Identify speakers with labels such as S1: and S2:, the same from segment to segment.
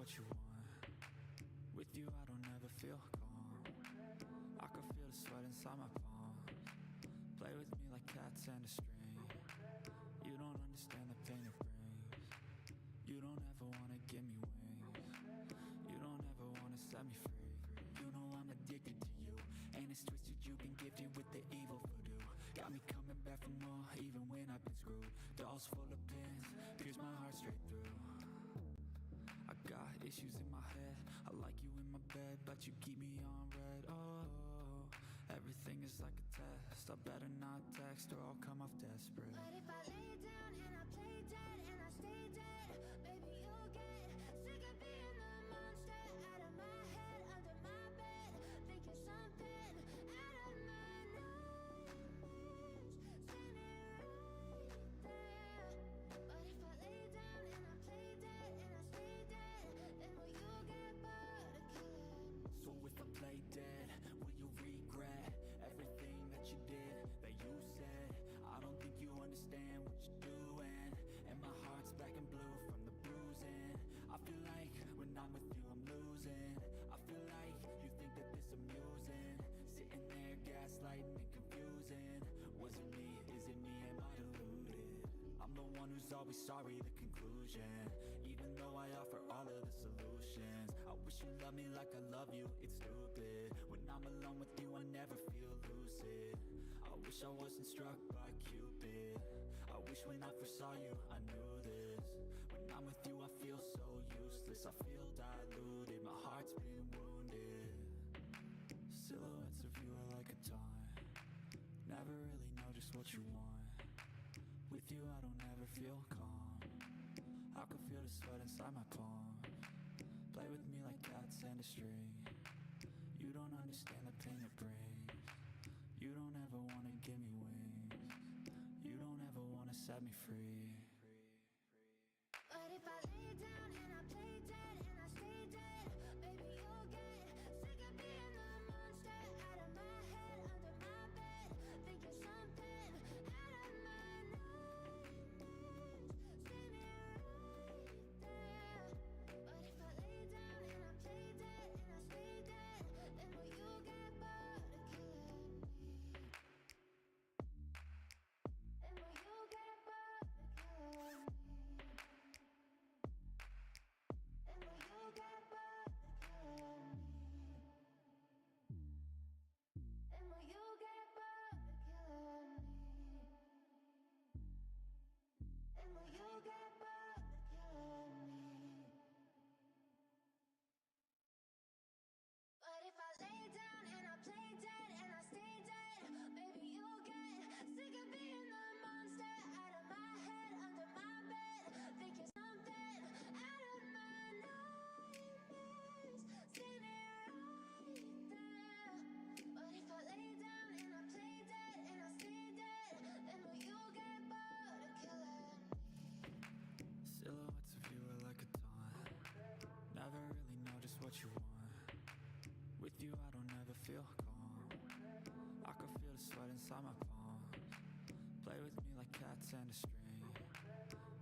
S1: what you want. With you I don't ever feel calm. I can feel the sweat inside my palms. Play with me like cats and a string. You don't understand the pain it brings. You don't ever wanna give me wings. You don't ever wanna set me free. You know I'm addicted to you, and it's twisted, you've been gifted with the evil voodoo. Got me coming back for more, even when I've been screwed. Dolls full of pins, pierce my heart straight through. I got issues in my head, I like you in my bed, but you keep me on red. Oh, everything is like a test, I better not text or I'll come off desperate.
S2: But if I lay down and I play dead and I stay dead, baby you'll get sick of being the monster out of my head, under my bed, thinking something out of my nightmares, standing right there. But if I lay down and I play dead and I stay dead, then will you get bored of killing?
S1: So if I play dead, will you regret everything that you did, that you said? I don't think you understand what you're doing, and my heart's black and blue from the bruising. I feel like when I'm with you I'm losing. I feel like you think that this amusing, sitting there gaslighting and confusing. Was it me? Is it me? Am I deluded? I'm the one who's always sorry, the conclusion, even though I offer all of the solutions. I wish you loved me like I love you, it's stupid. When I'm alone with you I never feel lucid. I wish I wasn't struck by Cupid. I wish when I first saw you I knew this. When I'm with you I feel so useless, I feel diluted, my heart's been wounded. Silhouettes of you are like a taunt, never really know just what you want. With you I don't ever feel calm, I can feel the sweat inside my palms. Play with me like cats and a string. You don't understand the pain it brings. You don't ever wanna give me wings. You don't ever wanna set me free.
S2: But if I lay down and I play dead and I stay dead, baby you'll get sick of being the monster out of my head, under my bed, thinking something out of my nightmares, standing right there. But if I lay down and I play dead and I stay dead, then will you get bored of killing me? Then will you get bored of killing me? And will you get bored of killing me? And will you get bored of killing me? And will you get bored of killing me? But if I lay down and I play dead and I stay dead, baby you'll get sick of being the monster out of my head, under my bed, thinking something out of my nightmares, standing right there. But if I lay down and I play dead and I stay dead, then will you get bored of killing me?
S1: Silhouettes of you are like a taunt, never really know just what you want. With you I don't ever feel calm, I can feel the sweat inside my palms. Play with me like cats and a string.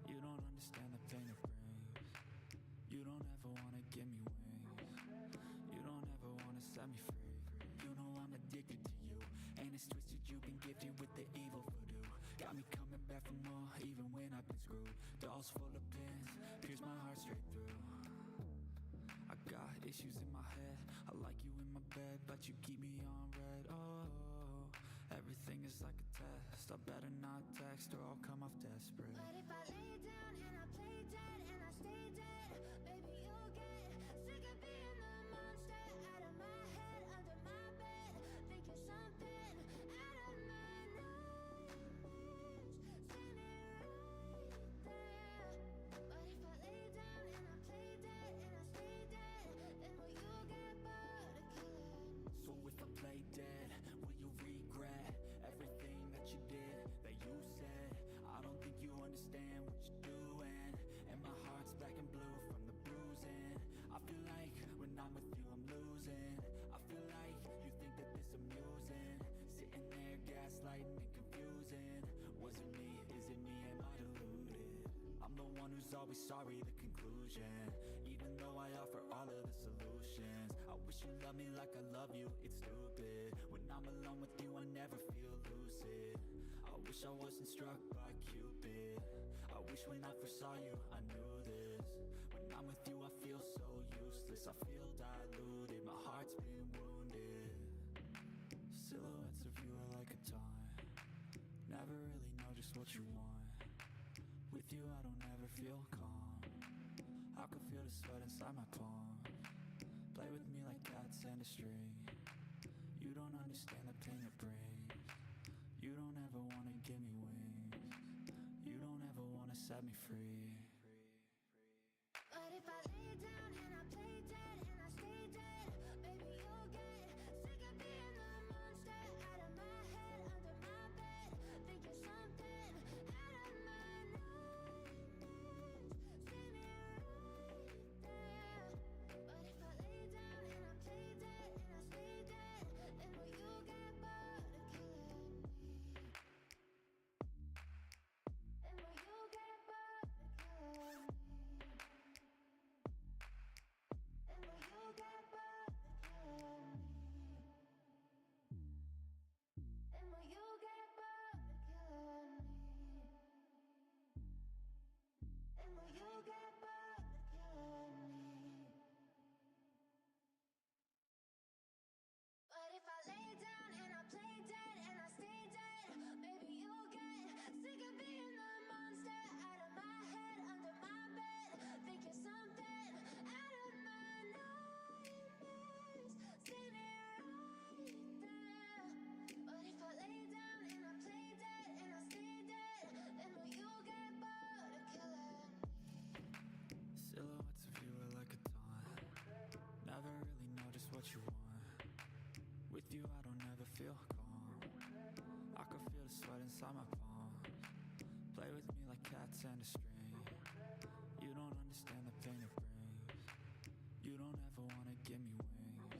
S1: You don't understand the pain it brings. You don't ever wanna give me wings. You don't ever wanna set me free. You know I'm addicted to you, and it's twisted, you've been gifted with the evil voodoo. Got me coming back for more, even when I've been screwed. Dolls full of pins, pierce my heart straight through. I got issues in my head, I like you in my bed, but you keep me on red. Oh, everything is like a test, I better not text or I'll come off desperate.
S2: But if I lay down and I play dead and I stay dead, baby you'll get sick of being the monster out of my head, under my bed, thinking something out of my nightmares, standing right there. But if I lay down and I play dead and I stay dead, then will you get bored of killing me?
S1: So if I play dead, will you regret everything that you did, that you said? I don't think you understand what you're doing, and my heart's black and blue from the bruising. I feel like when I'm with you I'm losing. I feel like you think that this amusing, sitting there gaslighting and confusing. Was it me? Is it me? Am I deluded? I'm the one who's always sorry, the conclusion, even Even though I offer all of the solutions, I wish you loved me like I love you, it's stupid. When I'm alone with you, I never feel lucid. I wish I wasn't struck by Cupid. I wish when I first saw you, I knew this. When I'm with you, I feel so useless. I feel diluted, my heart's been wounded. Silhouettes of you are like a taunt. Never really know just what you want. With you, I don't ever feel calm. I can feel the sweat inside my palm. Play with me like cats and a string. You don't understand the pain it brings. You don't ever wanna give me wings. You don't ever wanna set me free.
S2: But if I lay down and I play dead and I stay dead, baby, you'll get sick of being the monster out of my head, under my bed. Think you're something out of my nightmares. See me right there. But if I lay down and I play dead and I stay dead, then will you get bored of killing me? Then will you get bored of killing me? And will you get bored of killing me? And will you get bored of killing me? And will you get bored of killing me? But if I lay down and I play dead and I stay dead, baby, you'll get sick of being the monster out of my head, under my bed. Think you're something out of my nightmares. See me right there. But if I lay down and I play dead and I stay dead, then will you get bored of killing me?
S1: Silhouettes of you are like a taunt. Never really know just what you want. With you, I don't ever feel calm. I can feel the sweat inside my palm. Play with me like cats and a string. You don't understand the pain it brings. You don't ever wanna give me wings.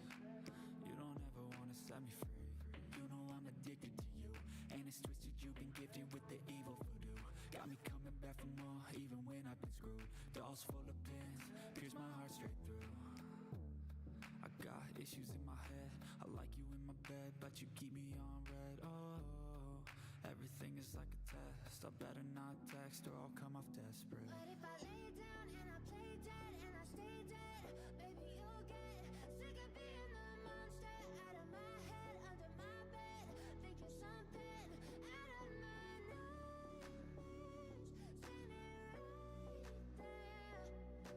S1: You don't ever wanna set me free. You know I'm addicted to you, and it's twisted. You've been gifted with the evil voodoo. Got me coming back for more, even when I've been screwed. Dolls full of pins, pierce my heart straight through. I got issues in my head. I like you in my bed, but you keep me on red. Oh, everything is like a test. I better not text or I'll come off desperate.
S2: But if I lay down and I play dead and I stay dead, baby, you'll get sick of being the monster out of my head, under my bed. Think you're something out of my nightmares. See me right there.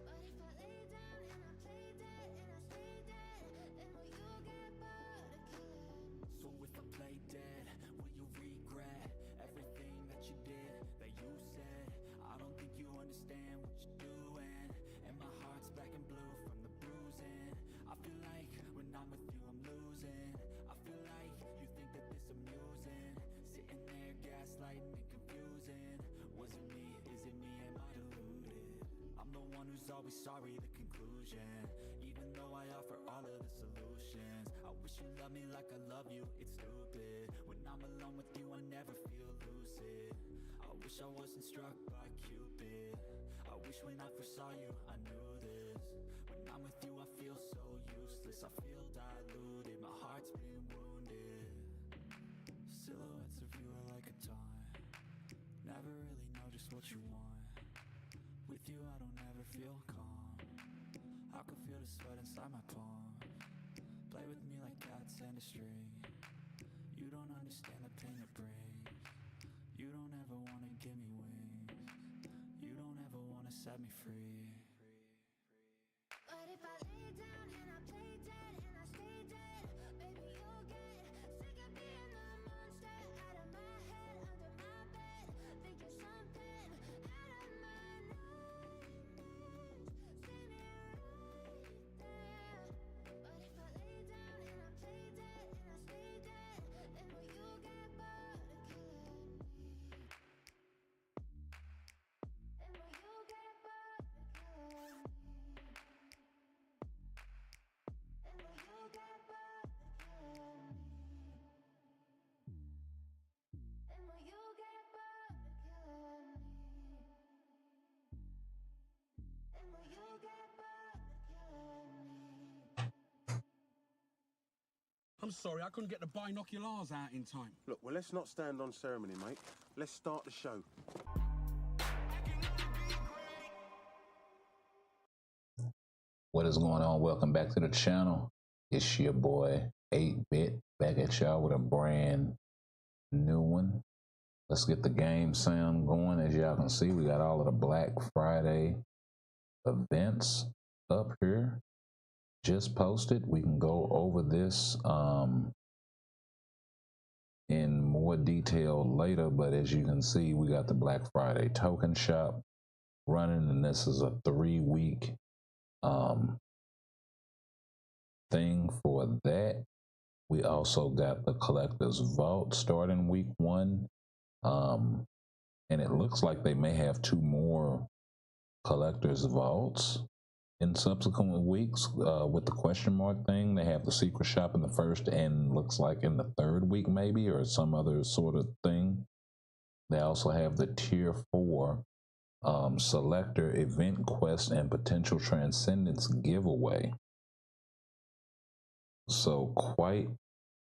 S2: But if I lay down and I play dead and I stay dead, then will you get bored of killing me?
S1: So if I play dead, will you regret everything that you did, that you said? I don't think you understand what you're doing, and my heart's black and blue from the bruising. I feel like when I'm with you I'm losing. I feel like you think that this amusing, sitting there gaslighting and confusing. Was it me? Is it me? Am I deluded? I'm the one who's always sorry, the conclusion. Even though I offer all of the solutions, I wish you loved me like I love you, it's stupid. When I'm alone with you, I never feel lucid. I wish I wasn't struck by Cupid. I wish when I first saw you, I knew this. When I'm with you, I feel so useless. I feel diluted, my heart's been wounded. Silhouettes of you are like a taunt. Never really know just what you want. With you, I don't ever feel calm. I can feel the sweat inside my palm. Play with me like cats and a string. You don't understand the pain it brings. You don't ever wanna give me wings. You don't ever wanna set me free.
S2: But if I lay down and I play dead and I stay dead, baby, you'll get sick of being the monster out of my head, under my bed. Think you're something out of my nightmares. See me right there. But if I lay down and I play dead and I stay dead, then will you get bored of killing me? And will you get bored of killing me?
S3: I'm sorry, I couldn't get the binoculars out in time.
S4: Look, well, let's not stand on ceremony, mate. Let's start the show.
S5: What is going on? Welcome back to the channel. It's your boy 8-Bit back at y'all with a brand new one. Let's get the game sound going. As y'all can see, we got all of the Black Friday events up here. Just posted. We can go over this in more detail later, but as you can see, we got the Black Friday token shop running, and this is a 3-week thing for that. We also got the collector's vault starting week 1, and it looks like they may have 2 more collector's vaults in subsequent weeks with the question mark thing. They have the secret shop in the first and looks like in the 3rd week maybe, or some other sort of thing. They also have the tier 4 selector event quest and potential transcendence giveaway. So quite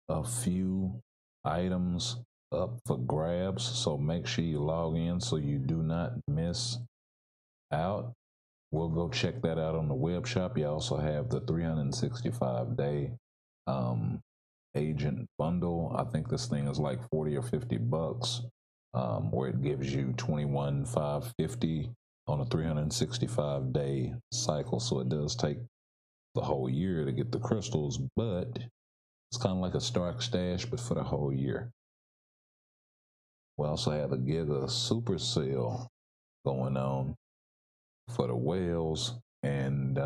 S5: a few items up for grabs, so make sure you log in so you do not miss out. We'll go check that out on the web shop. You also have the 365-day agent bundle. I think this thing is like 40 or 50 bucks, where it gives you 21,550 on a 365-day cycle. So it does take the whole year to get the crystals, but it's kind of like a Stark Stash, but for the whole year. We also have a Giga Super Sale going on for the whales, and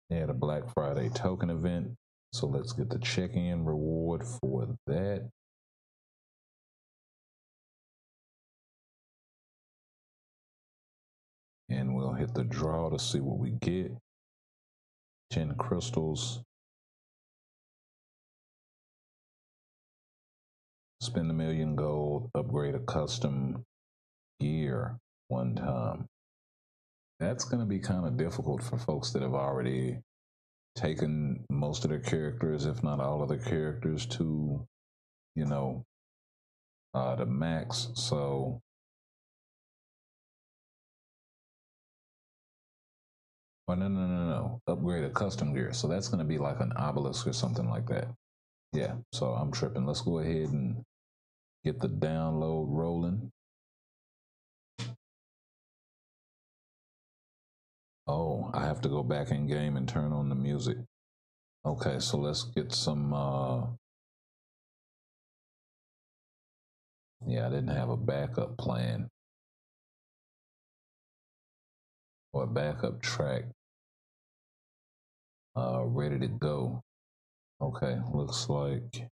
S5: they had a Black Friday token event. So let's get the check-in reward for that. And we'll hit the draw to see what we get. 10 crystals. Spend $1 million gold, upgrade a custom gear 1 time. That's going to be kind of difficult for folks that have already taken most of their characters, if not all of their characters, to, you know, the max. So oh, no. Upgrade a custom gear. So that's going to be like an obelisk or something like that. Yeah, so I'm tripping. Let's go ahead and get the download rolling. Oh, I have to go back in game and turn on the music. Okay, so let's get some, yeah, I didn't have a backup plan or a backup track ready to go. Okay, looks like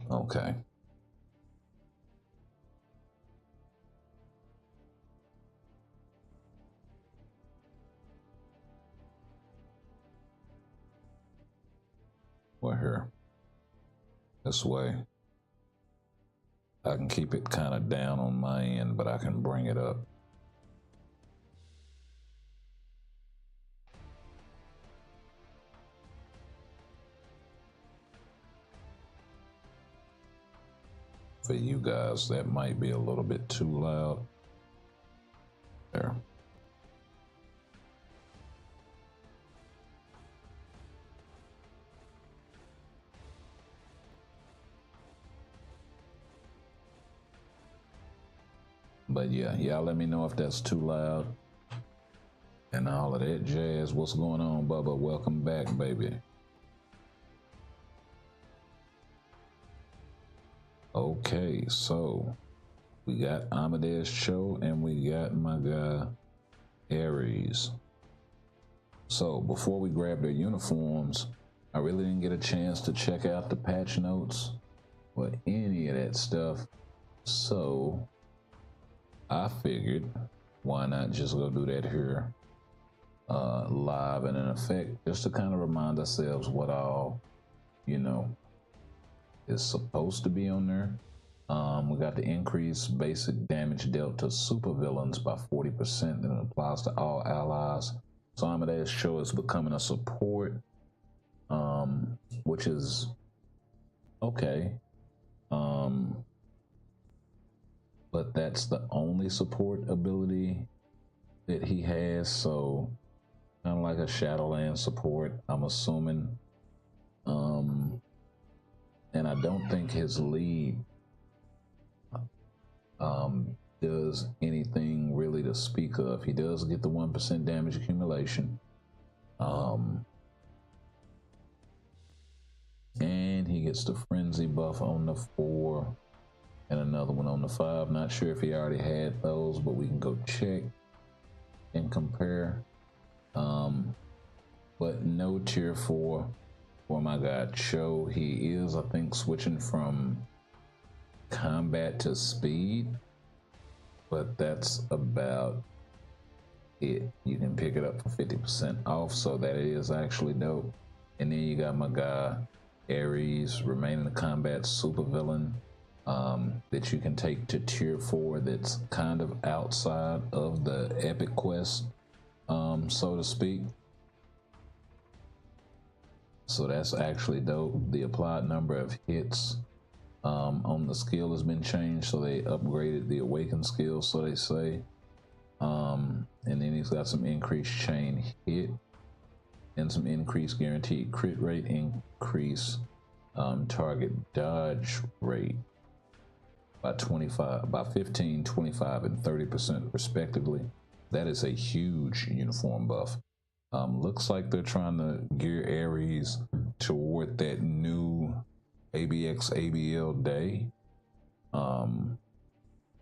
S5: okay. We're here. This way. I can keep it kind of down on my end, but I can bring it up. For you guys, that might be a little bit too loud. There. But yeah, y'all let me know if that's too loud and all of that jazz. What's going on, Bubba? Welcome back, baby. Okay, so we got Amadeus Cho and we got my guy Aries. So before we grab their uniforms, I really didn't get a chance to check out the patch notes or any of that stuff. So I figured, why not just go do that here live and in effect, just to kind of remind ourselves what all, you know, is supposed to be on there. We got the increased basic damage dealt to supervillains by 40%, and it applies to all allies. So Amadeus Cho is becoming a support, which is okay. But that's the only support ability that he has, so kind of like a Shadowland support, I'm assuming. And I don't think his lead does anything really to speak of. He does get the 1% damage accumulation. And he gets the frenzy buff on the 4 and another one on the 5. Not sure if he already had those, but we can go check and compare. But no tier 4 for my guy Cho. He is, I think, switching from combat to speed, but that's about it. You can pick it up for 50% off, so that is actually dope. And then you got my guy Ares, remaining a combat supervillain, that you can take to tier 4, that's kind of outside of the epic quest, so to speak. So that's actually dope. The applied number of hits on the skill has been changed, so they upgraded the awakened skill, so they say. And then he's got some increased chain hit and some increased guaranteed crit rate, increase target dodge rate by 15, 25, and 30% respectively. That is a huge uniform buff. Looks like they're trying to gear Ares toward that new ABX ABL day.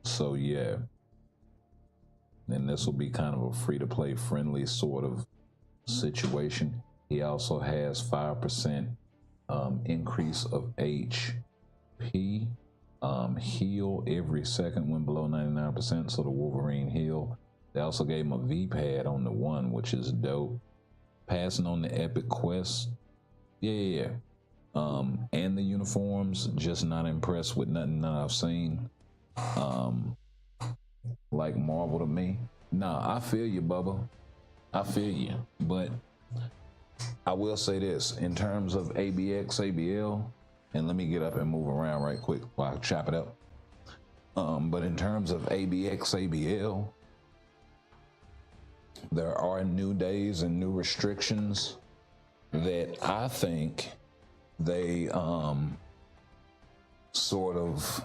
S5: So yeah, and this will be kind of a free-to-play friendly sort of situation. He also has 5% increase of HP, heal every second when below 99%, so the Wolverine heal. They also gave him a V-pad on the 1, which is dope. Passing on the epic quest, yeah. And the uniforms, just not impressed with nothing that I've seen. Like Marvel to me. Nah, I feel you, Bubba. I feel you. But I will say this, in terms of ABX, ABL, and let me get up and move around right quick while I chop it up. But in terms of ABX, ABL, there are new days and new restrictions that I think they sort of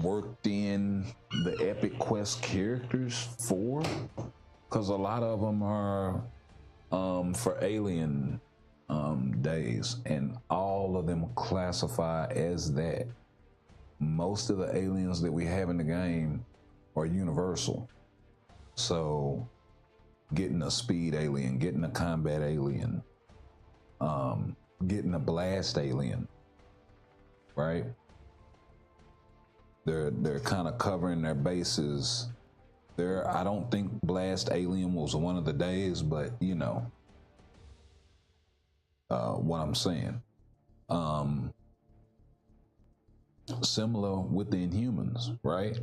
S5: worked in the epic quest characters for, because a lot of them are for alien days, and all of them classify as that. Most of the aliens that we have in the game are universal, so getting a speed alien, getting a combat alien, getting a blast alien, right? They're kind of covering their bases. I don't think blast alien was one of the days, but you know what I'm saying. Similar with the Inhumans, right?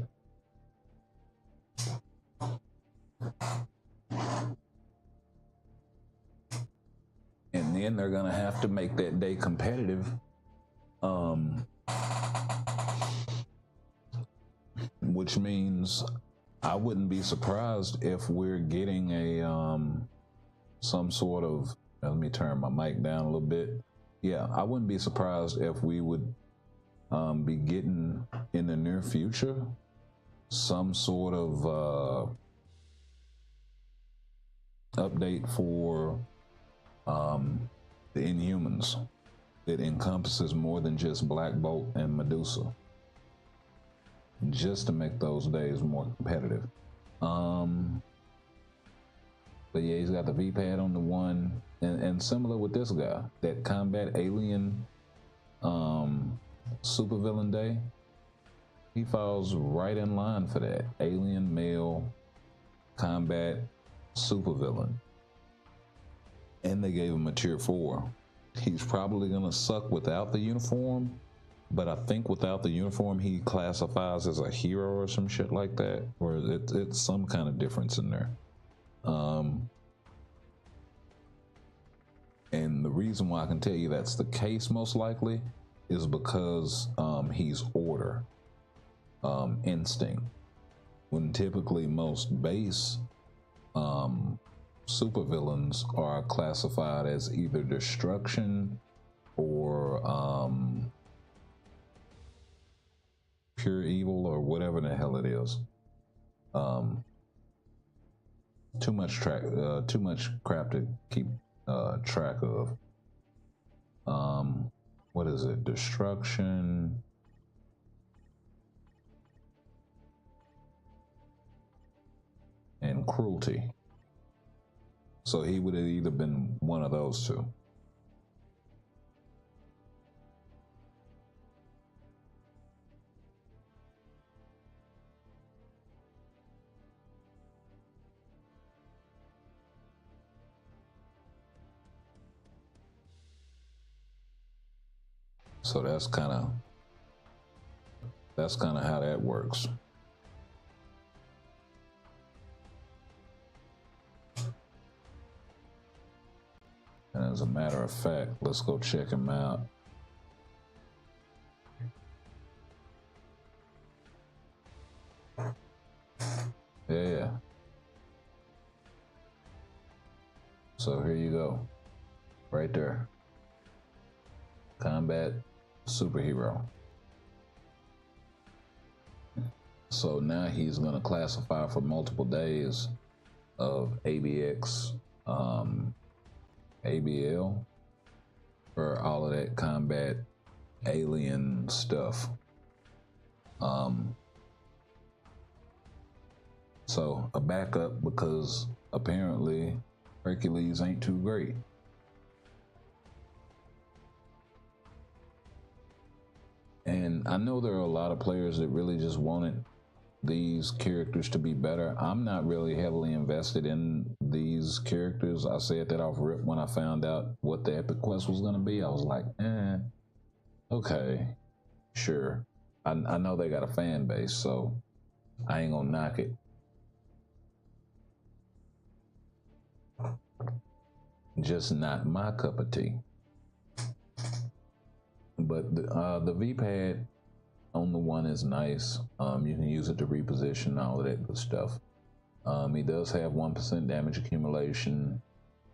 S5: And then they're gonna have to make that day competitive. Which means I wouldn't be surprised if we're getting a some sort of, let me turn my mic down a little bit. Yeah, I wouldn't be surprised if we would be getting in the near future some sort of update for the Inhumans that encompasses more than just Black Bolt and Medusa, just to make those days more competitive. But yeah, he's got the V-pad on the 1, and similar with this guy, that combat alien supervillain day, he falls right in line for that. Alien male combat supervillain, and they gave him a tier 4. He's probably gonna suck without the uniform, but I think without the uniform he classifies as a hero or some shit like that, or it's some kind of difference in there. And the reason why I can tell you that's the case most likely is because he's order, instinct, when typically most base supervillains are classified as either destruction or pure evil or whatever the hell it is. Too much crap to keep track of. What is it? Destruction. And cruelty. So he would have either been one of those two. So that's kind of how that works. And as a matter of fact, let's go check him out. Yeah. So here you go. Right there. Combat superhero. So now he's going to classify for multiple days of ABX, ABL, for all of that combat alien stuff. So a backup, because apparently Hercules ain't too great. And I know there are a lot of players that really just wanted these characters to be better. I'm not really heavily invested in these characters. I said that off rip when I found out what the epic quest was going to be. I was like, okay, sure. I know they got a fan base, so I ain't gonna knock it. Just not my cup of tea. But the V-pad on the one is nice. You can use it to reposition, all of that good stuff. He does have 1% damage accumulation.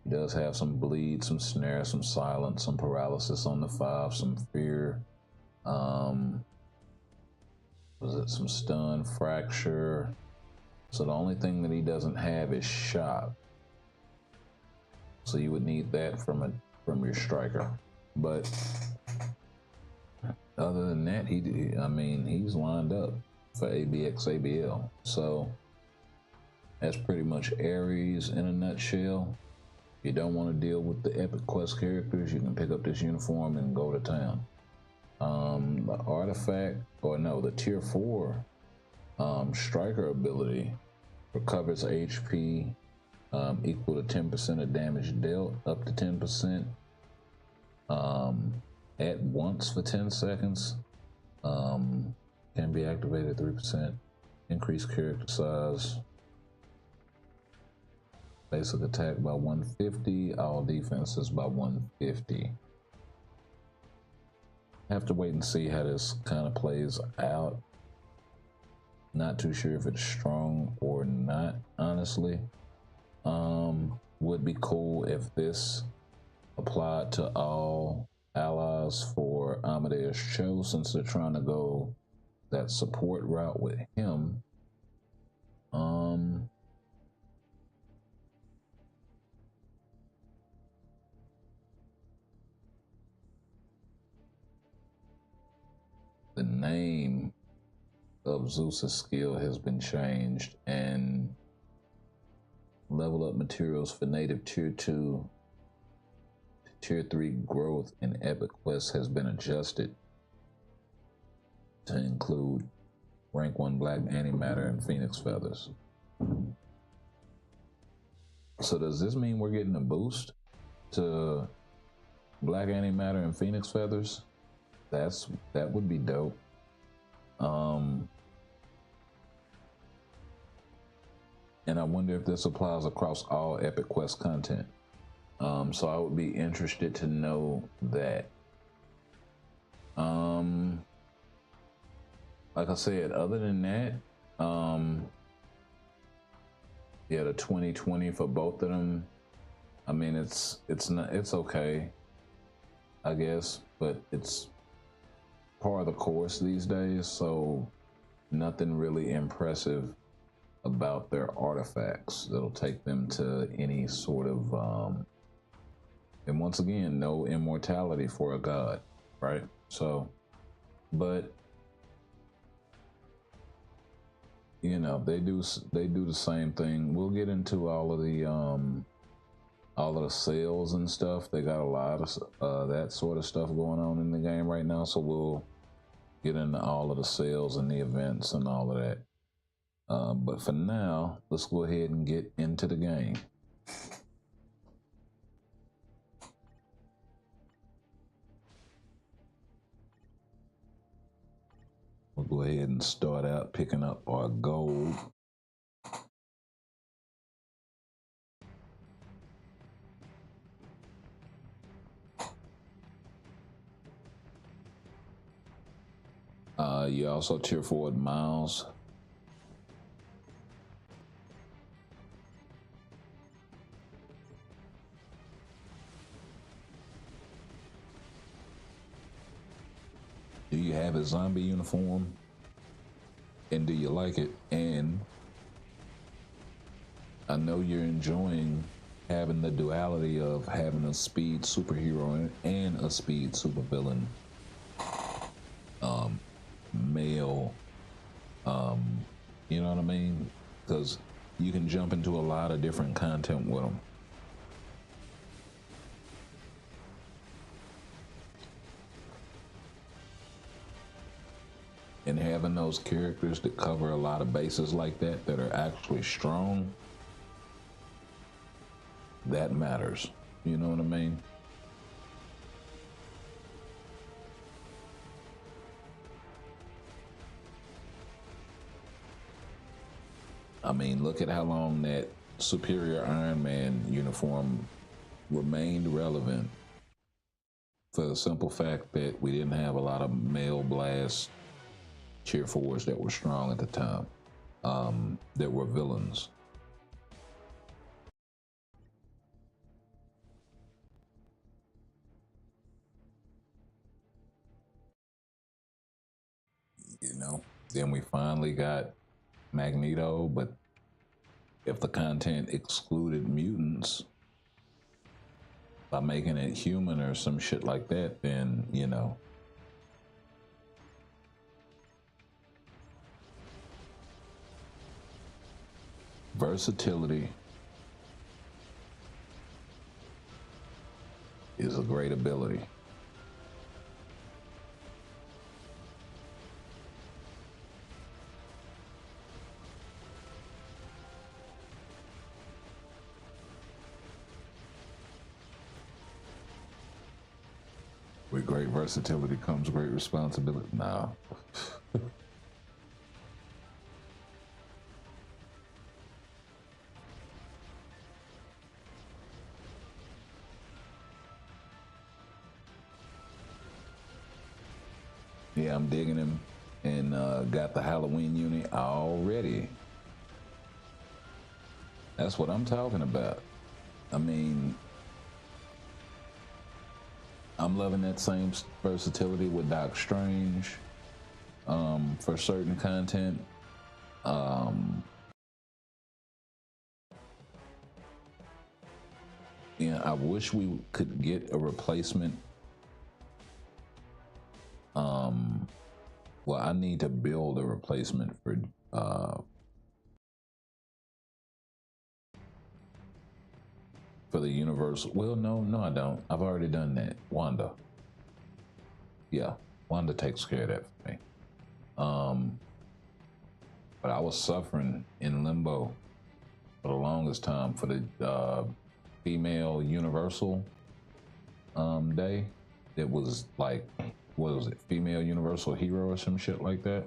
S5: He does have some bleed, some snare, some silence, some paralysis on the 5, some fear. Was it some stun, fracture? So the only thing that he doesn't have is shock. So you would need that from your striker. But other than that, he's lined up for ABX ABL. So that's pretty much Ares in a nutshell. If you don't want to deal with the epic quest characters, you can pick up this uniform and go to town. The artifact, the tier 4 striker ability recovers HP equal to 10% of damage dealt, up to 10%. At once for 10 seconds. Can be activated 3%. Increase character size. Basic attack by 150. All defenses by 150. Have to wait and see how this kind of plays out. Not too sure if it's strong or not, honestly. Would be cool if this applied to all allies for Amadeus Cho, since they're trying to go that support route with him. The name of Zeus's skill has been changed, and level up materials for native tier 2 Tier 3 growth in epic quests has been adjusted to include rank 1 black antimatter and phoenix feathers. So does this mean we're getting a boost to Black Antimatter and Phoenix Feathers? That would be dope. And I wonder if this applies across all Epic Quest content. So I would be interested to know that. Like I said, other than that, yeah, the 2020 for both of them. I mean, it's okay, I guess, but it's part of the course these days, so nothing really impressive about their artifacts that'll take them to any sort of and once again, no immortality for a god, right? So, but you know, they do the same thing. We'll get into all of the sales and stuff. They got a lot of that sort of stuff going on in the game right now, so we'll get into all of the sales and the events and all of that. But for now, let's go ahead and get into the game. We'll go ahead and start out picking up our gold. You also tier forward miles. Do you have a zombie uniform? And do you like it? And I know you're enjoying having the duality of having a speed superhero and a speed supervillain. Male, you know what I mean? Because you can jump into a lot of different content with them. And having those characters that cover a lot of bases like that are actually strong, that matters. You know what I mean? I mean, look at how long that Superior Iron Man uniform remained relevant for the simple fact that we didn't have a lot of male blast tier 4s that were strong at the time, that were villains. You know, then we finally got Magneto, but if the content excluded mutants by making it human or some shit like that, then, you know. Versatility is a great ability. With great versatility comes great responsibility. Nah. Yeah, I'm digging him, and got the Halloween unit already. That's what I'm talking about. I mean, I'm loving that same versatility with Doc Strange for certain content. Yeah, I wish we could get a replacement. Well, I need to build a replacement for the Universal. Well, no, I don't. I've already done that. Wanda. Yeah, Wanda takes care of that for me. But I was suffering in limbo for the longest time for the female universal day. It was like, what was it, female universal hero or some shit like that.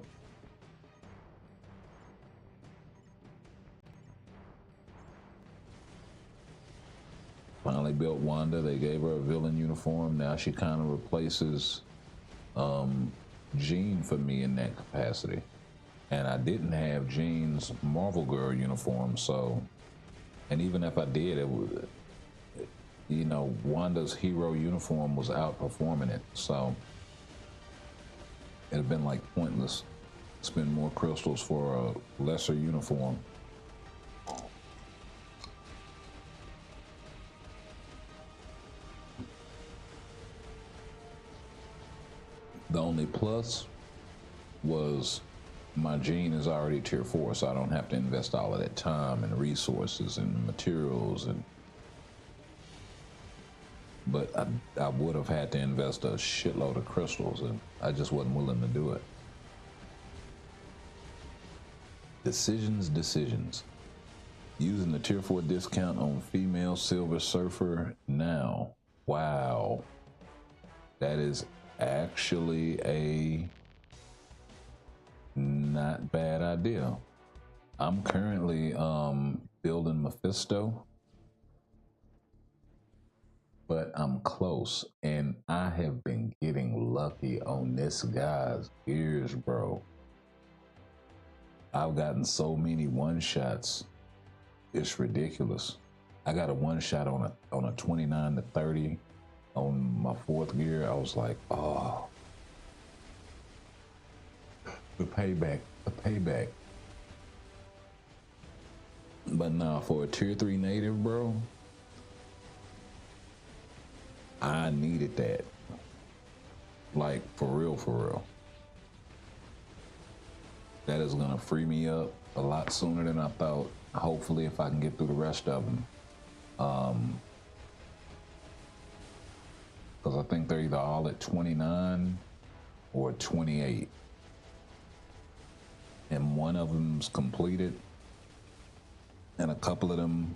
S5: Finally built Wanda. They gave her a villain uniform. Now she kind of replaces Jean for me in that capacity. And I didn't have Jean's Marvel Girl uniform, so, and even if I did, it was, you know, Wanda's hero uniform was outperforming it, so it'd have been like pointless to spend more crystals for a lesser uniform. The only plus was my Jean is already tier 4, so I don't have to invest all of that time and resources and materials, and but I would have had to invest a shitload of crystals, and I just wasn't willing to do it. Decisions. Using the tier 4 discount on female Silver Surfer now. Wow. That is actually a not bad idea. I'm currently building Mephisto, but I'm close, and I have been getting lucky on this guy's gears, bro. I've gotten so many one-shots, it's ridiculous. I got a one-shot on a 29 to 30 on my 4th gear. I was like, oh, the payback. But nah, for a tier 3 native, bro, I needed that. Like, for real. That is gonna free me up a lot sooner than I thought. Hopefully, if I can get through the rest of them. Because I think they're either all at 29 or 28. And one of them's completed. And a couple of them,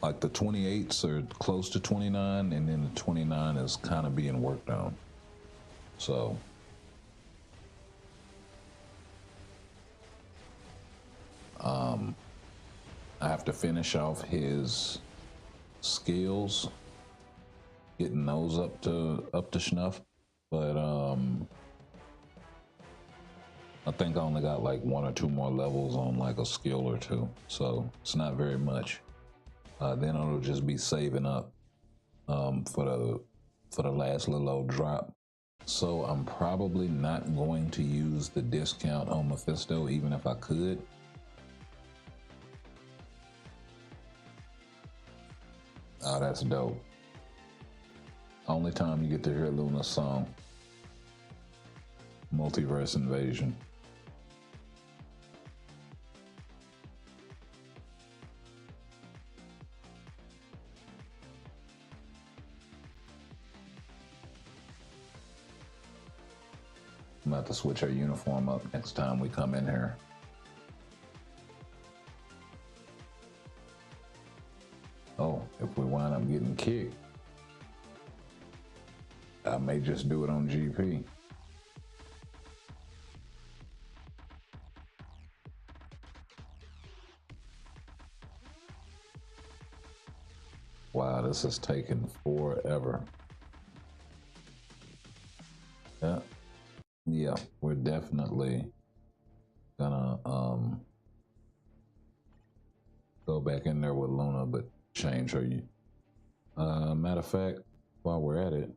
S5: like the 28s are close to 29, and then the 29 is kind of being worked on. So I have to finish off his skills, getting those up to snuff. But I think I only got like 1 or 2 more levels on like a skill or 2, so it's not very much. Then it'll just be saving up for the last little old drop. So I'm probably not going to use the discount on Mephisto, even if I could. Oh, that's dope. Only time you get to hear Luna's song. Multiverse Invasion. I'm about to switch our uniform up next time we come in here. Oh, if we wind up getting kicked, I may just do it on GP. Wow, this is taking forever. Yeah, we're definitely gonna go back in there with Luna, but change her. Matter of fact, while we're at it,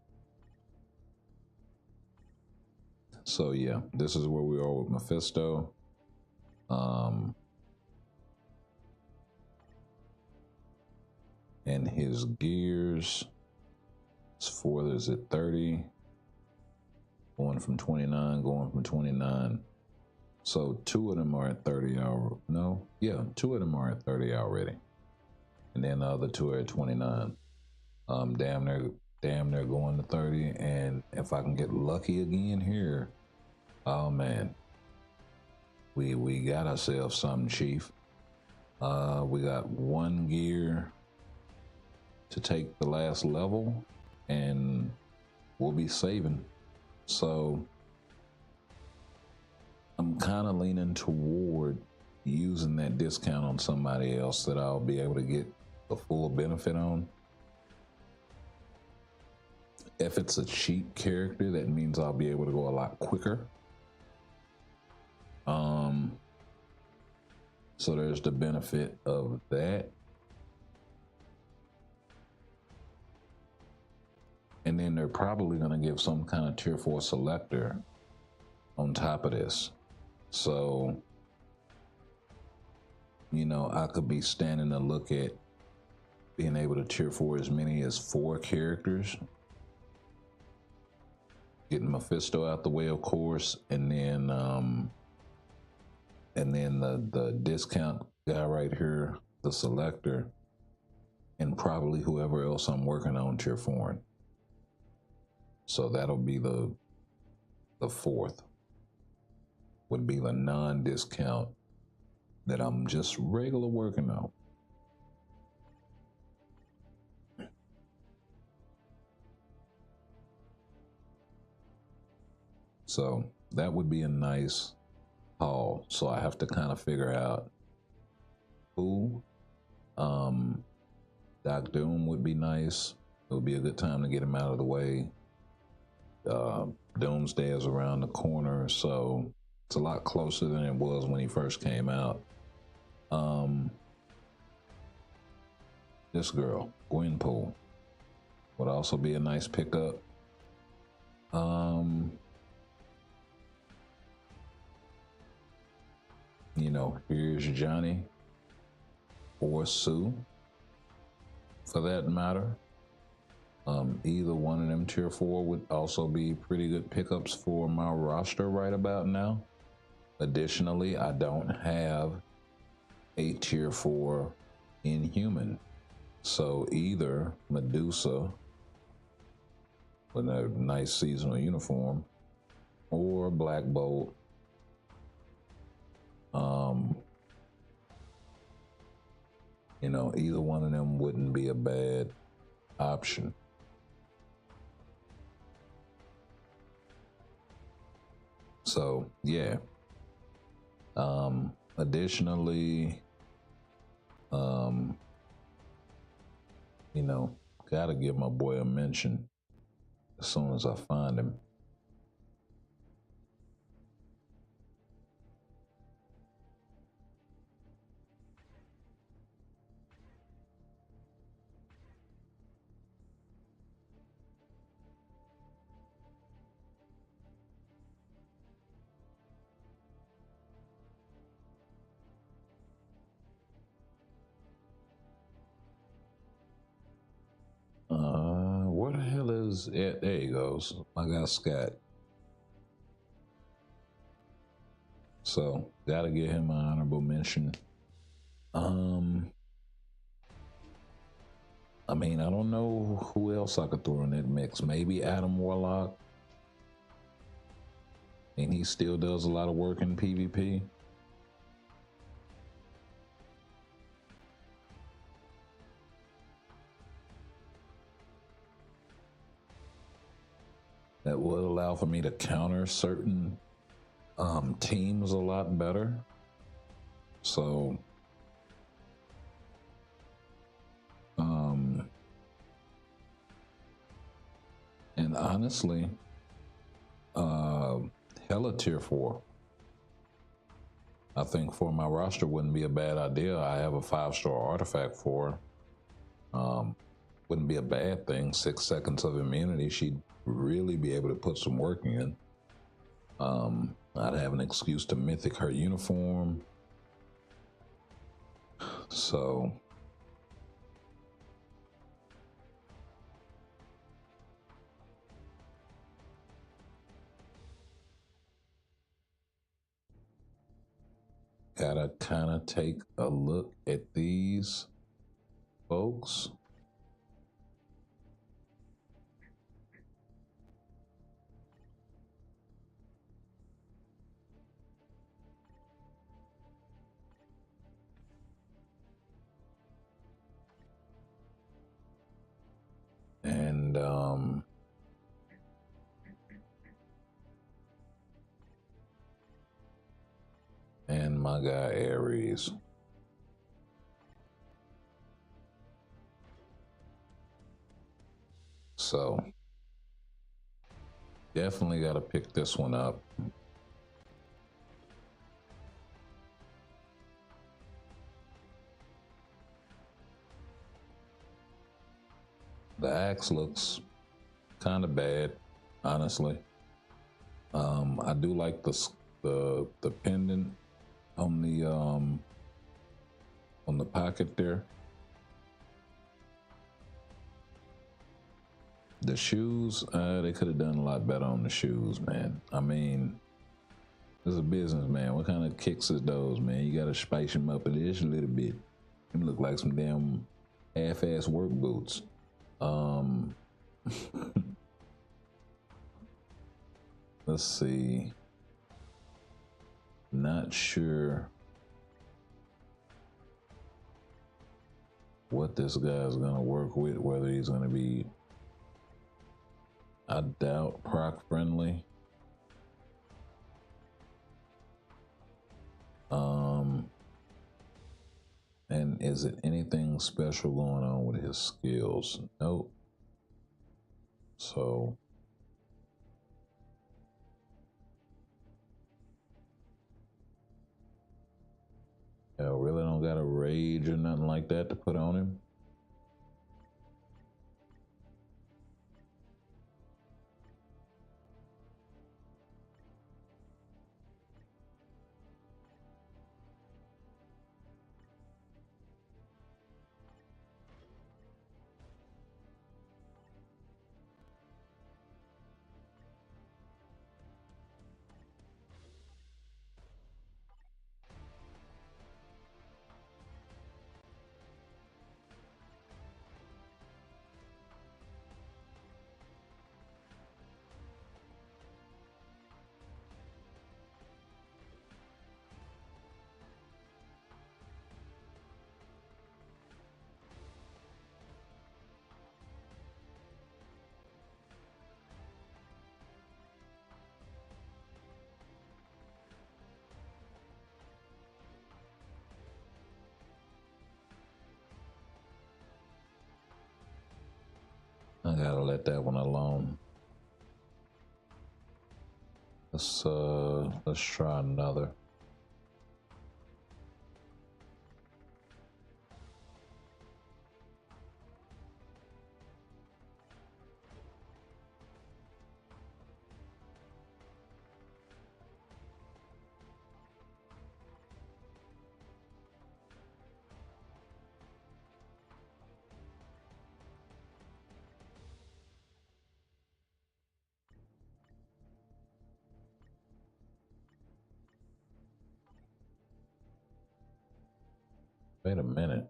S5: so yeah, this is where we are with Mephisto. And his gears, his 4 is at 30, going from 29. So 2 of them are at 30 already. No, yeah, 2 of them are at 30 already. And then the other 2 are at 29. Damn near going to 30. And if I can get lucky again here, oh man, we got ourselves something, Chief. We got 1 gear to take the last level, and we'll be saving. So I'm kind of leaning toward using that discount on somebody else that I'll be able to get the full benefit on. If it's a cheap character, that means I'll be able to go a lot quicker. So there's the benefit of that. And then they're probably going to give some kind of tier 4 selector on top of this. So, you know, I could be standing to look at being able to tier 4 as many as 4 characters. Getting Mephisto out the way, of course, and then the discount guy right here, the selector, and probably whoever else I'm working on tier 4. So that'll be the 4th. Would be the non-discount that I'm just regular working on. So that would be a nice haul. So I have to kind of figure out who. Doc Doom would be nice. It would be a good time to get him out of the way. Doomsday is around the corner, so it's a lot closer than it was when he first came out. This girl, Gwenpool, would also be a nice pickup. You know, here's Johnny or Sue, for that matter. Either one of them tier 4 would also be pretty good pickups for my roster right about now. Additionally, I don't have a tier 4 Inhuman. So either Medusa with a nice seasonal uniform or Black Bolt. You know, either one of them wouldn't be a bad option. So yeah. Additionally, you know, gotta give my boy a mention as soon as I find him. Where the hell is it? There he goes. My guy Scott. So gotta give him an honorable mention. I mean, I don't know who else I could throw in that mix. Maybe Adam Warlock. And he still does a lot of work in PvP. That would allow for me to counter certain teams a lot better. So, and honestly, hella tier 4. I think for my roster wouldn't be a bad idea. I have a 5-star artifact for her. Wouldn't be a bad thing. 6 seconds of immunity. She'd really be able to put some work in. I'd have an excuse to mythic her uniform. So gotta kind of take a look at these folks. my guy Aries. So definitely got to pick this one up. The axe looks kind of bad, honestly. I do like the pendant on the pocket there. The shoes, they could have done a lot better on the shoes, man. I mean, as a businessman, what kind of kicks is those, man? You gotta spice them up just a little bit. Them look like some damn half-ass work boots. Let's see. Not sure what this guy's gonna work with, whether he's gonna be, I doubt, proc friendly. And is it anything special going on with his skills? Nope. So yeah, really don't got a rage or nothing like that to put on him. I gotta let that one alone. Let's try another. Wait a minute.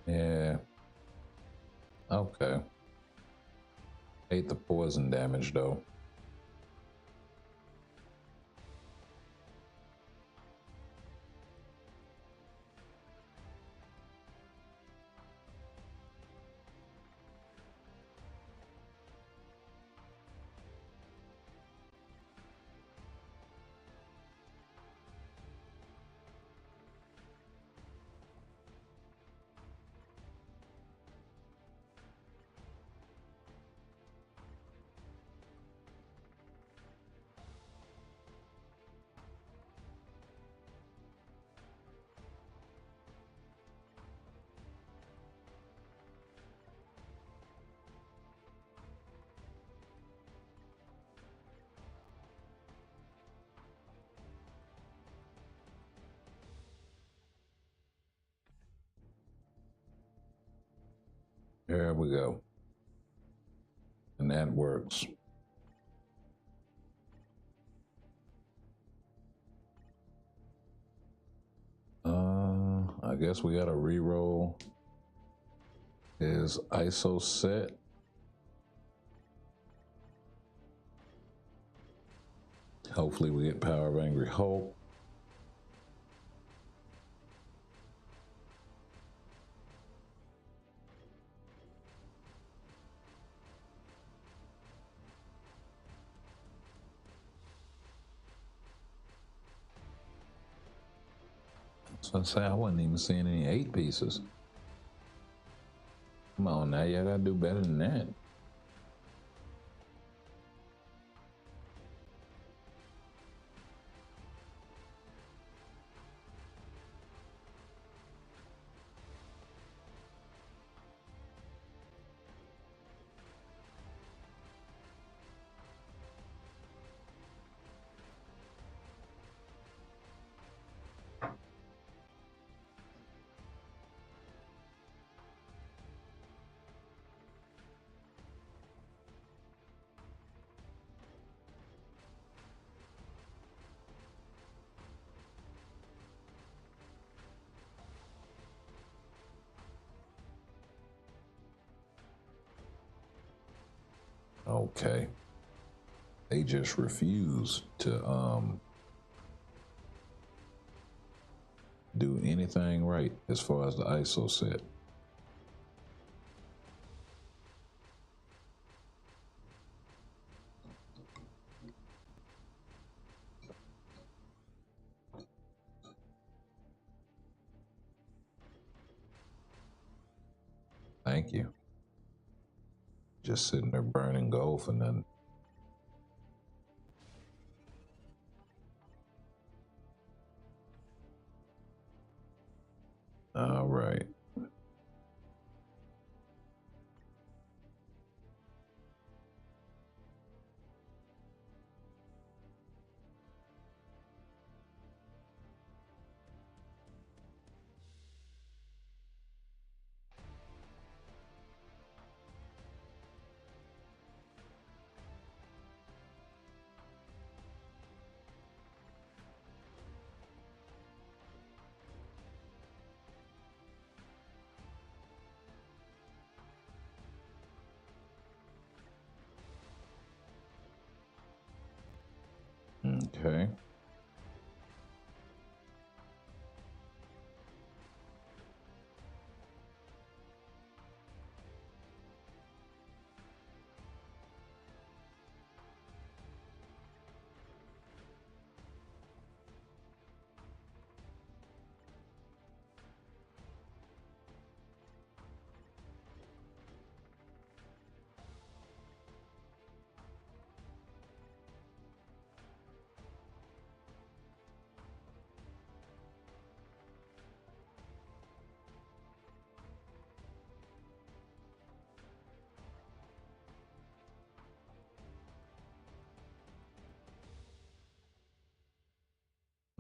S5: Yeah. Okay. Hate the poison damage though. There we go. And that works. I guess we gotta re-roll his ISO set. Hopefully we get Power of Angry Hulk. So I say I wasn't even seeing any 8 pieces. Come on now, y'all gotta do better than that. Okay. They just refuse to do anything right as far as the ISO set. Thank you. Just sitting there burning gold for nothing. All right. Okay.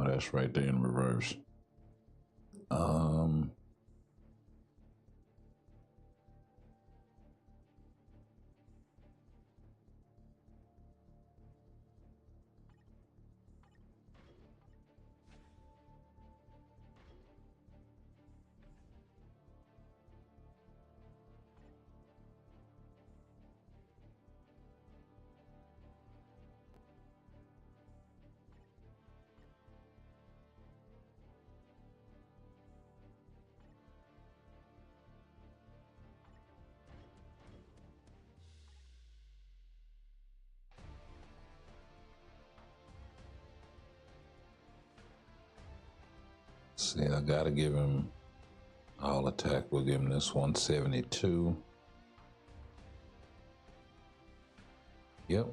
S5: Oh, that's right there in reverse. Um, see, I gotta give him all attack. We'll give him this 172. Yep.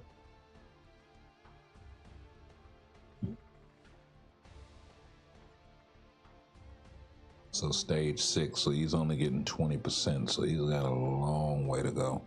S5: So stage 6, so he's only getting 20%, so he's got a long way to go.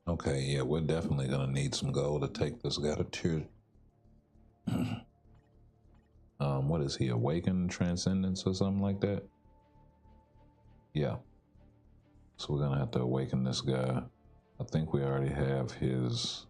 S5: Okay, yeah, we're definitely gonna need some gold to take this guy to tier. What is he? Awakened Transcendence or something like that? Yeah. So we're gonna have to awaken this guy. I think we already have his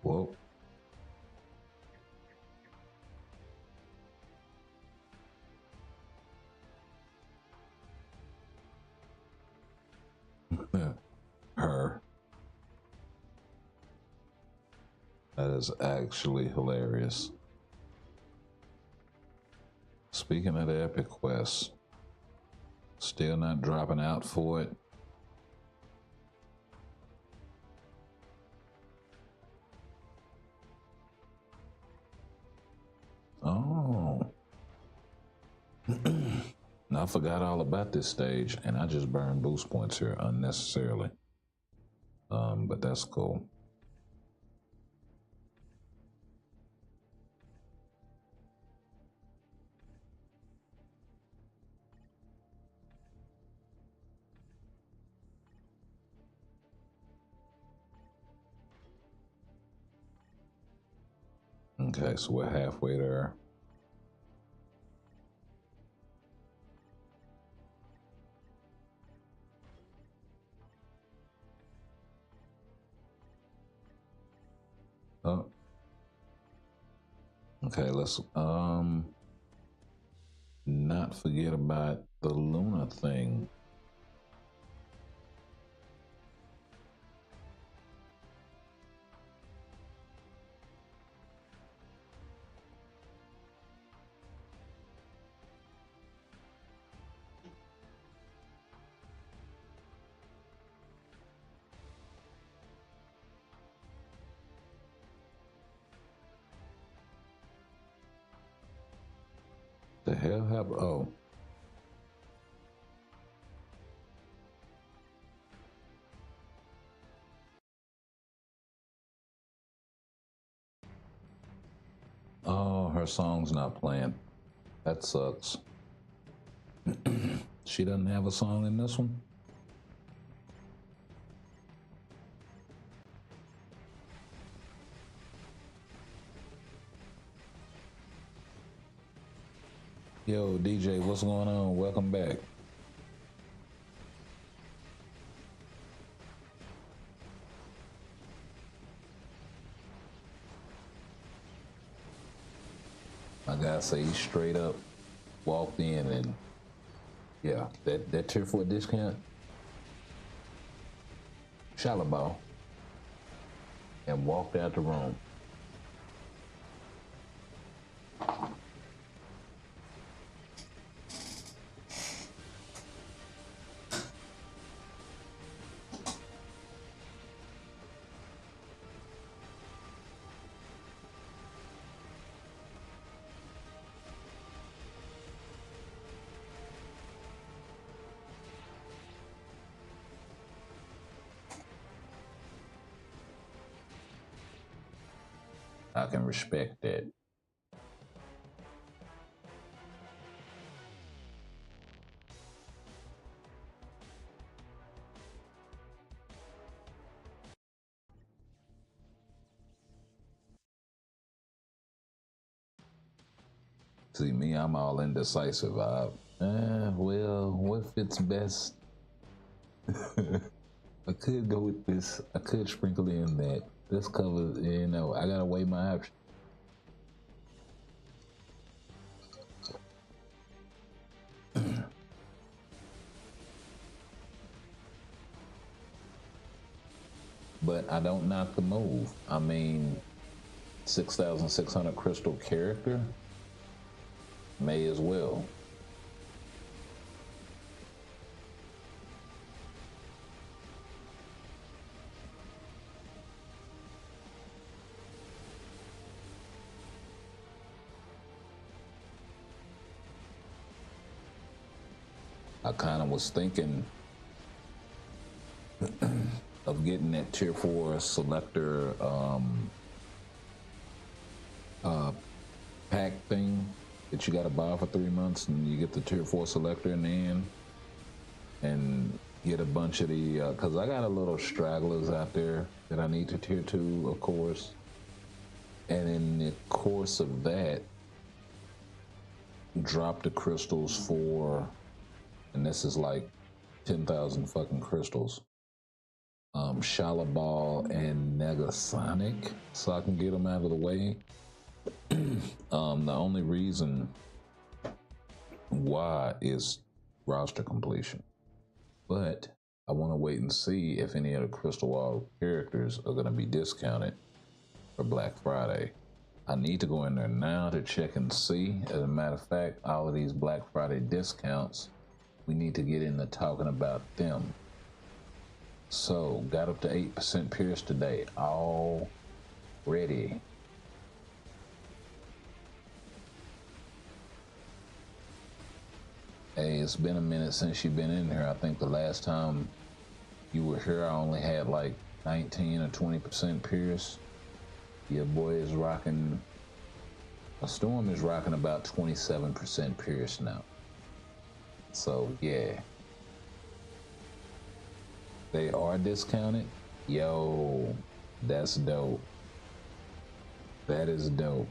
S5: whoa. Her. That is actually hilarious. Speaking of the epic quest, still not dropping out for it. Oh. I forgot all about this stage, and I just burned boost points here unnecessarily. But that's cool. Okay, so we're halfway there. Oh. Okay, let's not forget about the Luna thing. The hell have oh. Oh, her song's not playing. That sucks. She doesn't have a song in this one? Yo, DJ, what's going on? Welcome back. My guy say he straight up walked in and yeah, that tier 4 discount, shot a ball, and walked out the room. I can respect that. See me, I'm all indecisive. Well, what fits best? I could go with this. I could sprinkle in that. This covers, I gotta weigh my options. but I don't knock the move. I mean, 6,600 crystal character, may as well. I kind of was thinking of getting that tier 4 selector pack thing that you got to buy for 3 months, and you get the tier 4 selector in the end, and get a bunch of the because I got a little stragglers out there that I need to tier 2, of course. And in the course of that, drop the crystals for, and this is like 10,000 fucking crystals, Shalabal and Negasonic, so I can get them out of the way. The only reason why is roster completion, but I want to wait and see if any of the Crystal Wall characters are going to be discounted for Black Friday. I need to go in there now to check and see. As a matter of fact, all of these Black Friday discounts, we need to get into talking about them. So, got up to 8% Pierce today already. Hey, it's been a minute since you've been in here. I think the last time you were here, I only had like 19 or 20% Pierce. Your boy is rocking, a Storm is rocking about 27% Pierce now. So, yeah. They are discounted. Yo, that's dope. That is dope.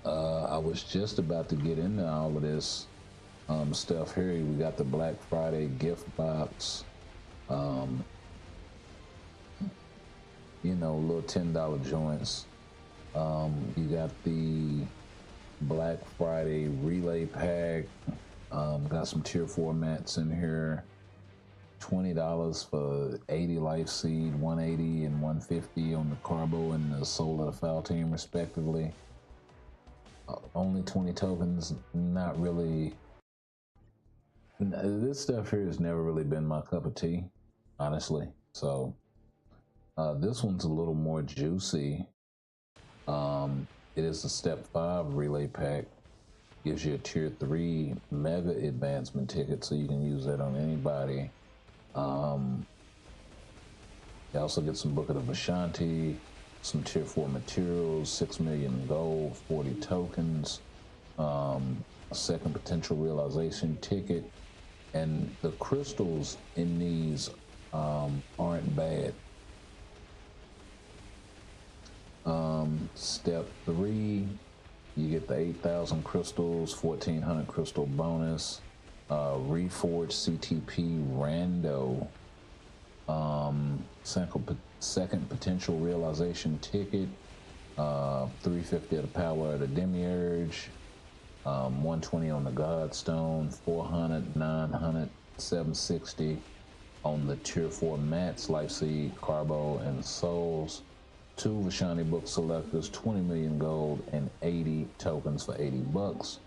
S5: I was just about to get into all of this stuff here. We got the Black Friday gift box. You know, little $10 joints. You got the Black Friday relay pack. Got some tier 4 mats in here. $20 for 80 Life Seed, 180 and 150 on the Carbo and the Soul of the Foul Team, respectively. Only 20 tokens. Not really. This stuff here has never really been my cup of tea, honestly. So this one's a little more juicy. It is a step 5 relay pack. Gives you a tier 3 mega advancement ticket, so you can use that on anybody. You also get some Book of the Vishanti, some tier 4 materials, 6 million gold, 40 tokens, a second potential realization ticket, and the crystals in these aren't bad. Step 3, you get the 8,000 crystals, 1,400 crystal bonus, Reforged CTP Rando, second potential realization ticket, 350 of the power of the Demiurge, 120 on the Godstone, 400, 900, 760 on the tier 4 mats, Life Seed, Carbo, and Souls. 2 Vishani book selectors, 20 million gold, and 80 tokens for $80.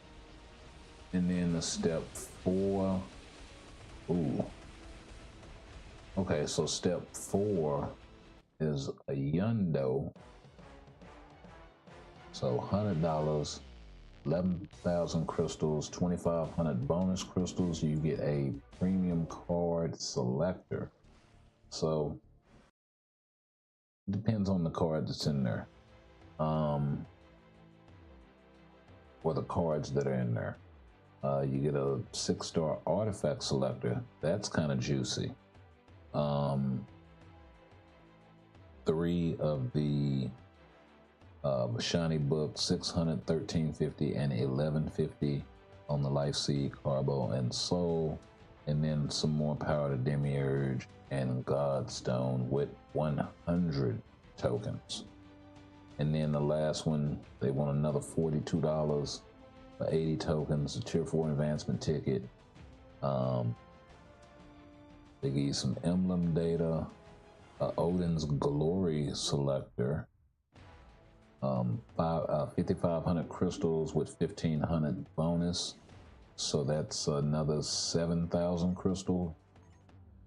S5: And then the step 4. Ooh. Okay, so step 4 is a Yundo. So $100, 11,000 crystals, 2,500 bonus crystals. You get a premium card selector. So depends on the card that's in there, or the cards that are in there. You get a 6-star artifact selector. That's kind of juicy. 3 of the Shiny Book, 600, 1350, and 1150 on the Life Seed, Carbo, and Soul. And then some more power to Demiurge and Godstone with 100 tokens. And then the last one, they want another $42 for 80 tokens, a tier 4 advancement ticket. They give you some emblem data, Odin's Glory selector, 5,500 crystals with 1,500 bonus. So that's another 7,000 crystal.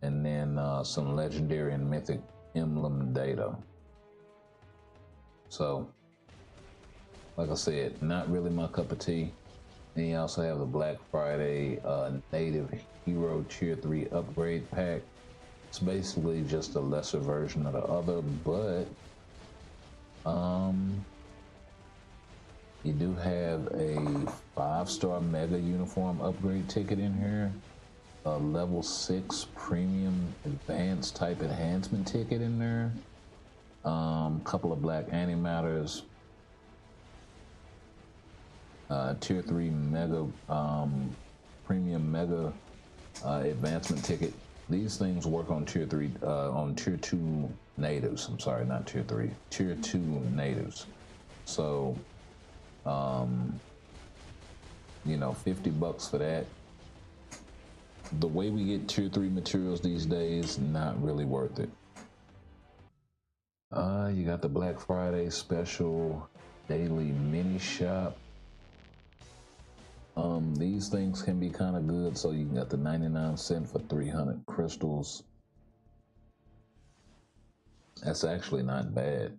S5: And then some legendary and mythic emblem data. So, like I said, not really my cup of tea. Then you also have the Black Friday Native Hero Tier 3 upgrade pack. It's basically just a lesser version of the other, but you do have a 5-star Mega Uniform upgrade ticket in here, a level 6 Premium Advanced type enhancement ticket in there, couple of black antimatters, Tier 3 Mega Premium Mega advancement ticket. These things work on Tier 3, on Tier 2 natives. I'm sorry, not Tier 3. Tier 2 natives. So, you know, $50 for that. The way we get Tier 3 materials these days, not really worth it. You got the Black Friday special daily mini shop. These things can be kind of good. So you got the 99 cent for 300 crystals. That's actually not bad.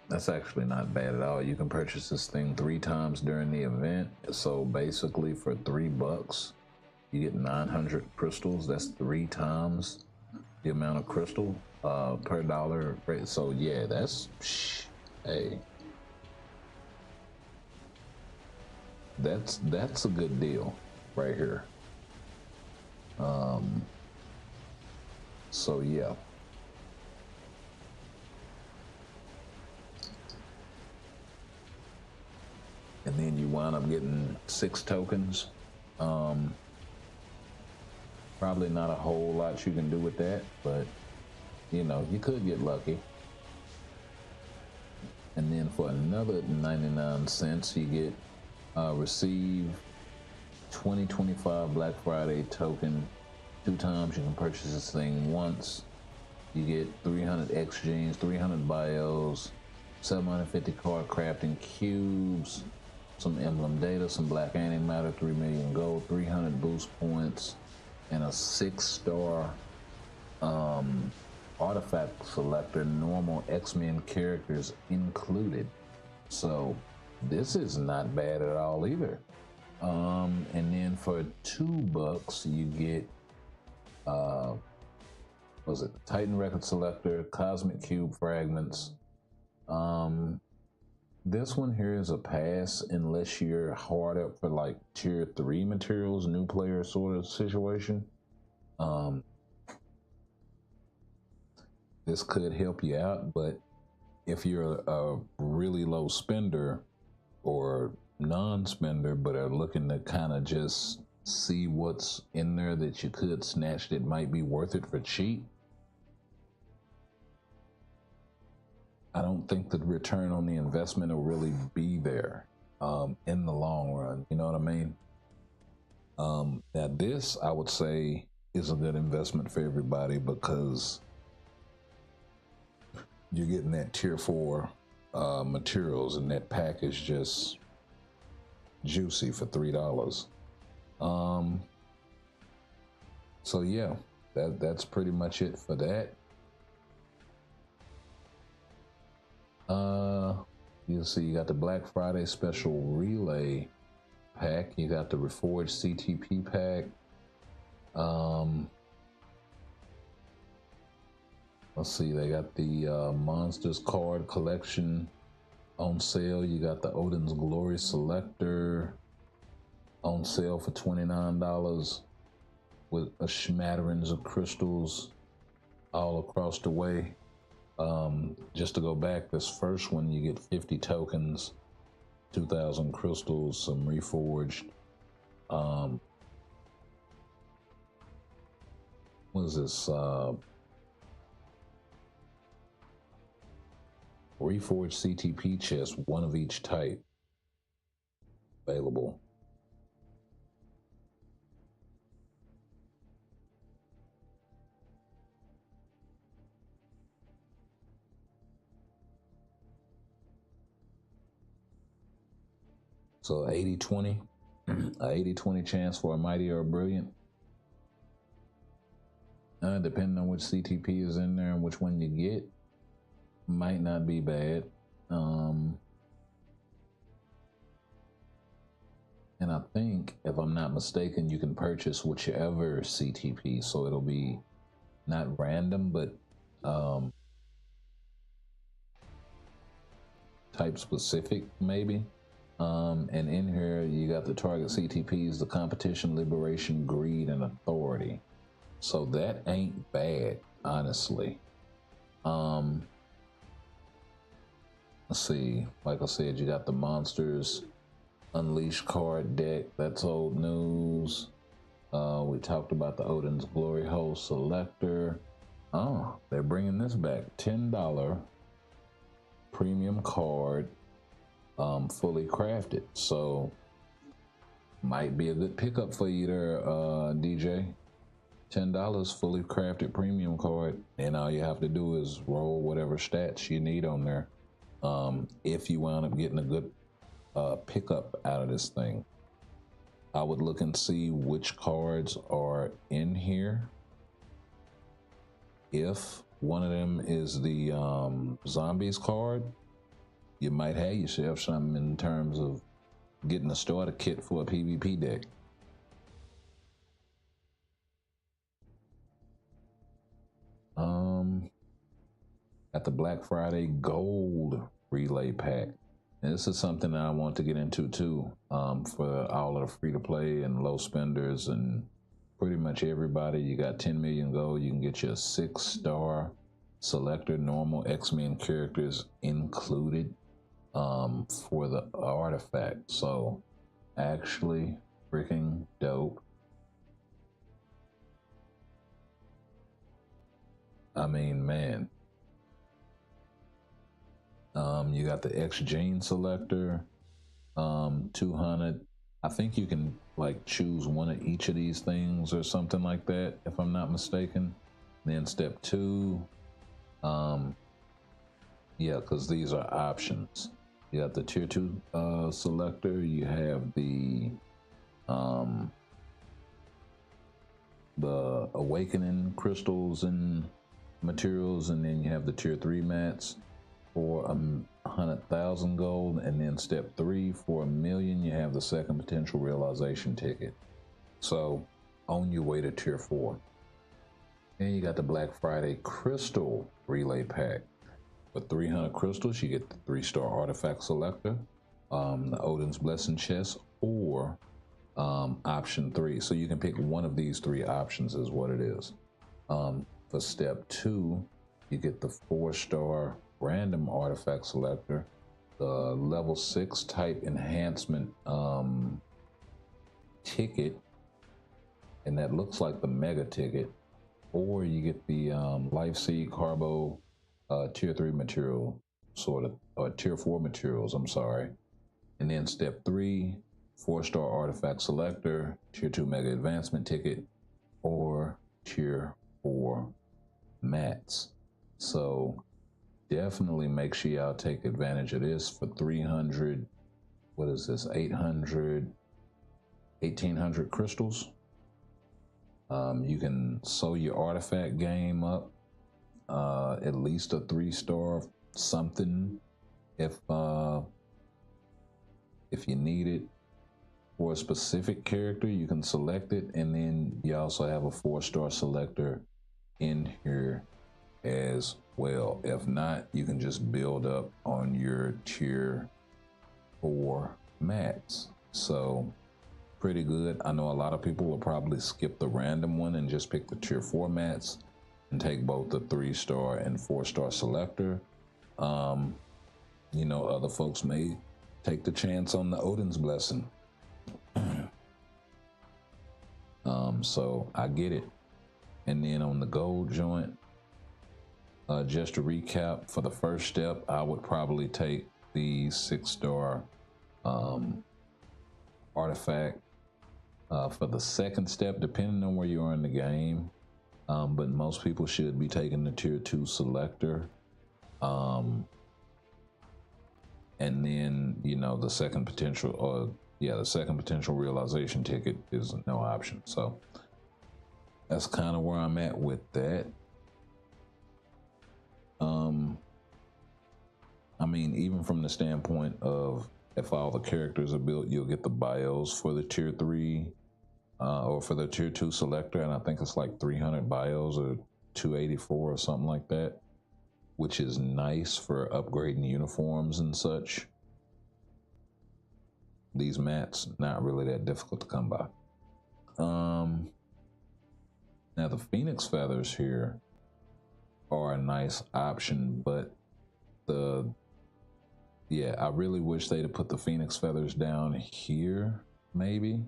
S5: That's actually not bad at all. You can purchase this thing 3 times during the event. So basically for $3, you get 900 crystals. That's 3 times the amount of crystal per dollar. So yeah, that's, hey, that's a good deal right here. So yeah. And then you wind up getting 6 tokens. Probably not a whole lot you can do with that, but you know, you could get lucky. And then for another 99 cents, you get receive 2025 Black Friday token 2 times. You can purchase this thing once. You get 300 X genes, 300 bios, 750 card crafting cubes, some emblem data, some black antimatter, 3 million gold, 300 boost points, and a 6-star artifact selector, normal X-Men characters included. So this is not bad at all either. And then for $2 you get was it Titan record selector, cosmic cube fragments. This one here is a pass unless you're hard up for like Tier 3 materials, new player sort of situation. This could help you out, but if you're a really low spender or non-spender but are looking to kind of just see what's in there that you could snatch that might be worth it for cheap, I don't think the return on the investment will really be there in the long run. You know what I mean? Now this, I would say, is a good investment for everybody because you're getting that Tier 4 materials, and that pack is just juicy for $3. So yeah, that's pretty much it for that. You'll see you got the Black Friday special relay pack. You got the Reforged CTP pack. Let's see, they got the Monsters card collection on sale. You got the Odin's Glory selector on sale for $29 with a smatterings of crystals all across the way. Just to go back, this first one you get 50 tokens, 2,000 crystals, some reforged. What is this? Reforged CTP chest, one of each type available. So 80-20, a 80-20 chance for a mighty or a brilliant. Depending on which CTP is in there and which one you get, might not be bad. And I think, if I'm not mistaken, you can purchase whichever CTP, so it'll be not random, but type specific, maybe. And in here, you got the target CTPs, the competition, liberation, greed, and authority. So that ain't bad, honestly. Let's see. Like I said, you got the monsters Unleash card deck. That's old news. We talked about the Odin's Glory Hole Selector. Oh, they're bringing this back. $10 premium card, fully crafted. So might be a good pickup for you there, DJ. $10 fully crafted premium card, and all you have to do is roll whatever stats you need on there. If you wound up getting a good pickup out of this thing, I would look and see which cards are in here. If one of them is the zombies card, you might have yourself something in terms of getting a starter kit for a PvP deck. At the Black Friday Gold Relay Pack. And this is something that I want to get into too, for all of the free-to-play and low spenders and pretty much everybody. You got 10 million gold, you can get your 6-star selector, normal X-Men characters included for the artifact. So actually freaking dope. I mean, man. You got the X Gene selector, 200. I think you can like choose one of each of these things or something like that, if I'm not mistaken. Then step 2, yeah, because these are options. You got the tier 2 selector. You have the awakening crystals and materials, and then you have the tier 3 mats for 100,000 gold, and then step 3 for 1 million, you have the second potential realization ticket. So on your way to tier 4. And you got the Black Friday Crystal Relay Pack. For 300 crystals, you get the 3-star artifact selector, the Odin's Blessing chest, or option 3. So you can pick one of these 3 options is what it is. For step 2, you get the 4-star random artifact selector, the level 6 type enhancement ticket, and that looks like the mega ticket, or you get the Life Seed Carbo tier 3 material, sort of, or tier 4 materials, I'm sorry. And then step 3, 4-star artifact selector, tier 2 mega advancement ticket, or tier 4 mats. So definitely make sure y'all take advantage of this for 300, what is this, 1,800 crystals. You can sew your artifact game up, at least a 3-star something if you need it. For a specific character, you can select it, and then you also have a 4-star selector in here as well. If not, you can just build up on your tier 4 mats. So pretty good. I know a lot of people will probably skip the random one and just pick the tier 4 mats and take both the 3-star and 4-star selector. You know, other folks may take the chance on the Odin's Blessing. So I get it. And then on the gold joint, just to recap, for the first step, I would probably take the 6-star artifact. For the second step, depending on where you are in the game, but most people should be taking the tier 2 selector. And then, you know, the second potential realization ticket is no option. So that's kind of where I'm at with that. I mean, even from the standpoint of if all the characters are built, you'll get the bios for the tier 3 or for the tier 2 selector. And I think it's like 300 bios or 284 or something like that, which is nice for upgrading uniforms and such. These mats, not really that difficult to come by. Now the Phoenix feathers here are a nice option, but I really wish they'd have put the Phoenix feathers down here, maybe.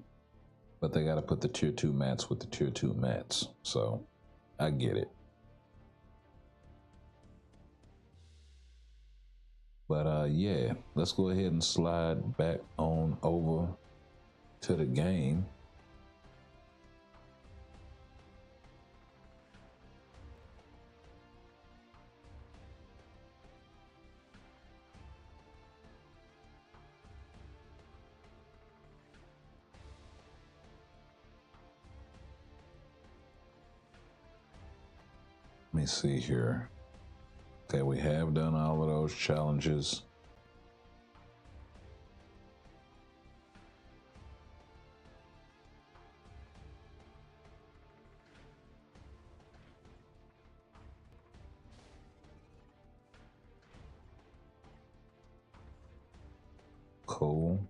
S5: But they got to put the tier 2 mats with the tier 2 mats. So I get it. But yeah, let's go ahead and slide back on over to the game. Let me see here. Okay, we have done all of those challenges. Cool.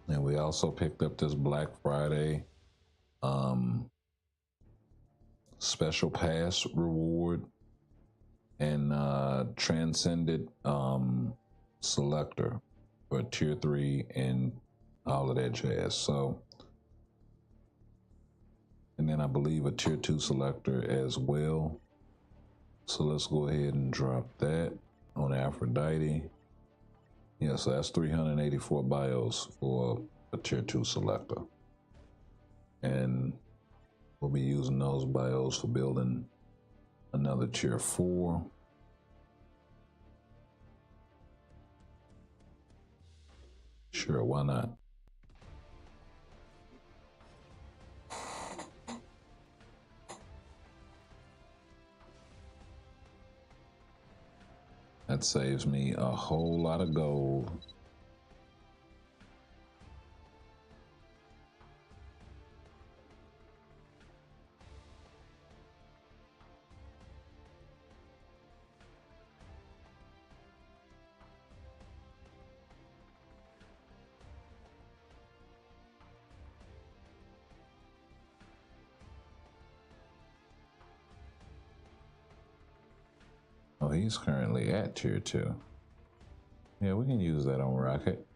S5: And we also picked up this Black Friday special pass reward and transcended selector for tier 3 and all of that jazz. So, and then I believe a tier 2 selector as well. So let's go ahead and drop that on Aphrodite. Yeah, so that's 384 bios for a tier 2 selector. And we'll be using those bios for building another tier 4. Sure, why not? That saves me a whole lot of gold. Oh, he's currently at tier 2. Yeah, we can use that on Rocket.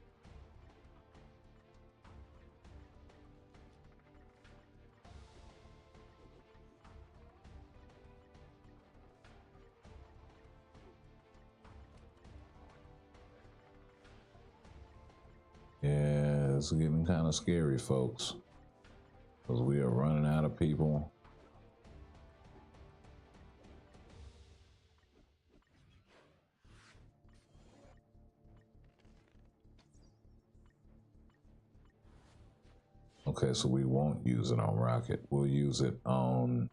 S5: Yeah, it's getting kind of scary, folks, because we are running out of people. Okay, so we won't use it on Rocket. We'll use it on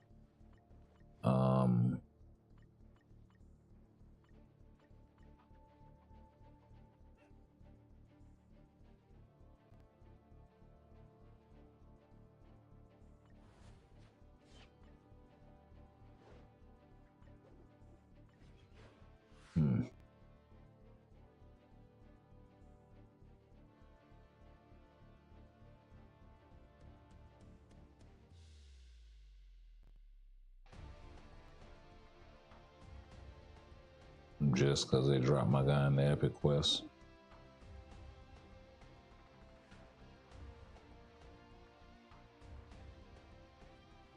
S5: just because they dropped my guy in the Epic Quest.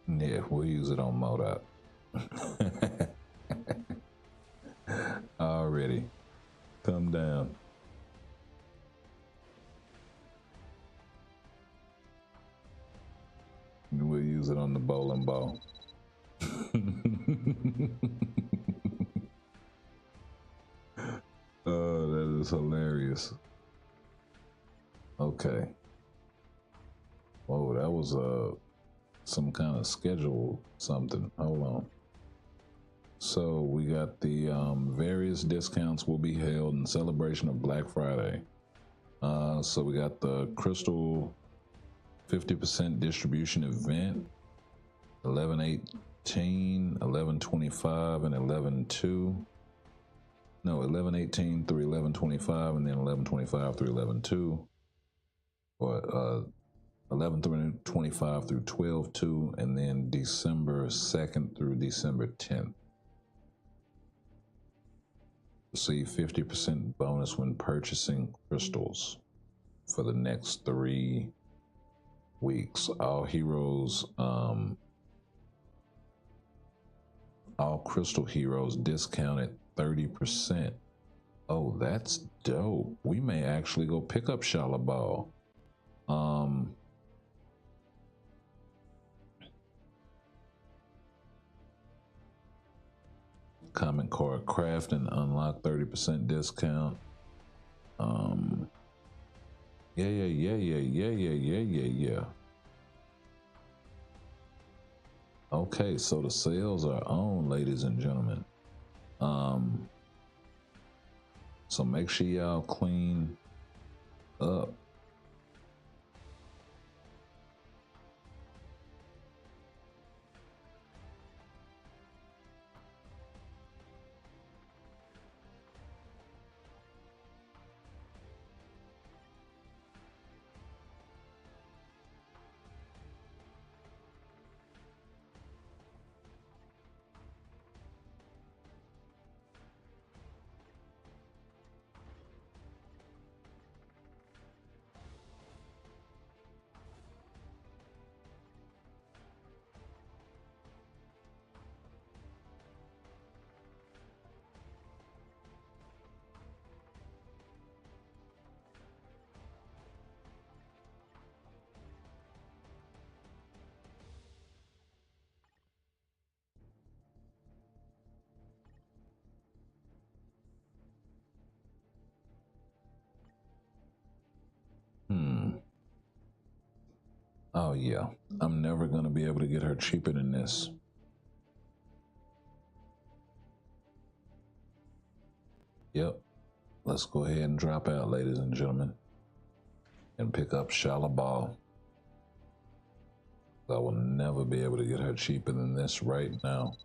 S5: Yeah, we'll use it on Modot. Already. Come down. We'll use it on the bowling ball. Oh, that is hilarious. Okay. Whoa, that was some kind of schedule something. Hold on. So we got the various discounts will be held in celebration of Black Friday. So we got the Crystal 50% distribution event, 11/18, 11/25, and 11/2. No, 11/18 through 11/25, and then 11/25 through 11/2. Or 11/25 through 12/2, and then December 2nd through December 10th. Receive 50% bonus when purchasing crystals for the next 3 weeks. All heroes, all crystal heroes discounted 30%. Oh, that's dope. We may actually go pick up Shalabal. Comment card craft and unlock 30% discount. Yeah. Okay, so the sales are on, ladies and gentlemen. So make sure y'all clean up. Oh yeah, I'm never gonna be able to get her cheaper than this. Yep. Let's go ahead and drop out, ladies and gentlemen, and pick up Shalabal. I will never be able to get her cheaper than this right now.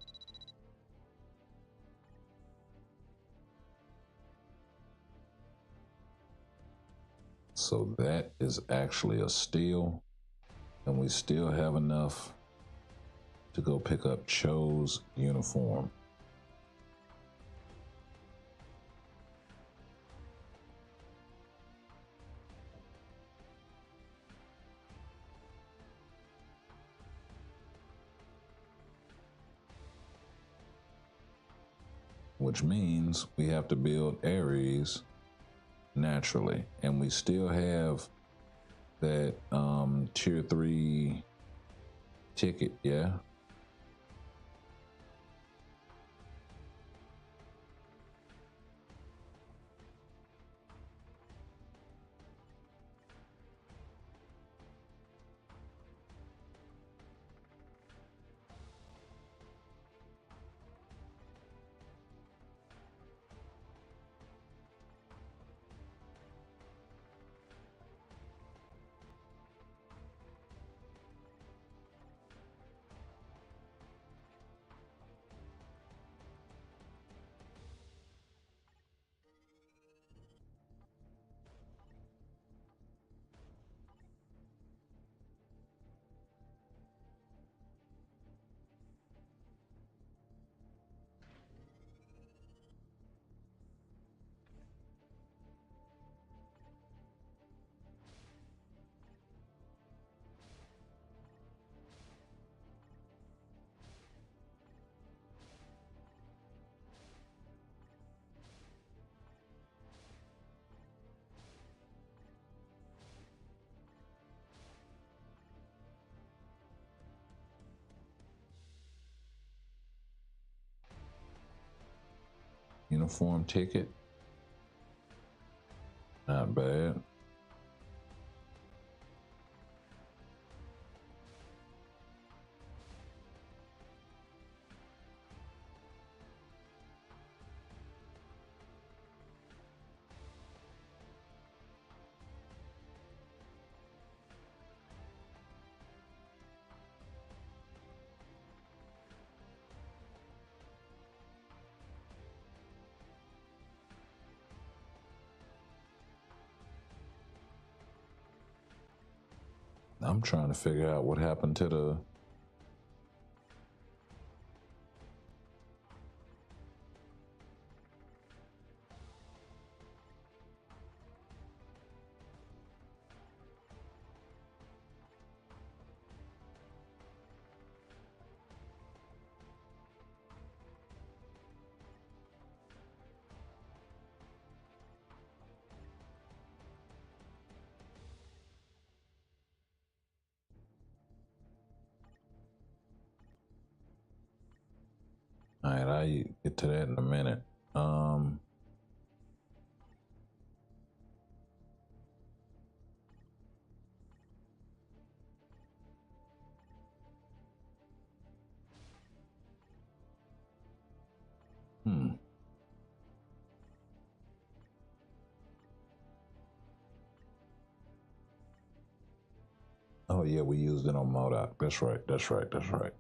S5: So that is actually a steal, and we still have enough to go pick up Cho's uniform. Which means we have to build Ares naturally, and we still have that tier 3 ticket, yeah. Uniform ticket. Not bad. I'm trying to figure out what happened to the All right, I'll get to that in a minute. Oh yeah, we used it on Modoc. That's right. That's right. That's right.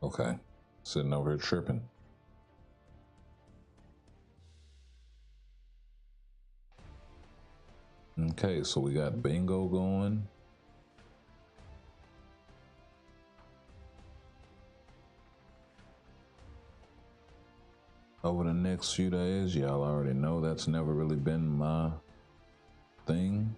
S5: Okay, sitting over here tripping. Okay, so we got bingo going. Over the next few days, y'all already know that's never really been my thing.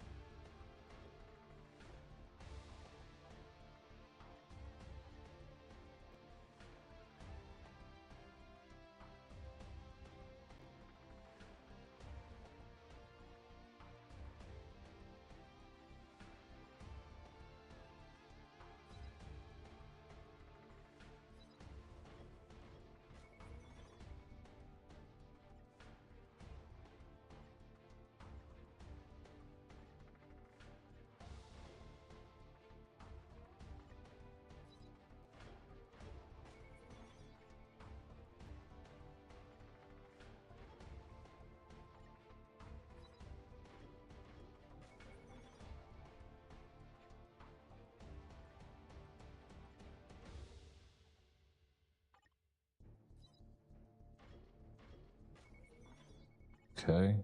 S5: Okay.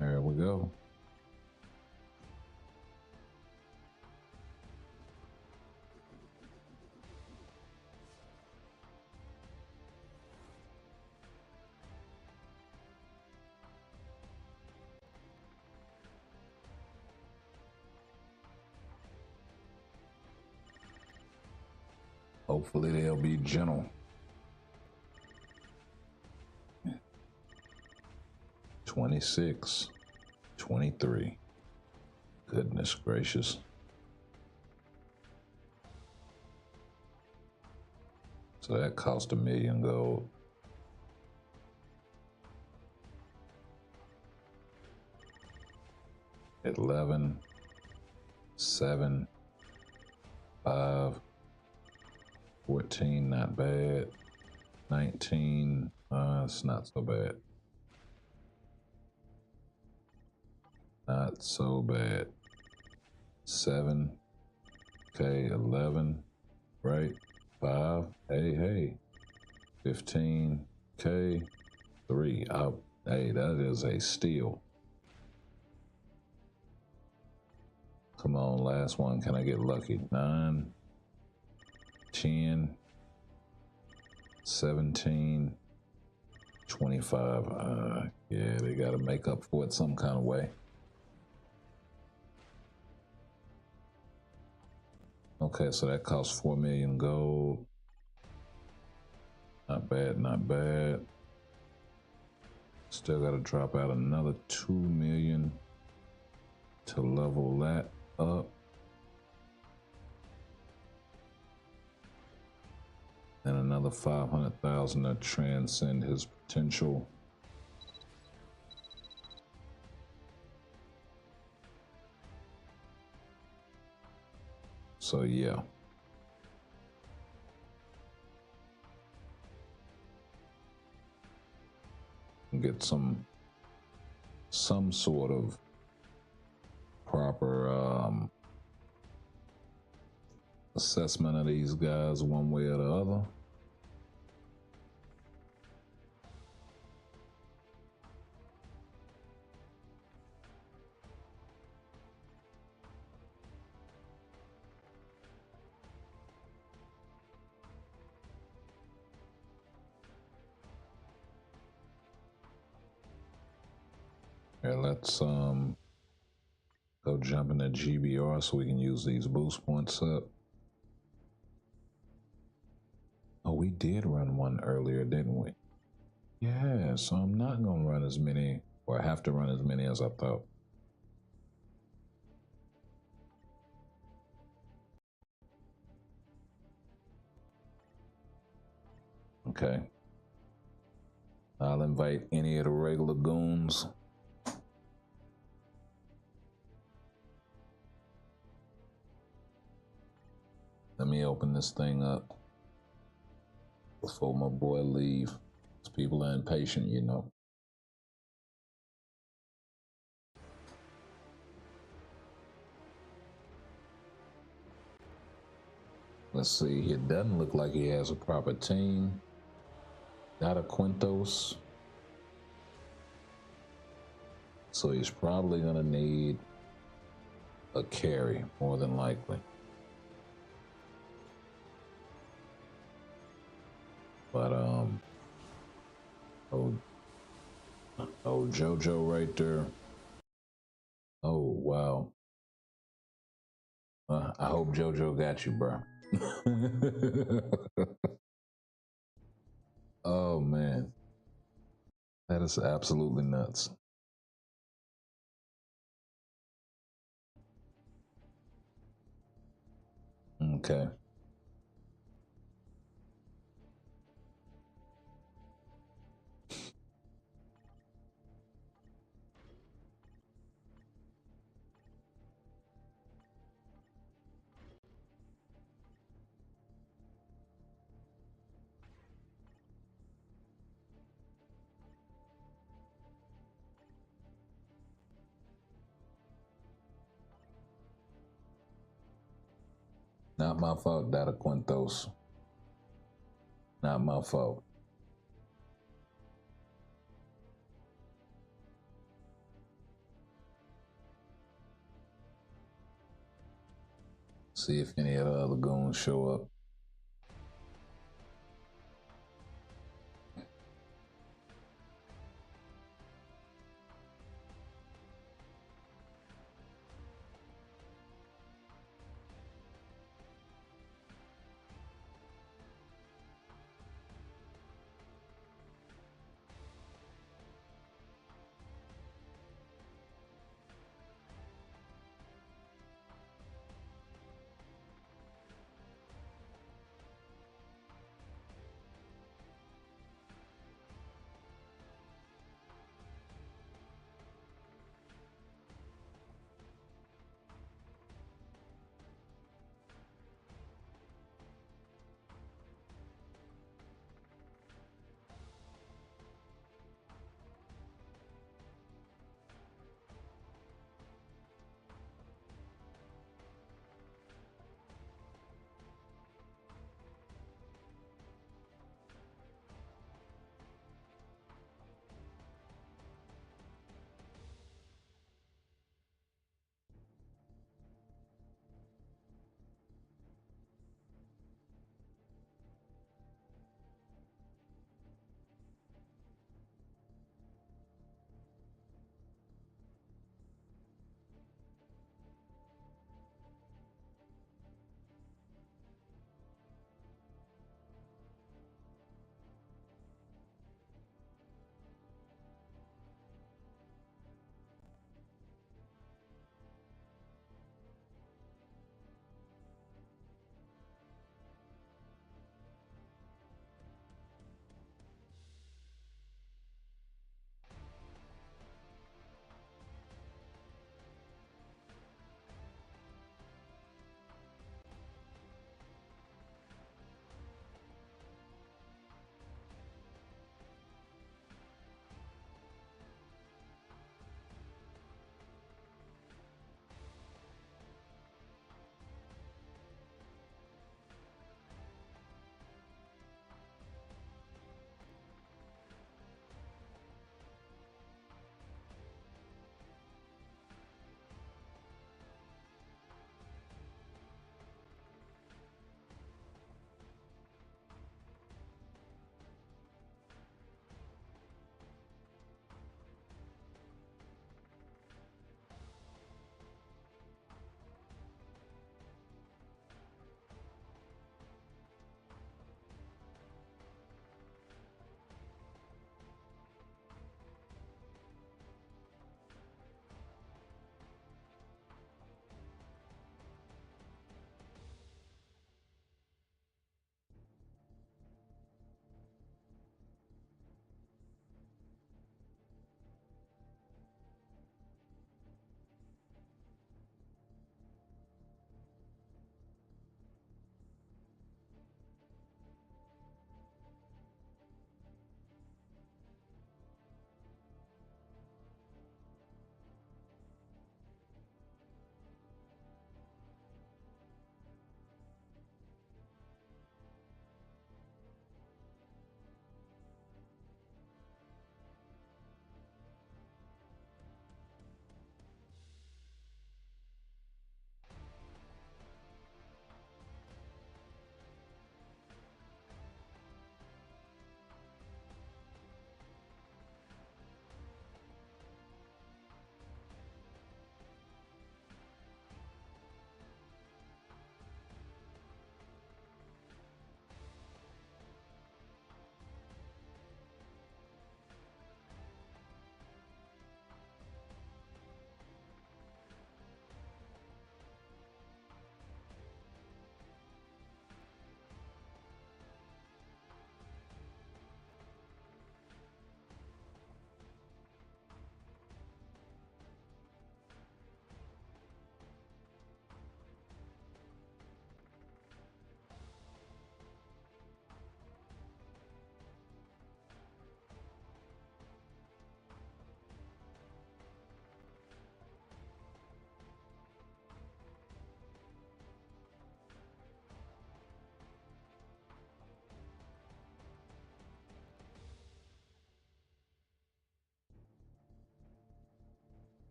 S5: There we go. Hopefully they'll be gentle. 26, 23. Goodness gracious. So that cost $1 million gold. At 11, 7, 5, 14, not bad. 19, it's not so bad. Not so bad. 7, okay, 11, right? 5. Hey. 15K. 3. Hey, that is a steal. Come on, last one. Can I get lucky? 9, 10, 17, 25. Yeah, they got to make up for it some kind of way. Okay, so that costs 4 million gold. Not bad, not bad. Still got to drop out another 2 million to level that up. And another 500,000 to transcend his potential. So yeah. Get some sort of proper assessment of these guys one way or the other. Here, let's go jump into GBR so we can use these boost points up. Oh, we did run one earlier, didn't we? Yeah, so I'm not gonna run as many, or have to run as many as I thought. Okay. I'll invite any of the regular goons. Let me open this thing up before my boy leave. People are impatient, you know. Let's see, it doesn't look like he has a proper team. Not a Quintos. So he's probably gonna need a carry, more than likely. But oh JoJo right there. Oh wow. I hope JoJo got you, bro. Oh man, that is absolutely nuts. Okay. Not my fault, Data Quintos. Not my fault. See if any of the other goons show up.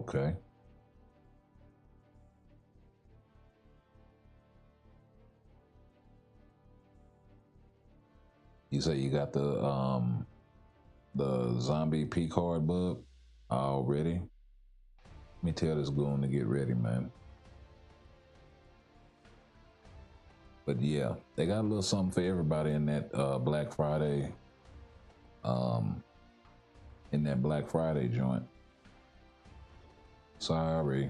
S5: Okay. You say you got the zombie P card bug already? Let me tell this goon to get ready, man. But yeah, they got a little something for everybody in that Black Friday. In that Black Friday joint. Sorry,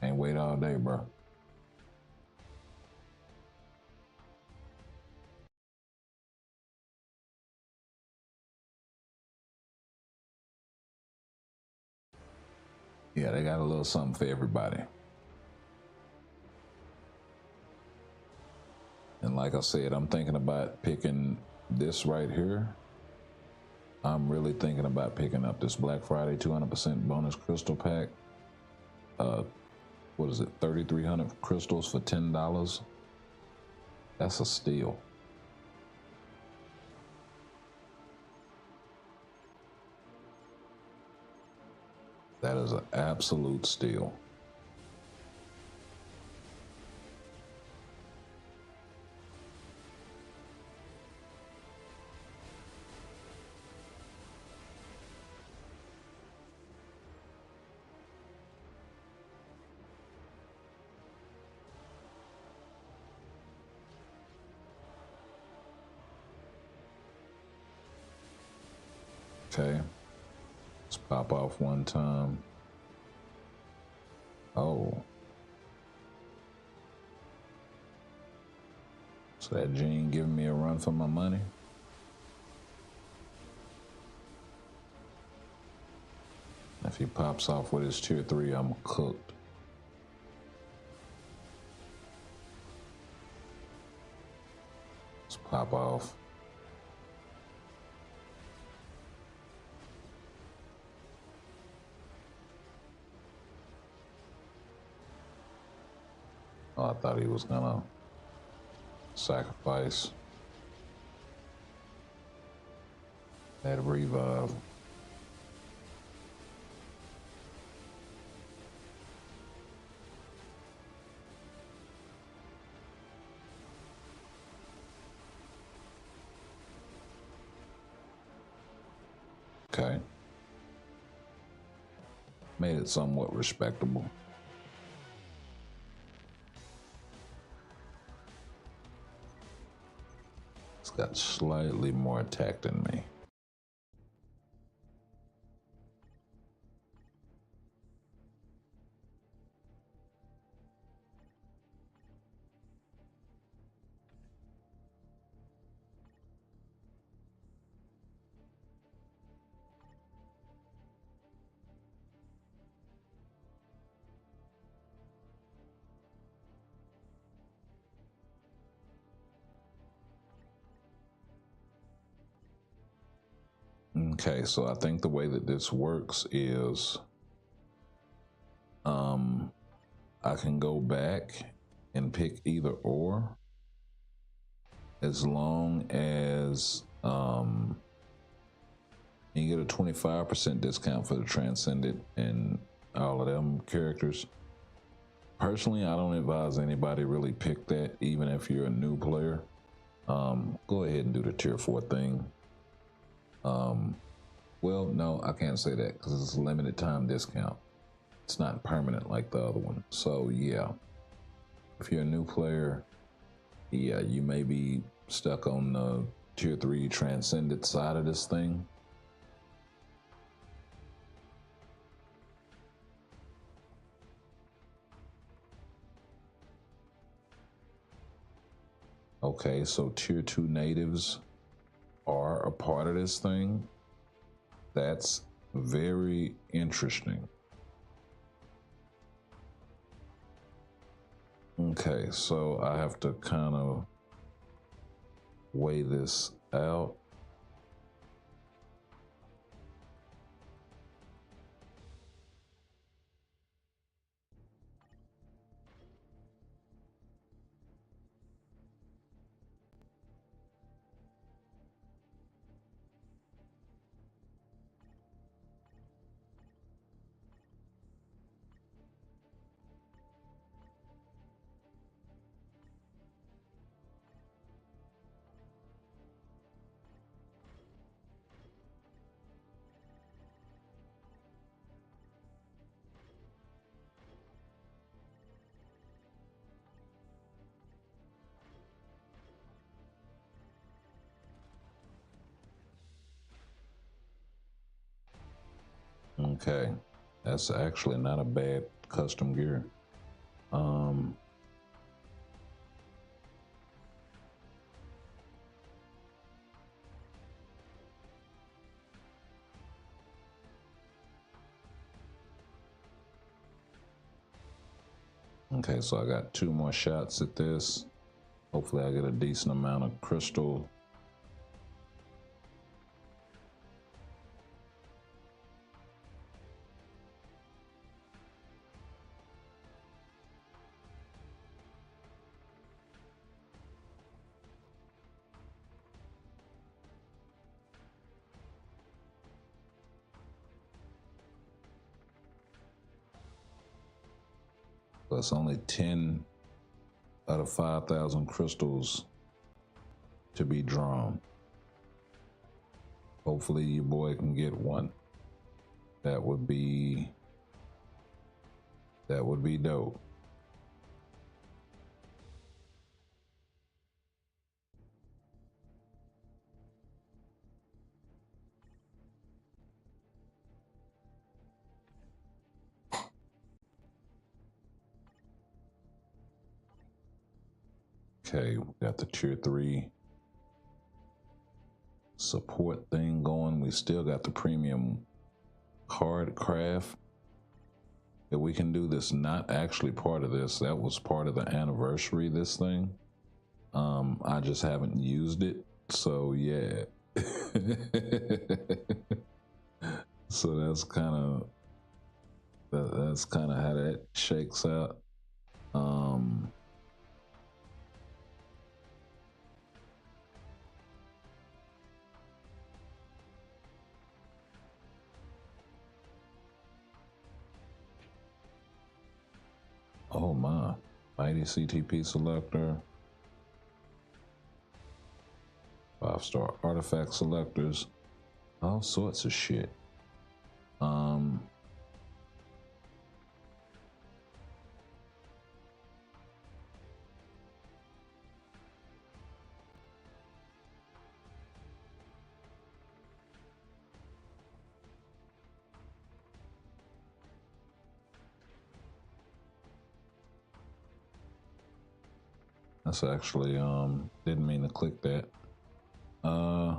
S5: can't wait all day, bro. Yeah, they got a little something for everybody. And like I said, I'm thinking about picking this right here. I'm really thinking about picking up this Black Friday 200% bonus crystal pack. What is it? 3,300 crystals for $10. That's a steal. That is an absolute steal. Okay. Let's pop off one time. Oh. So that Gene giving me a run for my money? If he pops off with his tier 3, I'm cooked. Let's pop off. Oh, I thought he was gonna sacrifice that revive. Okay. Made it somewhat respectable. It's got slightly more attack than me. Okay, so I think the way that this works is I can go back and pick either or as long as you get a 25% discount for the Transcendent and all of them characters. Personally, I don't advise anybody really pick that, even if you're a new player. Go ahead and do the tier 4 thing. Well, no, I can't say that because it's a limited time discount. It's not permanent like the other one. So yeah, if you're a new player, yeah, you may be stuck on the tier 3 Transcendent side of this thing. Okay, so tier 2 natives are a part of this thing. That's very interesting. Okay, so I have to kind of weigh this out. Okay, that's actually not a bad custom gear. Okay, so I got 2 more shots at this. Hopefully I get a decent amount of crystal. But it's only 10 out of 5,000 crystals to be drawn. Hopefully your boy can get one. That would be dope. Okay, we got the tier 3 support thing going. We still got the premium card craft that we can do. This not actually part of this. That was part of the anniversary, this thing. I just haven't used it. So yeah. So that's kind of how that shakes out. Oh my, mighty CTP selector, 5-star artifact selectors, all sorts of shit. That's actually didn't mean to click that. I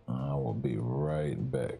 S5: will be right back.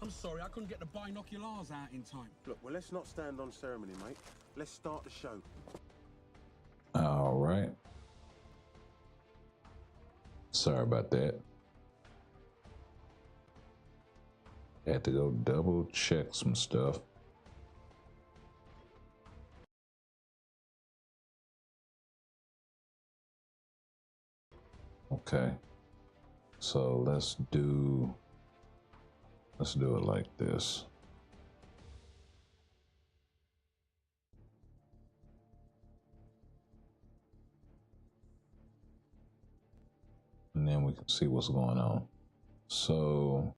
S3: I'm sorry, I couldn't get the binoculars out in time.
S4: Look, well, let's not stand on ceremony, mate. Let's start the show.
S5: All right. Sorry about that. Had to go double check some stuff. Okay. So let's do it like this. we can see what's going on. So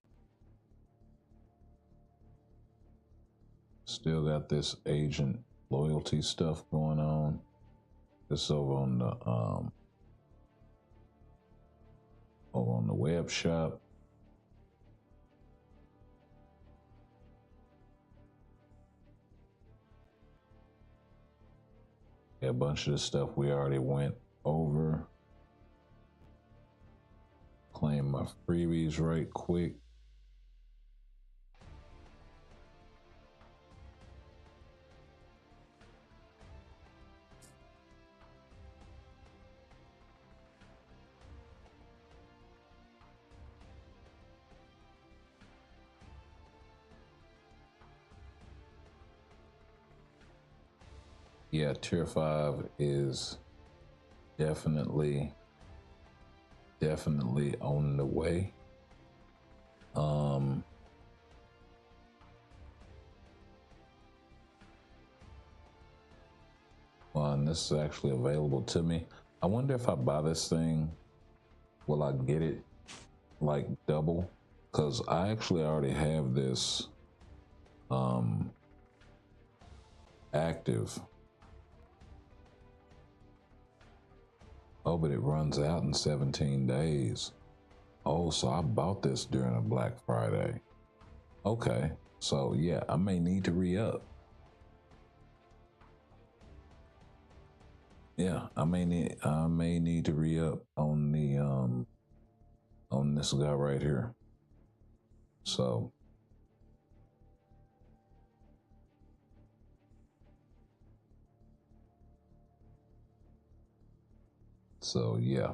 S5: still got this agent loyalty stuff going on. This is over on the web shop. Yeah, a bunch of the stuff we already went over. Claim my freebies right quick. Yeah, tier 5 is definitely on the way. Well, and this is actually available to me. I wonder if I buy this thing, will I get it like double? Because I actually already have this active. Oh, but it runs out in 17 days. Oh, so I bought this during a Black Friday. Okay, so yeah, I may need to re-up. Yeah, I may need to re-up on the on this guy right here. So yeah.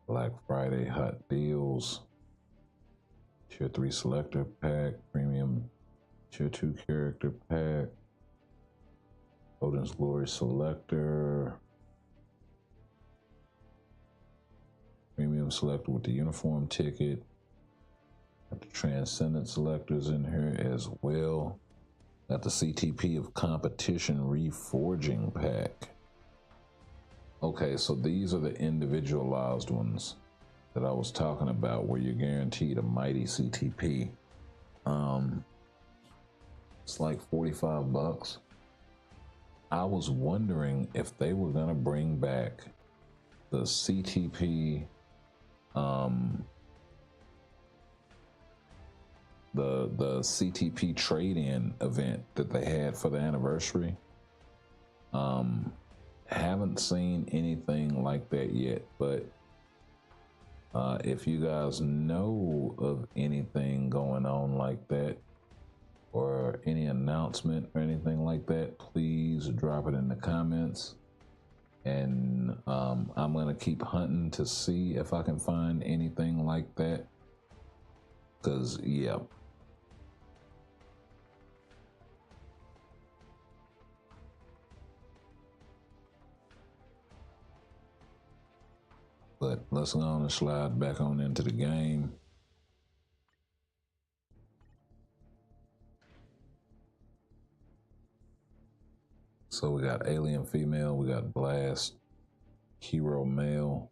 S5: Black Friday hot deals. Tier 3 selector pack, premium tier 2 character pack, Odin's Glory selector, premium selector with the uniform ticket. Got the Transcendent selectors in here as well. Got the CTP of Competition Reforging pack. Okay, so these are the individualized ones that I was talking about, where you're guaranteed a mighty CTP. It's like $45. I was wondering if they were gonna bring back the CTP, the CTP trade-in event that they had for the anniversary. Haven't seen anything like that yet, but if you guys know of anything going on like that, or any announcement or anything like that, please drop it in the comments. And I'm gonna keep hunting to see if I can find anything like that. Cause yeah. But let's go on and slide back on into the game. So we got Alien Female, we got Blast, Hero Male.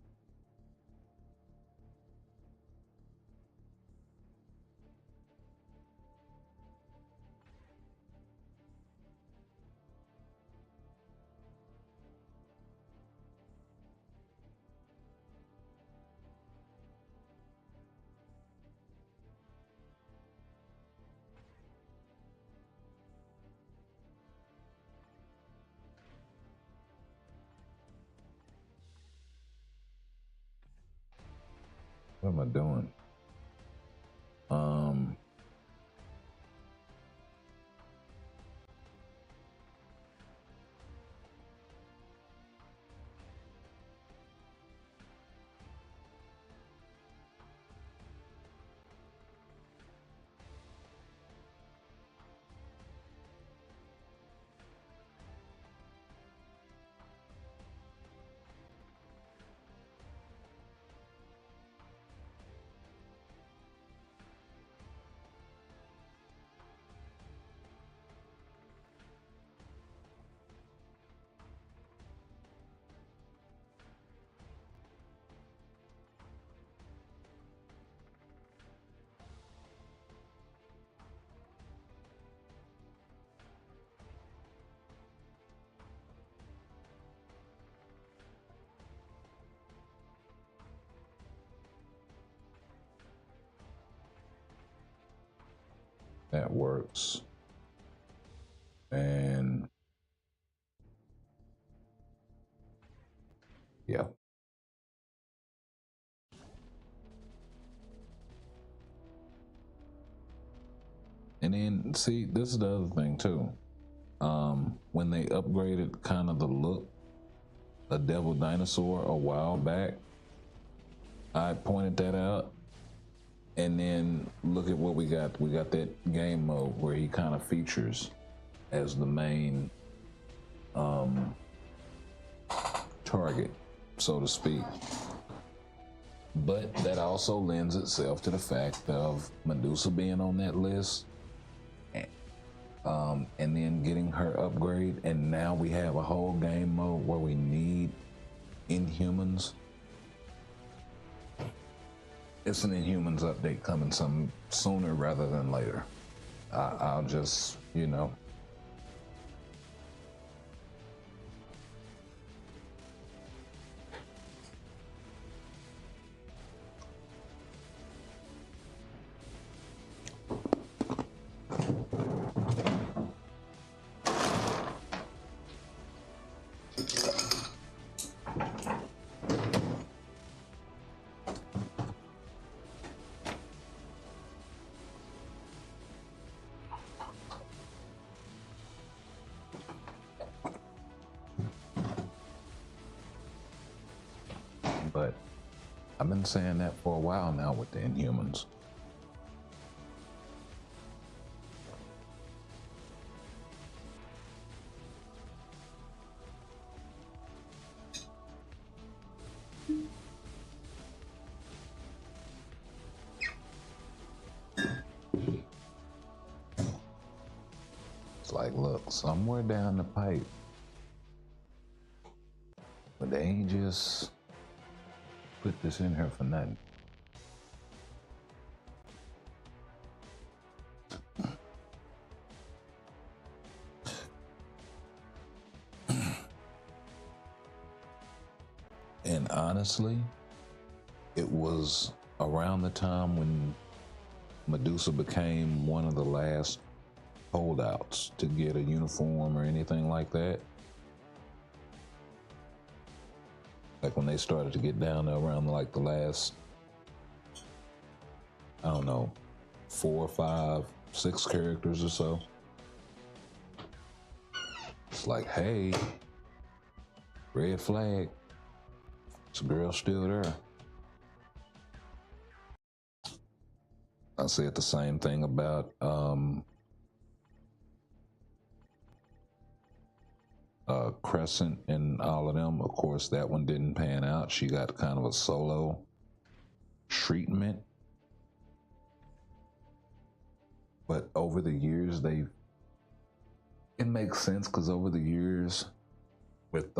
S5: What am I doing? That works. And yeah. And then see, this is the other thing too. When they upgraded kind of the look of Devil Dinosaur a while back, I pointed that out. And then look at what we got. We got that game mode where he kind of features as the main target, so to speak. But that also lends itself to the fact of Medusa being on that list, and then getting her upgrade. And now we have a whole game mode where we need Inhumans. It's an Inhumans update coming some sooner rather than later. I'll just, you know. But I've been saying that for a while now with the Inhumans. It's like, look, somewhere down the pipe, but they ain't just put this in here for nothing. And honestly, it was around the time when Medusa became one of the last holdouts to get a uniform or anything like that. Like when they started to get down to around like the last, I don't know, 4, 5, 6 characters or so. It's like, hey, red flag. This girl's still there. I said the same thing about Crescent and all of them. Of course, that one didn't pan out. She got kind of a solo treatment. But over the years, it makes sense because over the years with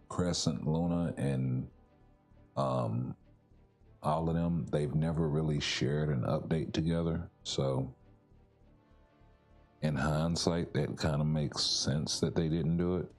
S5: Crescent, Luna, and all of them, they've never really shared an update together. So in hindsight, that kind of makes sense that they didn't do it.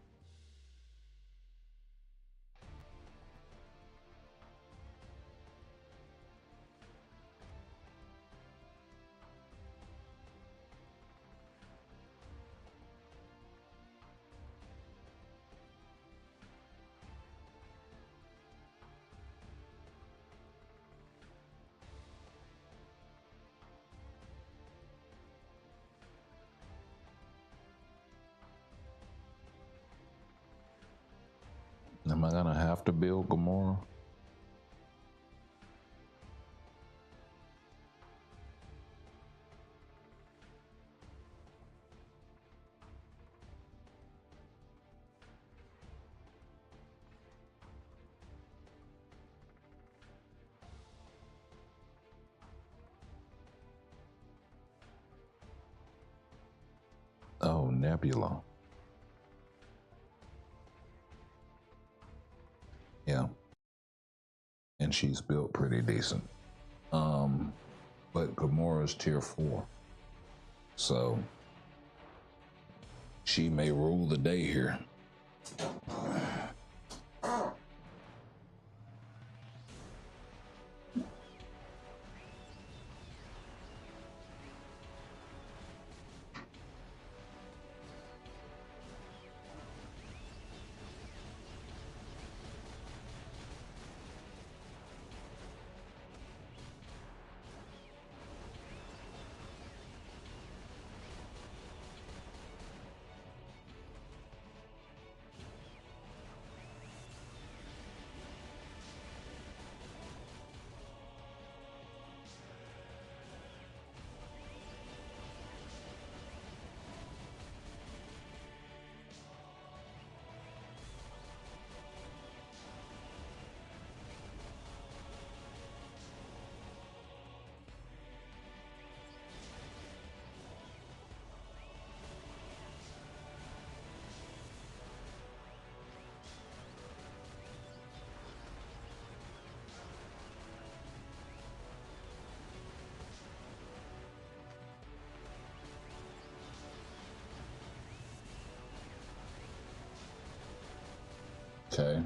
S5: Am I gonna have to build Gamora? Oh, Nebula. Yeah. And she's built pretty decent. But Gamora's tier 4. So she may rule the day here. Okay.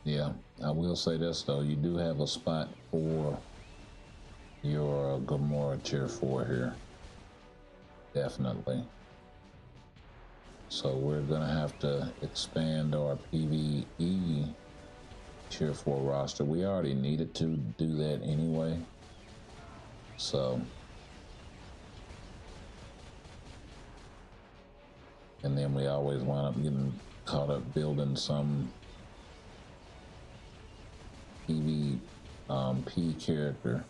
S5: Yeah, I will say this though, you do have a spot for your Gamora tier 4 here. Definitely. So we're gonna have to expand our PvE tier 4 roster. We already needed to do that anyway. So, and then we always wind up getting caught up building some PvP character.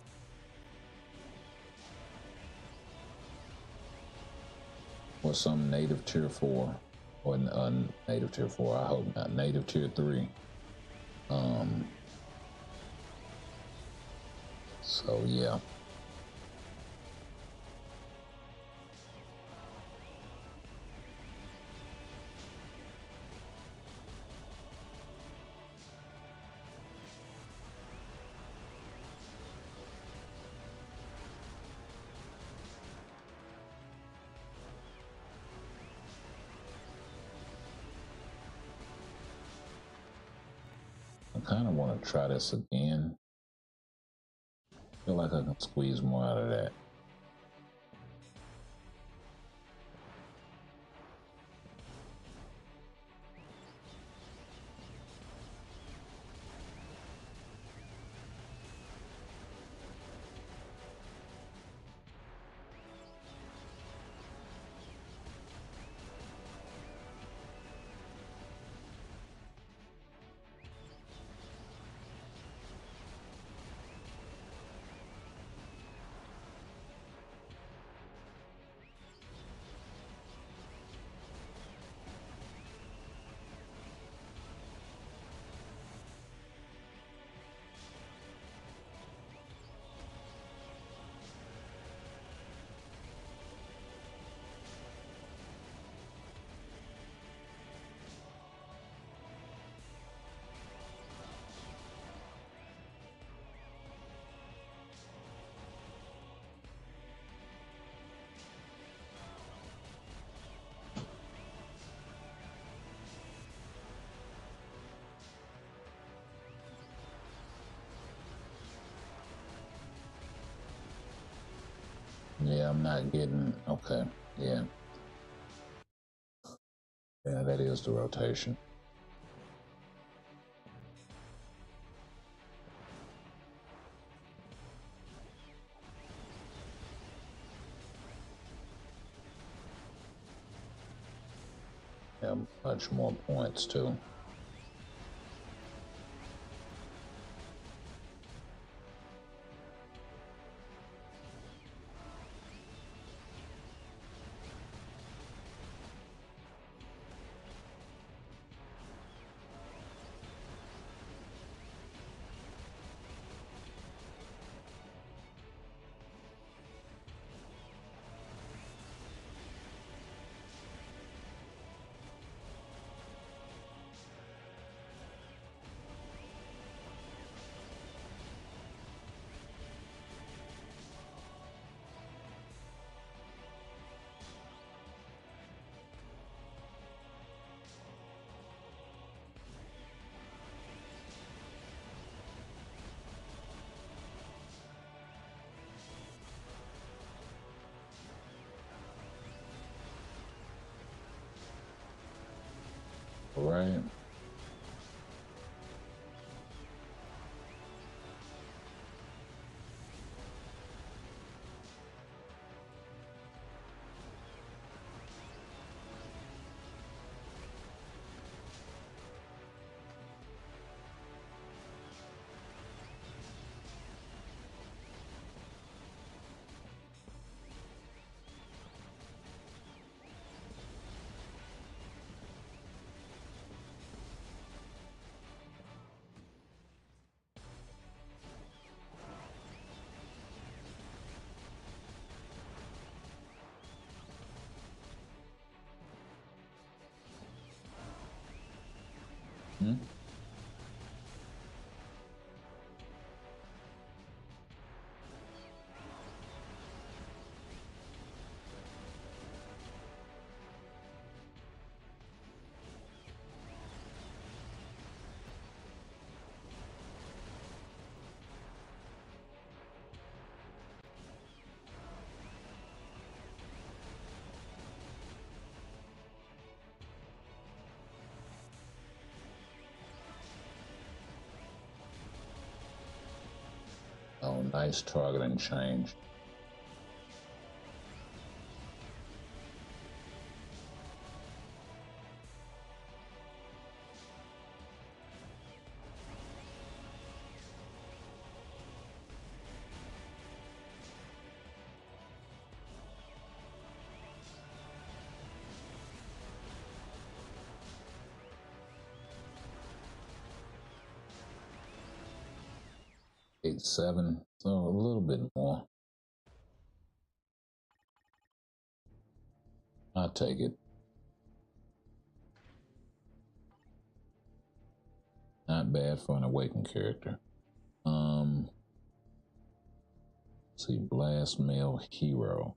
S5: Or some native tier 4. Or native tier 4, I hope not. Native tier 3. So yeah. I kind of want to try this again. Feel like I can squeeze more out of that. Yeah, I'm not getting, okay, yeah. Yeah, that is the rotation. Yeah, much more points too. Right. Oh, nice targeting change. Eight, 7, so a little bit more. I'll take it. Not bad for an awakened character. Let's see, Blast Male Hero.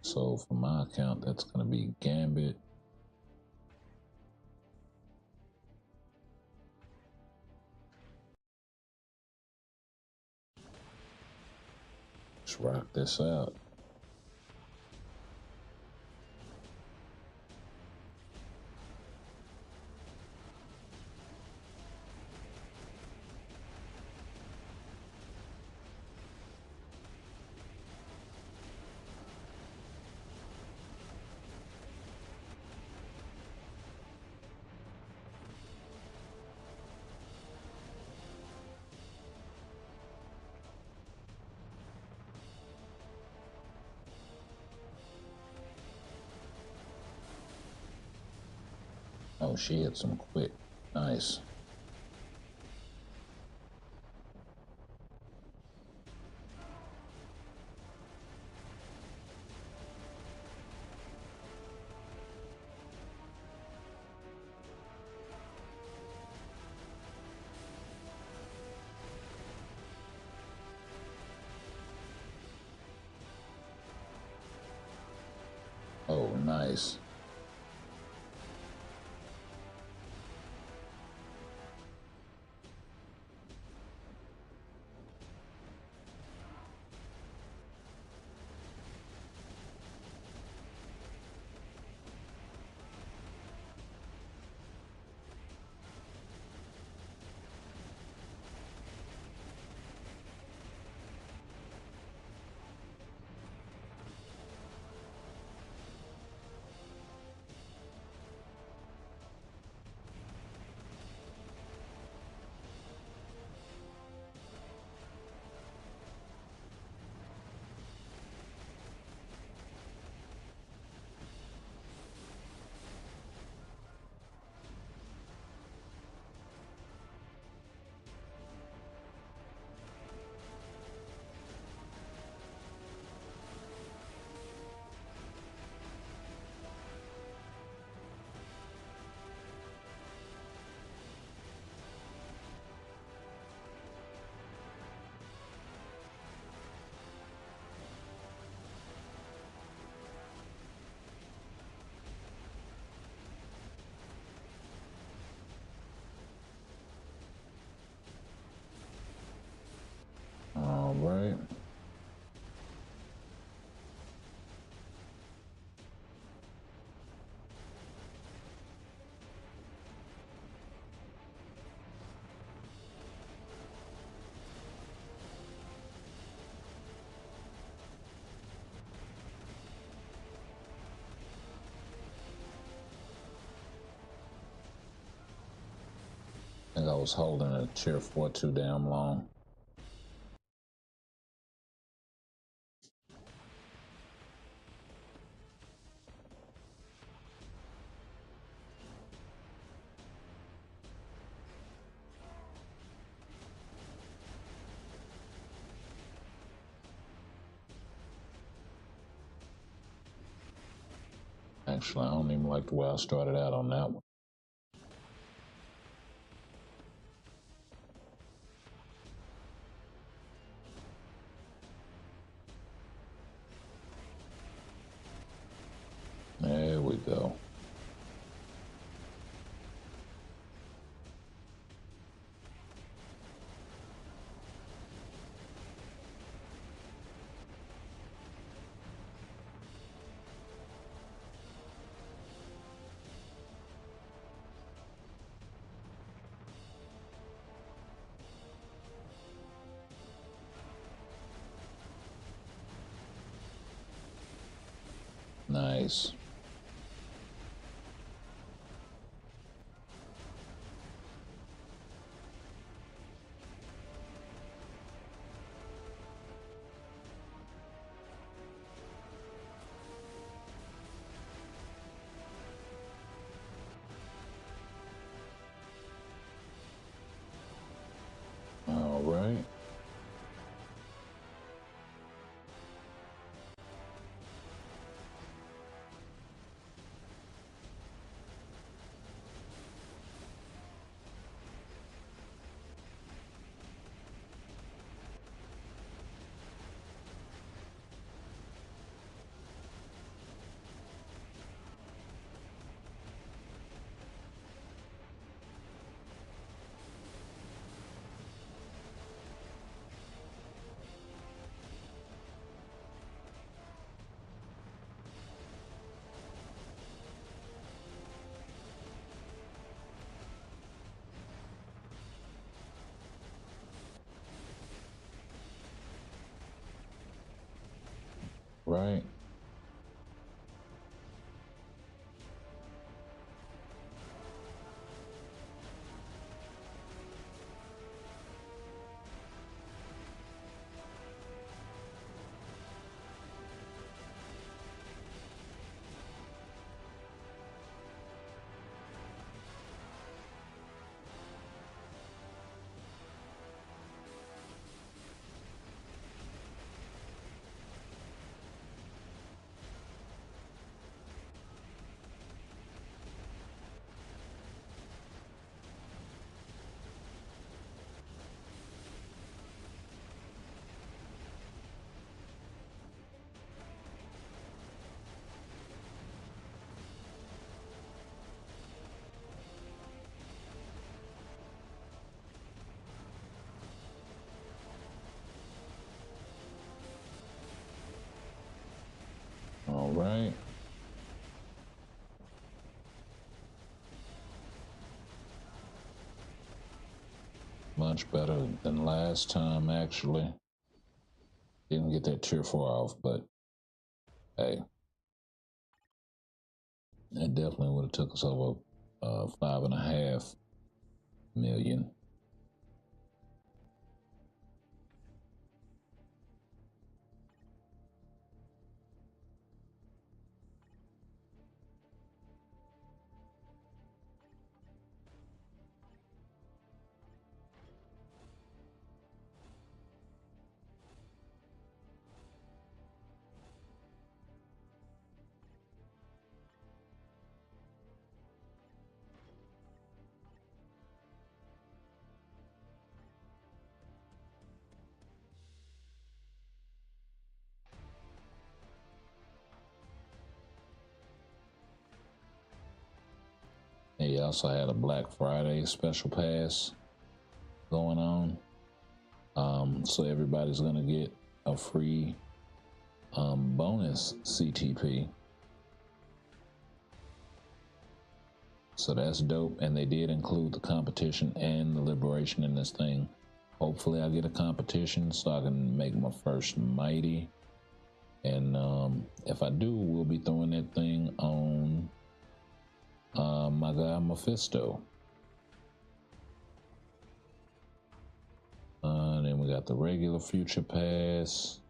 S5: So for my account, that's going to be Gambit. Let's rock this out. Oh, she hit some quick. Nice. Oh, nice. All right. I think I was holding a tier 4 too damn long. actually. I don't even like the way I started out on that one. There we go. Nice. All right. Right. All right. Much better than last time, actually. Didn't get that tier 4 off, but hey, that definitely would have took us over 5.5 million. He also had a Black Friday special pass going on. So everybody's going to get a free bonus CTP. So that's dope. And they did include the competition and the liberation in this thing. Hopefully I get a competition so I can make my first mighty. And if I do, we'll be throwing that thing on my guy Mephisto. Then we got the regular future pass.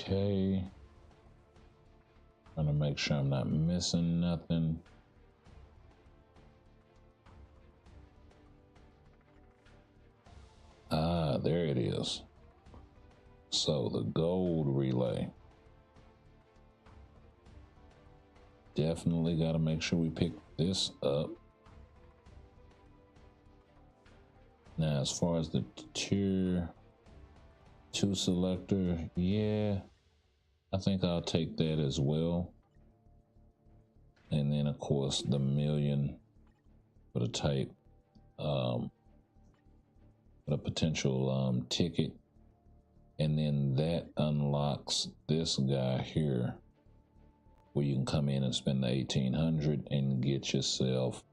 S5: Okay. Trying to make sure I'm not missing nothing. Ah, there it is. So the gold relay. Definitely got to make sure we pick this up. Now, as far as the tier 2 selector, yeah, I think I'll take that as well. And then, of course, the million for the type, for the potential ticket. And then that unlocks this guy here, where you can come in and spend the 1,800 and get yourself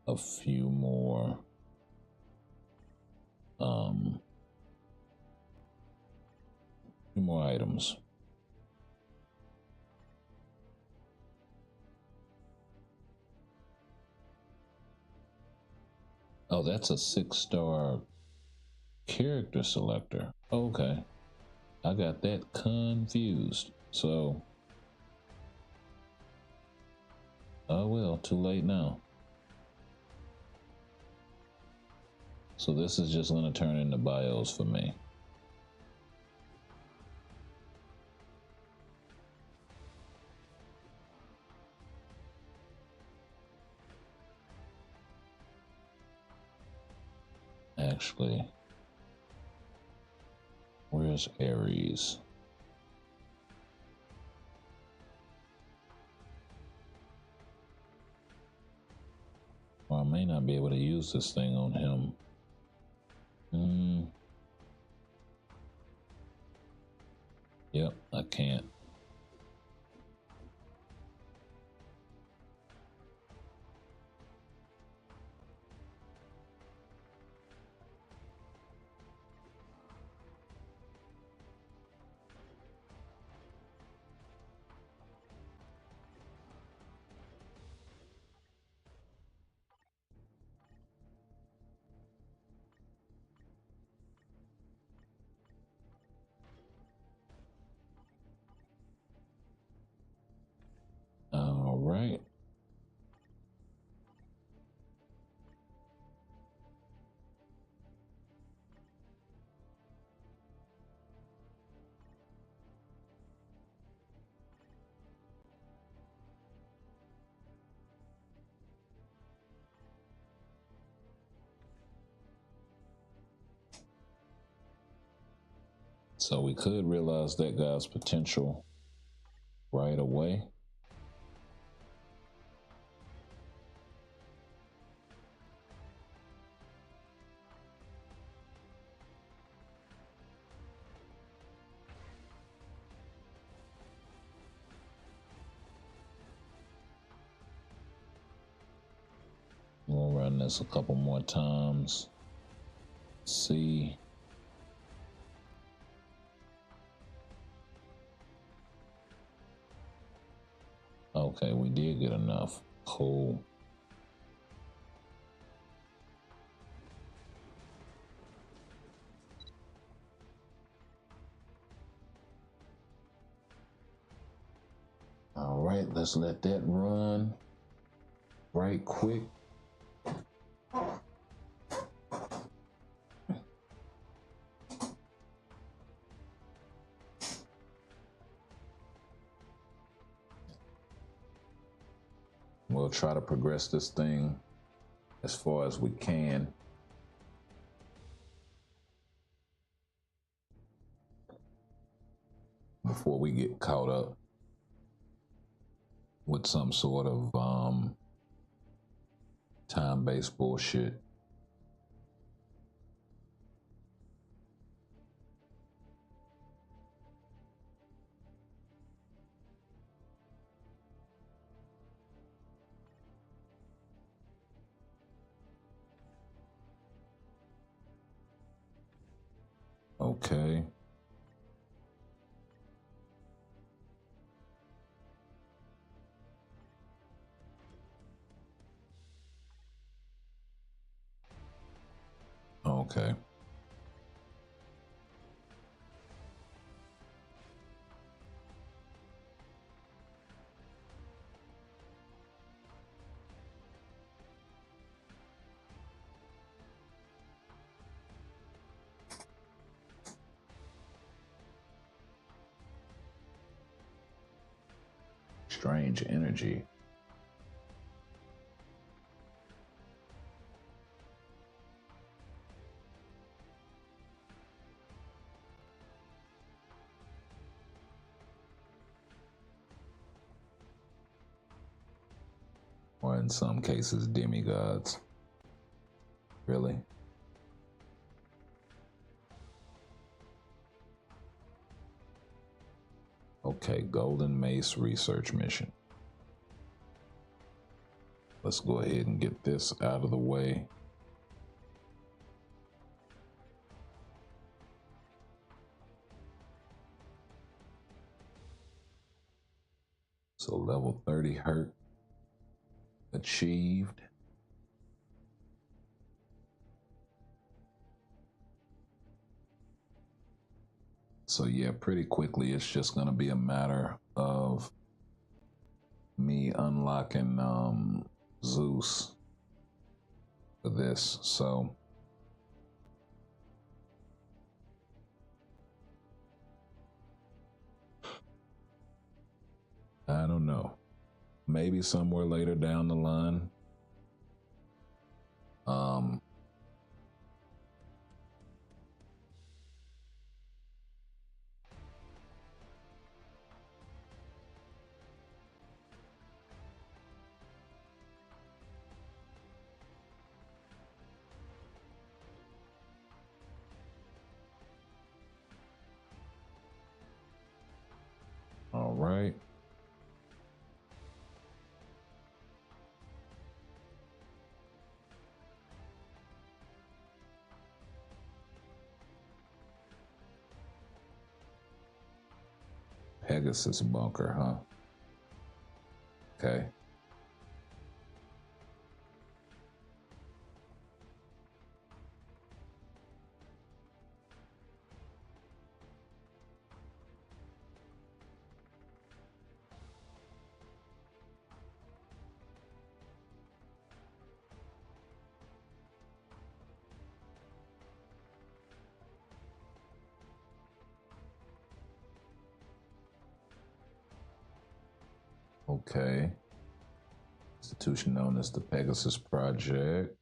S5: a few more items. Oh, that's a 6-star character selector. Okay, I got that confused. So, oh well, too late now. So this is just going to turn into bios for me. Actually, where's Aries? Well, I may not be able to use this thing on him. Yep, I can't. All right. So we could realize that guy's potential right away. We'll run this a couple more times. See. Okay, we did get enough. Cool. All right, let's let that run right quick. We'll try to progress this thing as far as we can. Before we get caught up with some sort of time-based bullshit. Okay. Okay. strange energy. Or in some cases, demigods. Really? Okay, Golden Mace research mission. Let's go ahead and get this out of the way. So level 30 hurt achieved. So yeah, pretty quickly, it's just going to be a matter of me unlocking Zeus for this. So I don't know. Maybe somewhere later down the line. All right. Pegasus bunker, huh? Okay. Okay. Institution known as the Pegasus Project.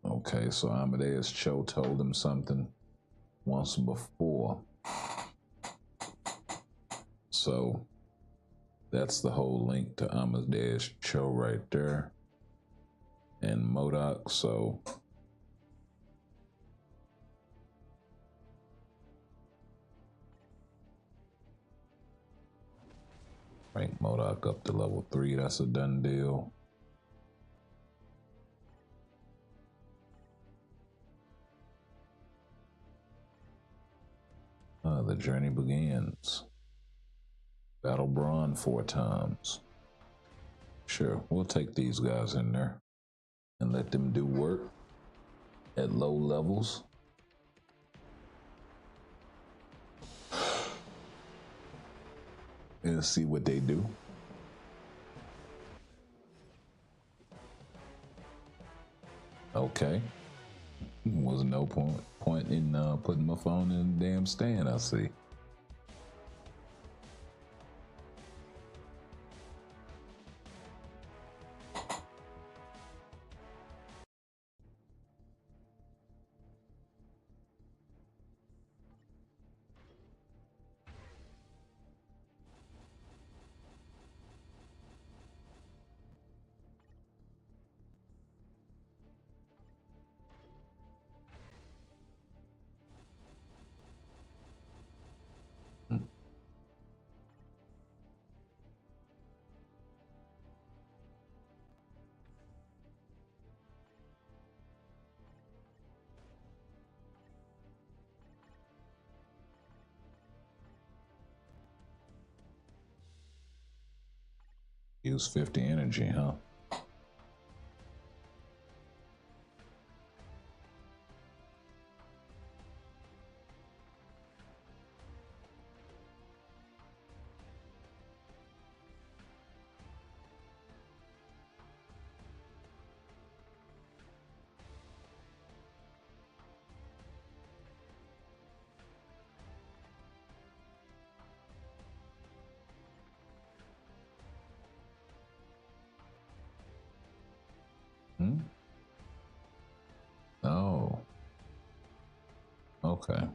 S5: Okay, so Amadeus Cho told him something once before. So that's the whole link to Amadeus Cho right there. And MODOK, so rank MODOK up to level 3, that's a done deal. The journey begins. Battle Brawn 4 times. Sure, we'll take these guys in there and let them do work at low levels. And see what they do. Okay. Was no point in putting my phone in the damn stand, I see. Use 50 energy, huh? Okay.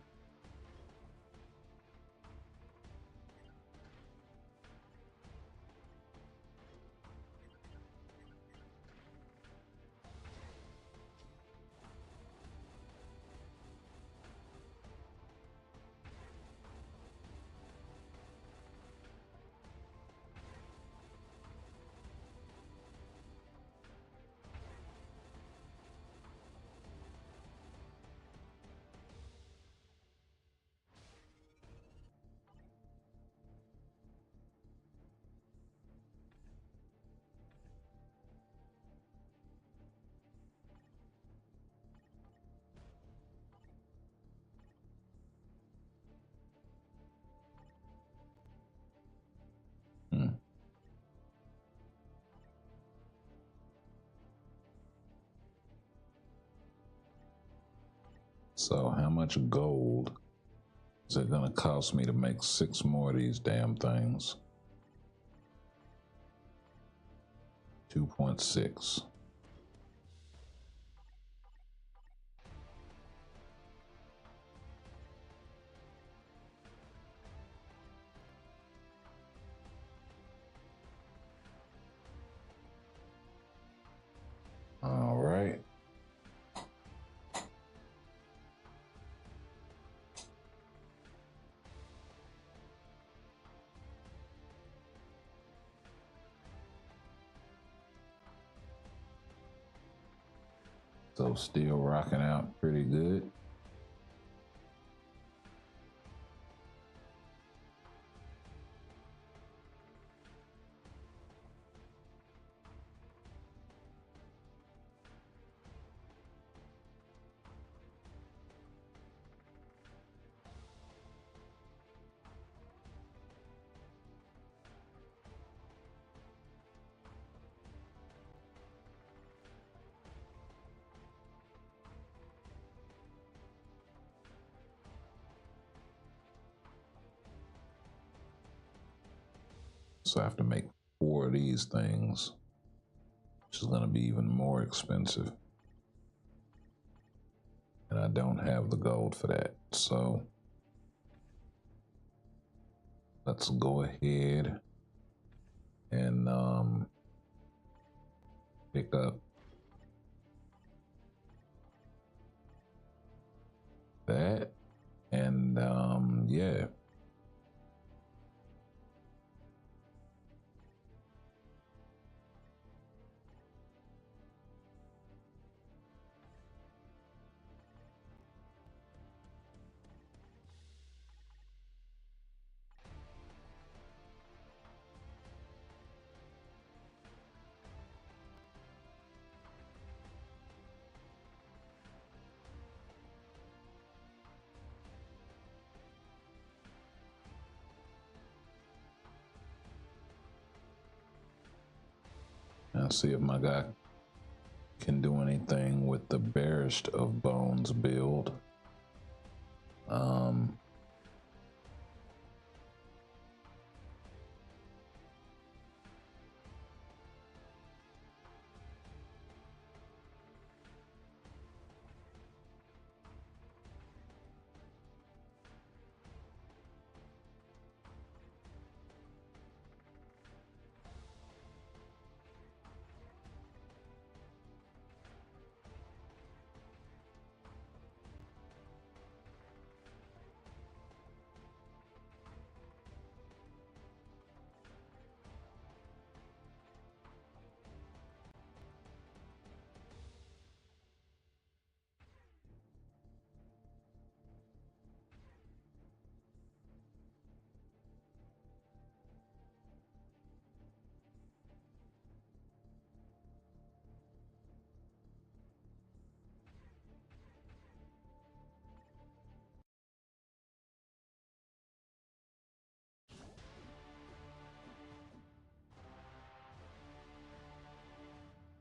S5: Hmm. So how much gold is it gonna cost me to make 6 more of these damn things? 2.6. All right. So still rocking out pretty good. So I have to make 4 of these things, which is going to be even more expensive. And I don't have the gold for that. So let's go ahead and pick up that. And yeah. I'll see if my guy can do anything with the barest of bones build.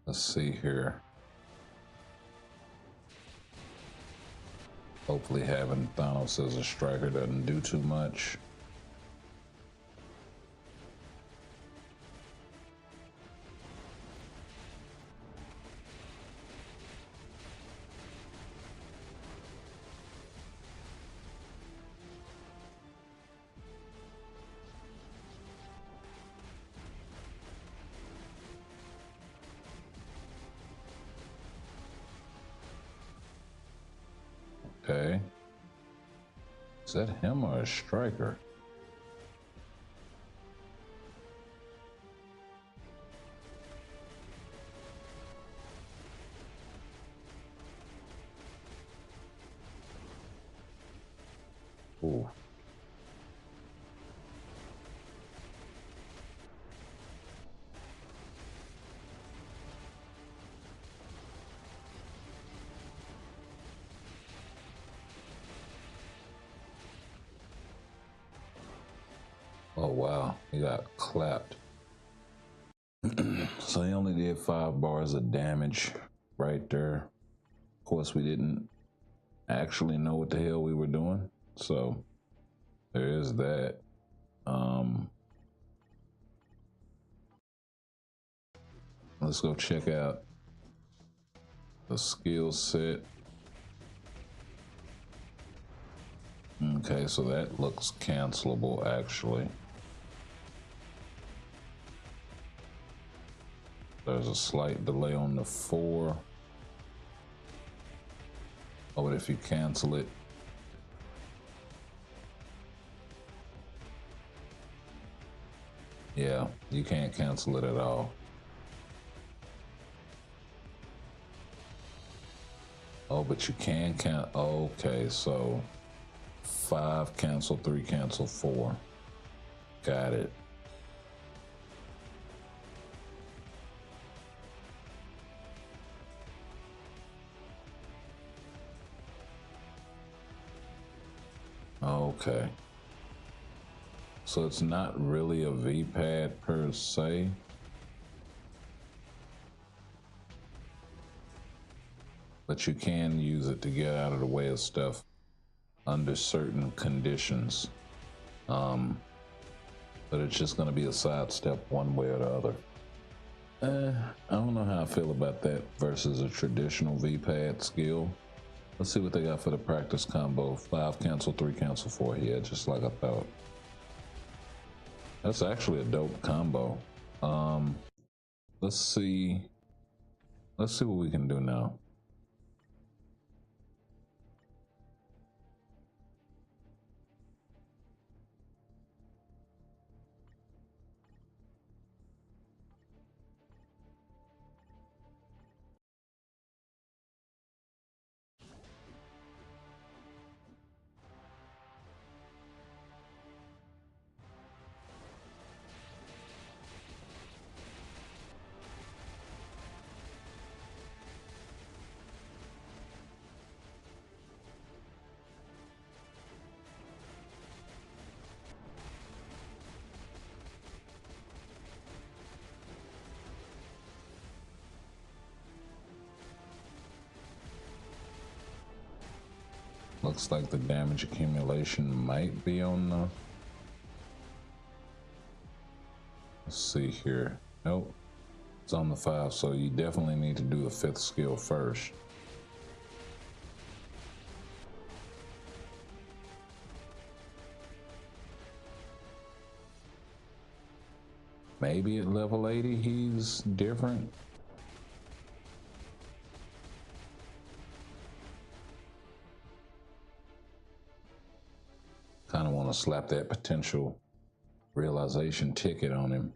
S5: Let's see here. Hopefully having Thanos as a striker doesn't do too much. Okay. Is that him or a striker? Ooh. Oh wow, he got clapped. So he only did 5 bars of damage right there. Of course, we didn't actually know what the hell we were doing, so there is that. Let's go check out the skill set. Okay, so that looks cancelable actually. There's a slight delay on the 4. Oh, but if you cancel it, yeah, you can't cancel it at all. Oh, but you can count. Okay, so 5 cancel, 3 cancel, 4. Got it. Okay. So it's not really a V-pad per se. But you can use it to get out of the way of stuff under certain conditions. But it's just going to be a sidestep one way or the other. I don't know how I feel about that versus a traditional V-pad skill. Let's see what they got for the practice combo. 5 cancel, 3 cancel, 4. Yeah, just like I thought. That's actually a dope combo. Let's see. Let's see what we can do now. Looks like the damage accumulation might be on the... Let's see here. Nope. It's on the 5, so you definitely need to do the 5th skill first. Maybe at level 80 he's different. Kind of want to slap that potential realization ticket on him.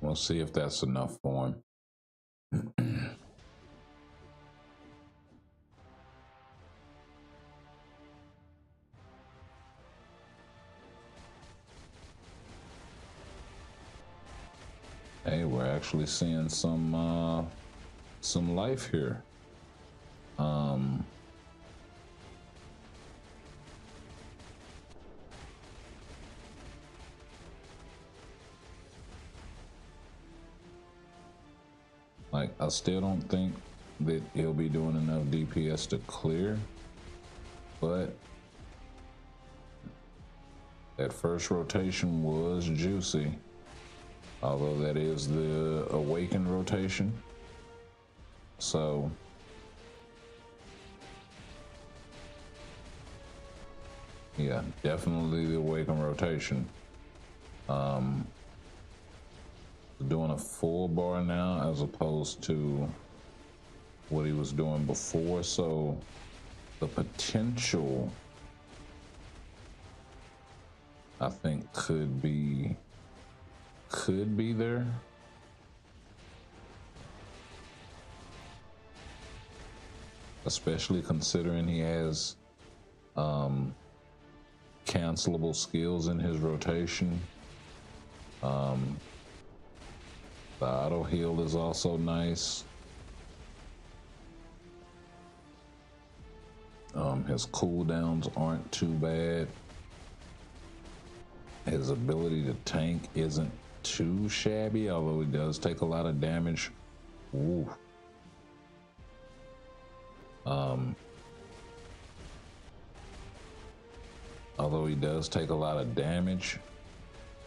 S5: We'll see if that's enough for him. Hey, we're actually seeing some life here. Like, I still don't think that he'll be doing enough DPS to clear, but that first rotation was juicy. Although that is the awakened rotation. So yeah, definitely the awakened rotation. Doing a full bar now as opposed to what he was doing before, so the potential I think could be there. Especially considering he has cancelable skills in his rotation. The auto heal is also nice. His cooldowns aren't too bad. His ability to tank isn't too shabby, although he does take a lot of damage. Ooh. Although he does take a lot of damage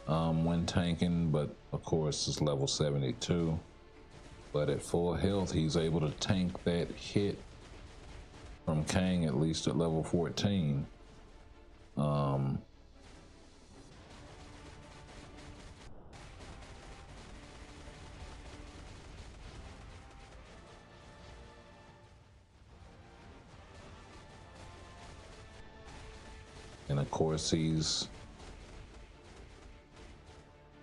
S5: when tanking, but of course it's level 72. But at full health, he's able to tank that hit from Kang at least at level 14. And of course, he's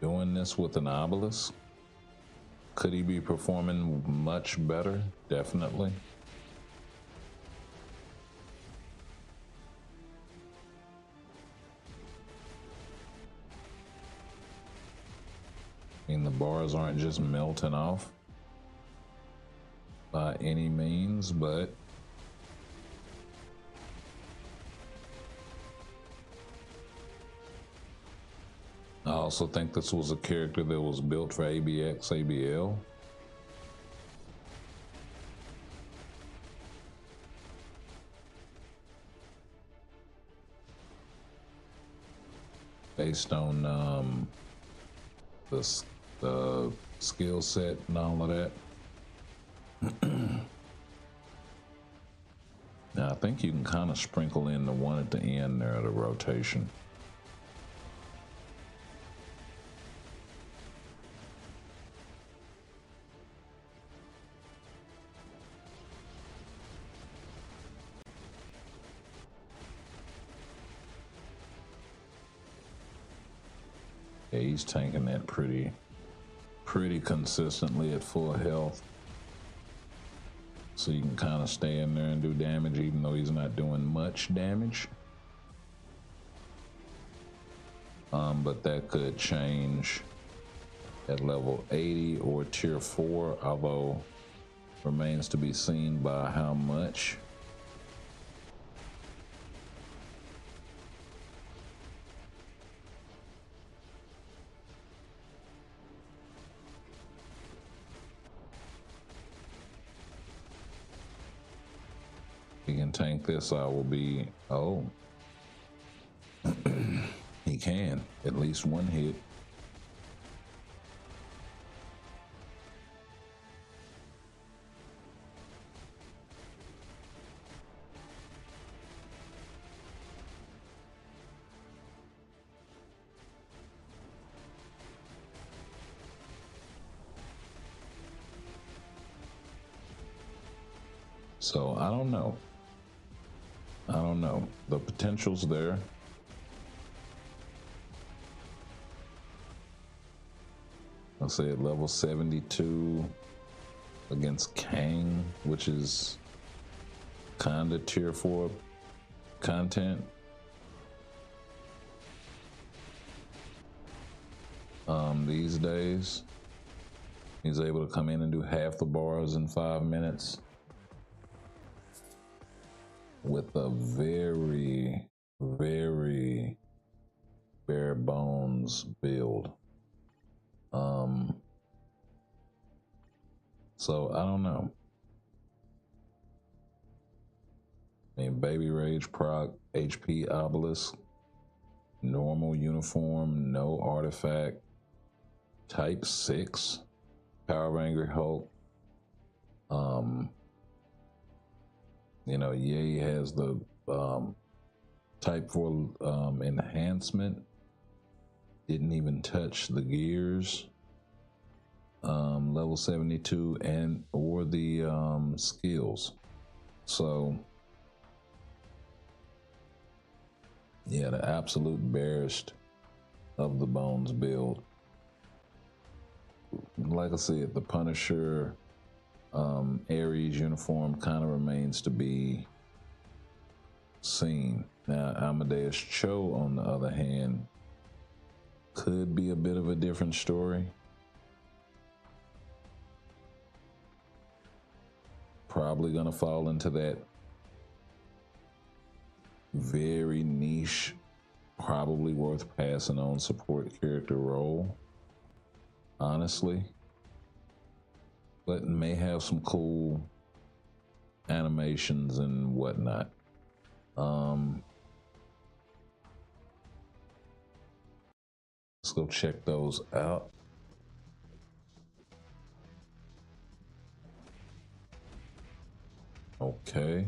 S5: doing this with an obelisk. Could he be performing much better? Definitely. I mean, the bars aren't just melting off by any means, but I also think this was a character that was built for ABX, ABL. Based on the skill set and all of that. Now, I think you can kind of sprinkle in the one at the end there, the rotation. Yeah, he's tanking that pretty consistently at full health. So you can kind of stay in there and do damage even though he's not doing much damage. But that could change at level 80 or tier 4, although remains to be seen by how much. He can tank this, I will be, oh. He can, at least one hit. So I don't know. The potential's there. I'll say at level 72 against Kang, which is kinda tier 4 content. These days. He's able to come in and do half the bars in 5 minutes with a very, very bare bones build. So I don't know. I mean, Baby Rage proc, HP Obelisk, normal uniform, no artifact, type 6, Power of Angry Hulk. You know, Ye has the type 4 enhancement. Didn't even touch the gears. Level 72 and or the skills. So yeah, the absolute barest of the bones build. Like I said, the Punisher Ares uniform kind of remains to be seen. Now, Amadeus Cho, on the other hand, could be a bit of a different story. Probably gonna fall into that very niche, probably worth passing on support character role, honestly. But may have some cool animations and whatnot. Let's go check those out. Okay.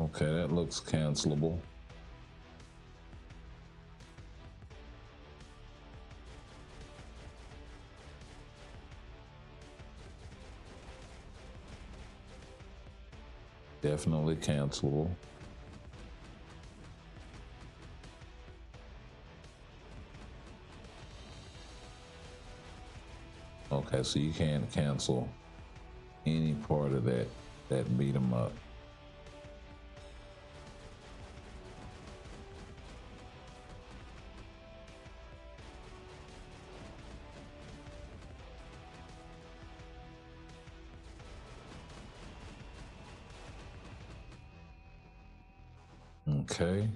S5: Okay, that looks cancelable. Definitely cancelable. Okay, so you can't cancel any part of that beat 'em up. Okay.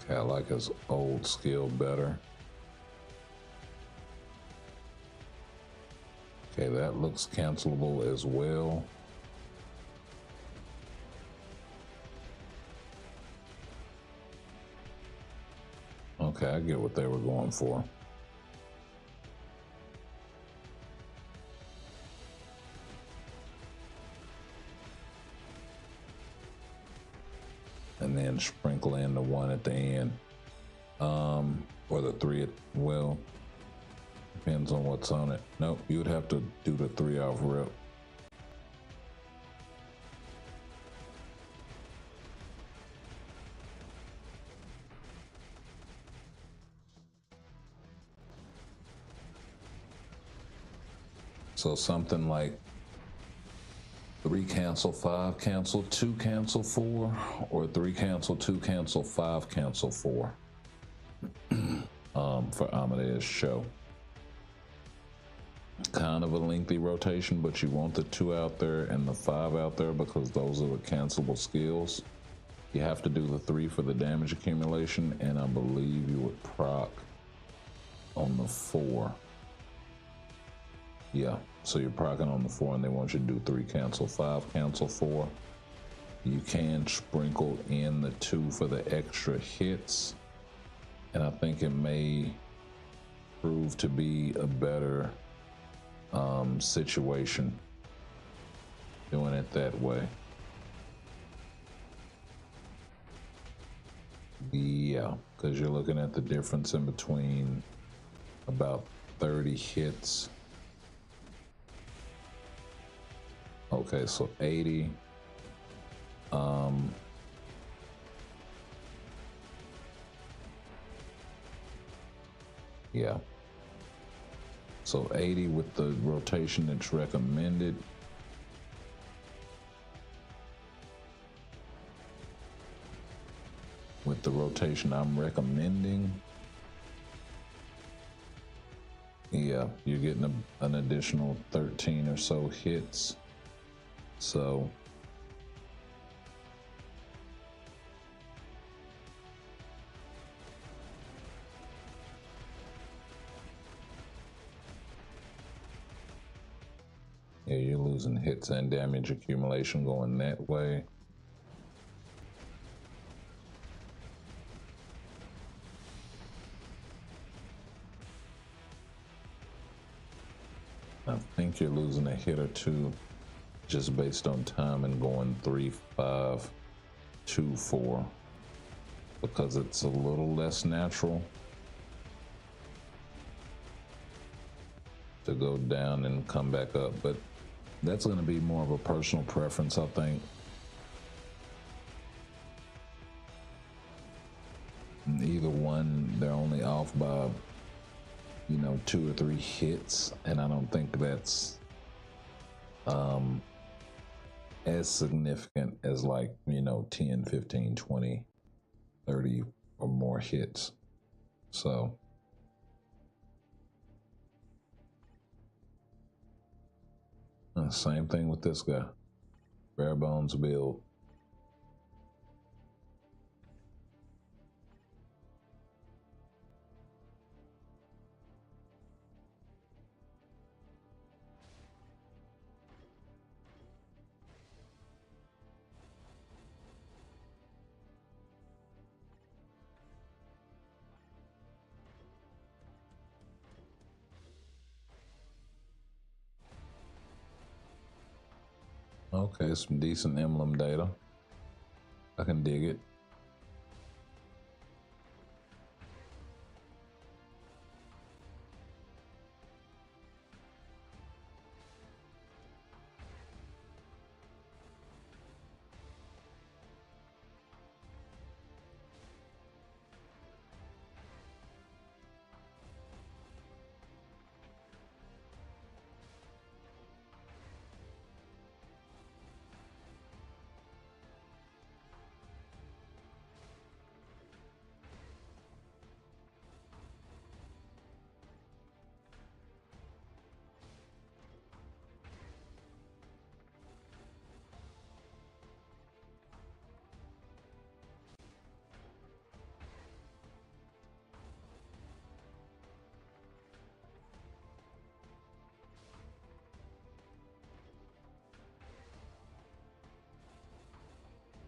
S5: Okay, I like his old skill better. Okay, that looks cancelable as well. Okay, I get what they were going for. And then sprinkle in the one at the end. Or the three at, well, depends on what's on it. Nope, you would have to do the 3 off rip. So something like 3 cancel, 5 cancel, 2 cancel, 4, or 3 cancel, 2 cancel, 5 cancel, 4. For Amadeus Cho. Kind of a lengthy rotation, but you want the 2 out there and the 5 out there because those are the cancelable skills. You have to do the 3 for the damage accumulation, and I believe you would proc on the 4. Yeah, so you're procking on the 4 and they want you to do 3 cancel, 5 cancel, 4. You can sprinkle in the 2 for the extra hits, and I think it may prove to be a better situation doing it that way. Yeah, because you're looking at the difference in between about 30 hits. Okay, so 80. Yeah. So 80 with the rotation that's recommended. with the rotation I'm recommending, yeah, you're getting an additional 13 or so hits. So yeah, you're losing hits and damage accumulation going that way. I think you're losing a hit or two just based on time and going 3, 5, 2, 4 because it's a little less natural to go down and come back up. But that's going to be more of a personal preference, I think. Either one, they're only off by, 2 or 3 hits, and I don't think that's as significant as 10, 15, 20, 30 or more hits. So same thing with this guy. Bare bones build. Okay, some decent emblem data. I can dig it.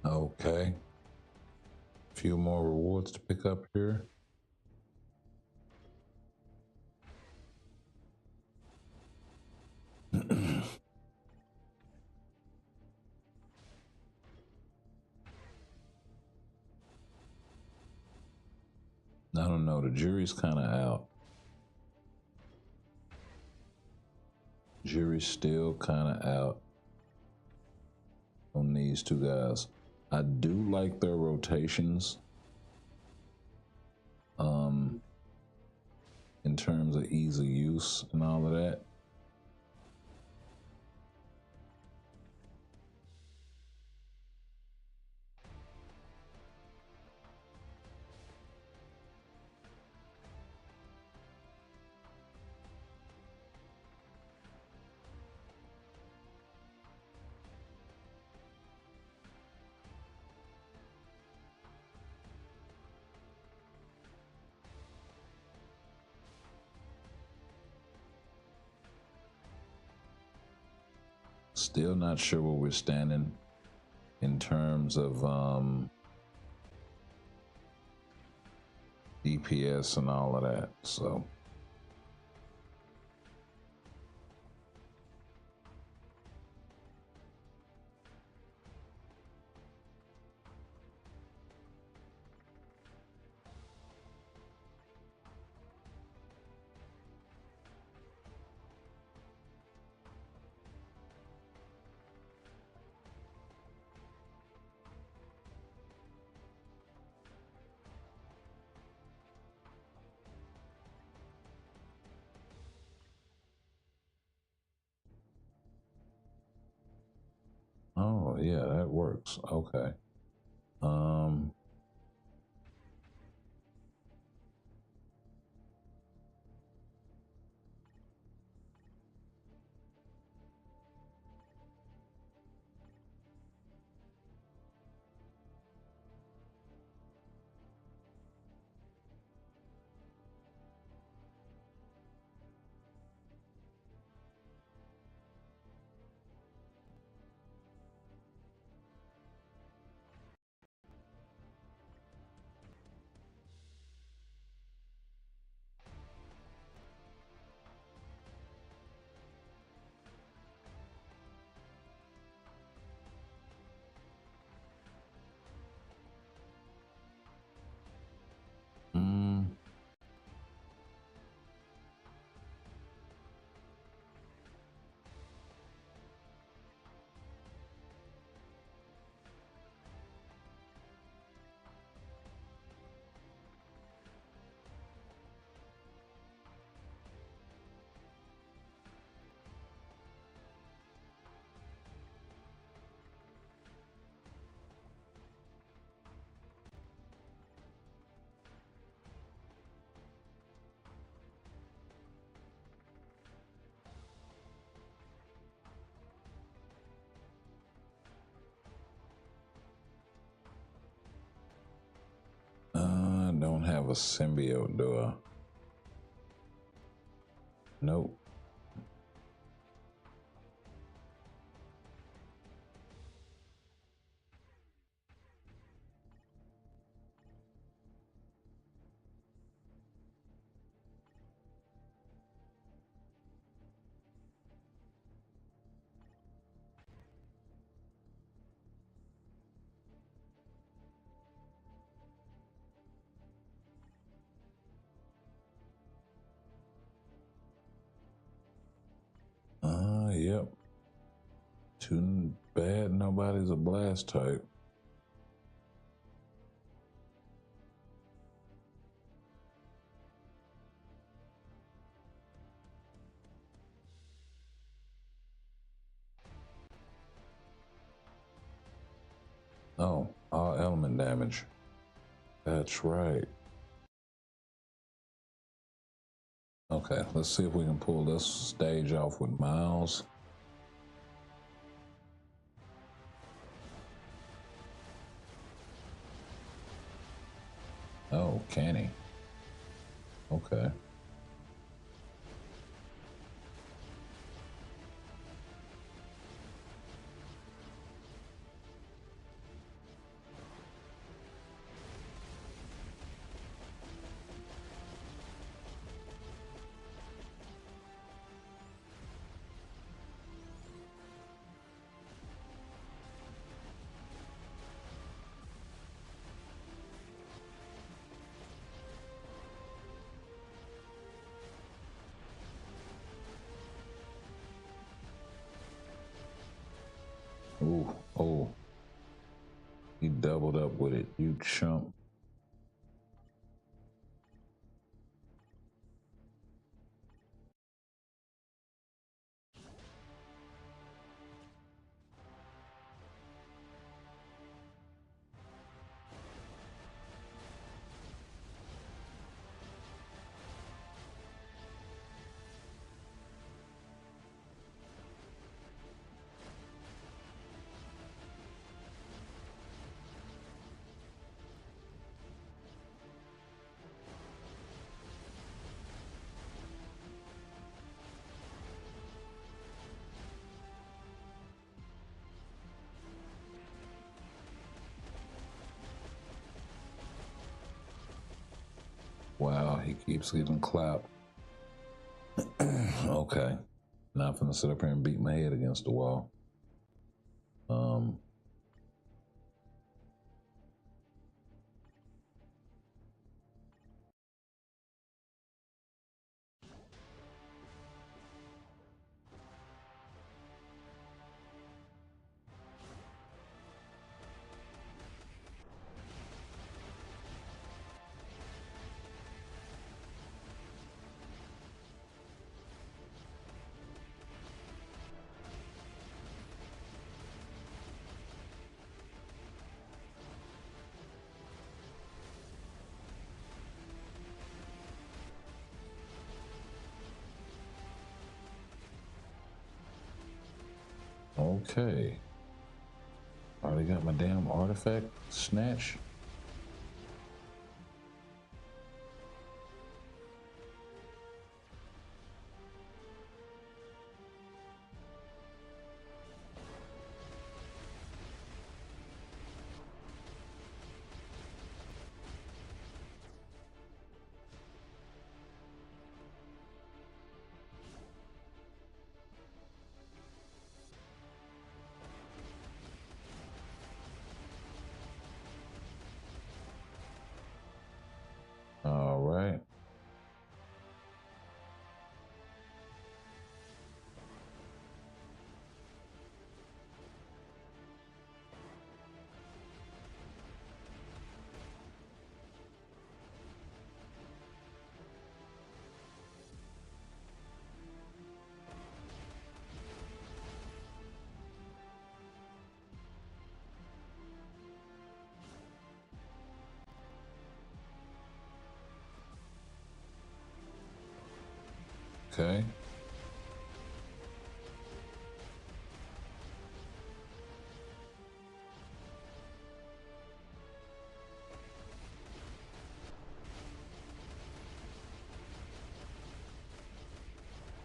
S5: Okay. A few more rewards to pick up here. I don't know. The jury's kind of out. Jury's still kind of out on these two guys. I do like their rotations. In terms of ease of use and all of that. Still not sure where we're standing in terms of DPS and all of that. So oh yeah, that works. Okay. a symbiote, do I? Nope. Yep. Too bad nobody's a blast type. Oh, all element damage. That's right. Okay, let's see if we can pull this stage off with Miles. Oh, can he? Okay. Ooh, oh. He doubled up with it, you chump. Wow, he keeps getting clapped. Okay. Now I'm finna sit up here and beat my head against the wall. Okay. Already got my damn artifact snatch. All right. Okay.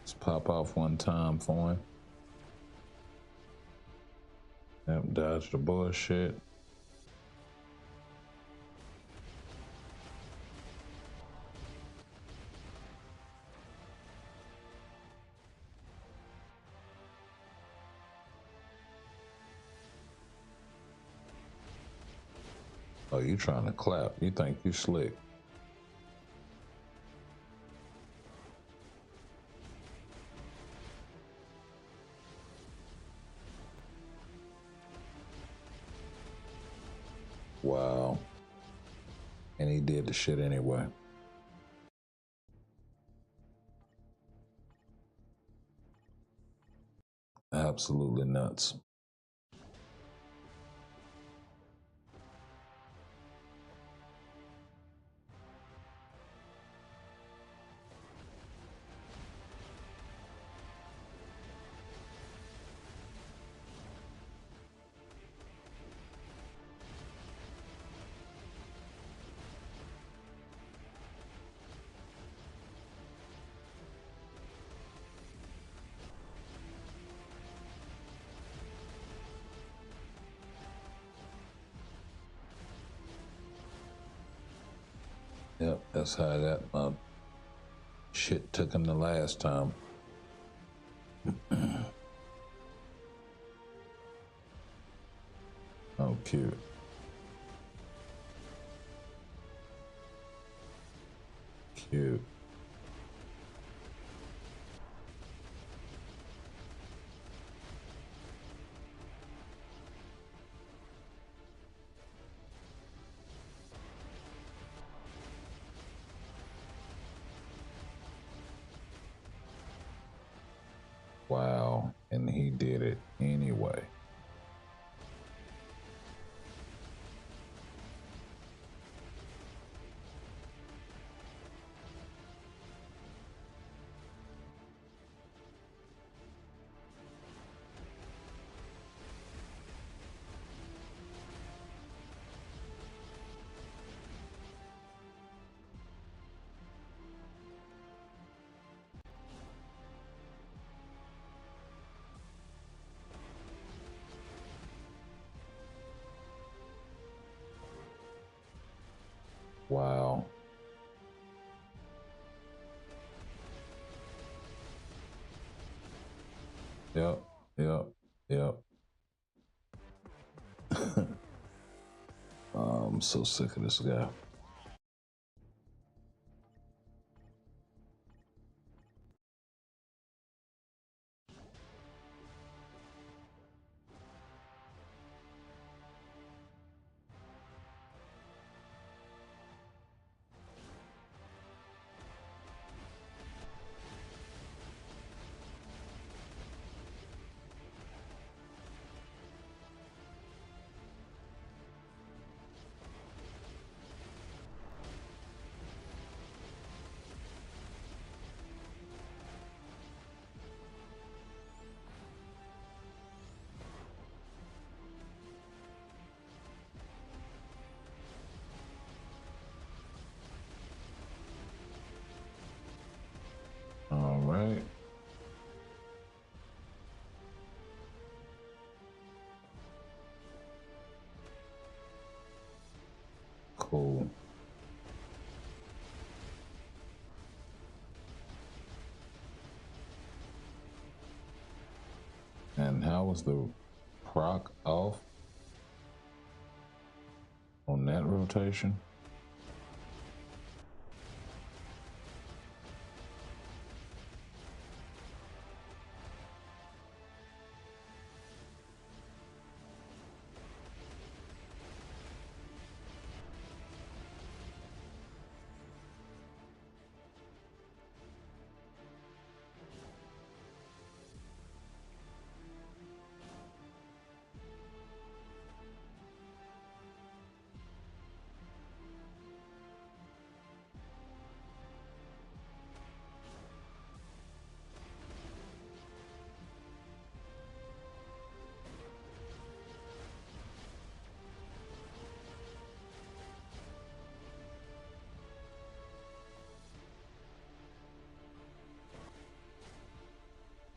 S5: Let's pop off one time for him. Yep, dodge the bullshit. Oh, you trying to clap. You think you slick. Wow. And he did the shit anyway. Absolutely nuts. Yep, that's how that shit took him the last time. Oh, cute. Cute. Wow, and he did it anyway. Wow. Yep, yep, yep. I'm so sick of this guy. All right. Cool. And how was the proc off on that rotation?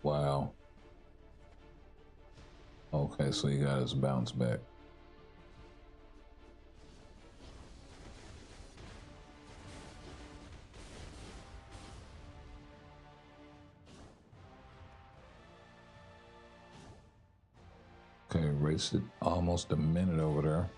S5: Wow. Okay, so he got his bounce back. Okay, raced it almost a minute over there.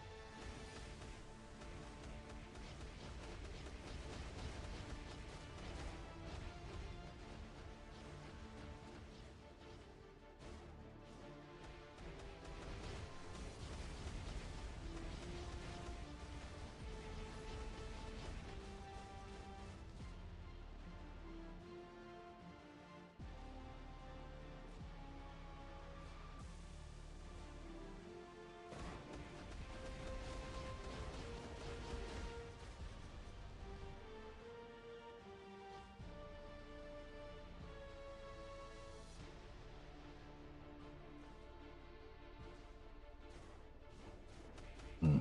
S5: Hmm.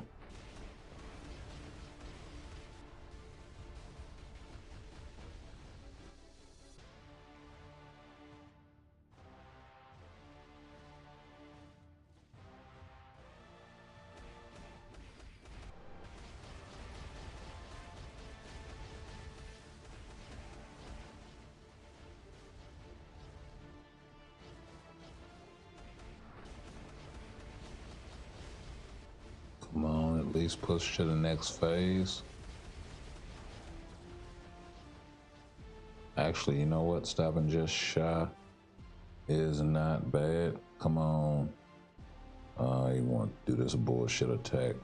S5: Come on, at least push to the next phase. Actually, you know what? Stopping just shy is not bad. Come on. You want to do this bullshit attack.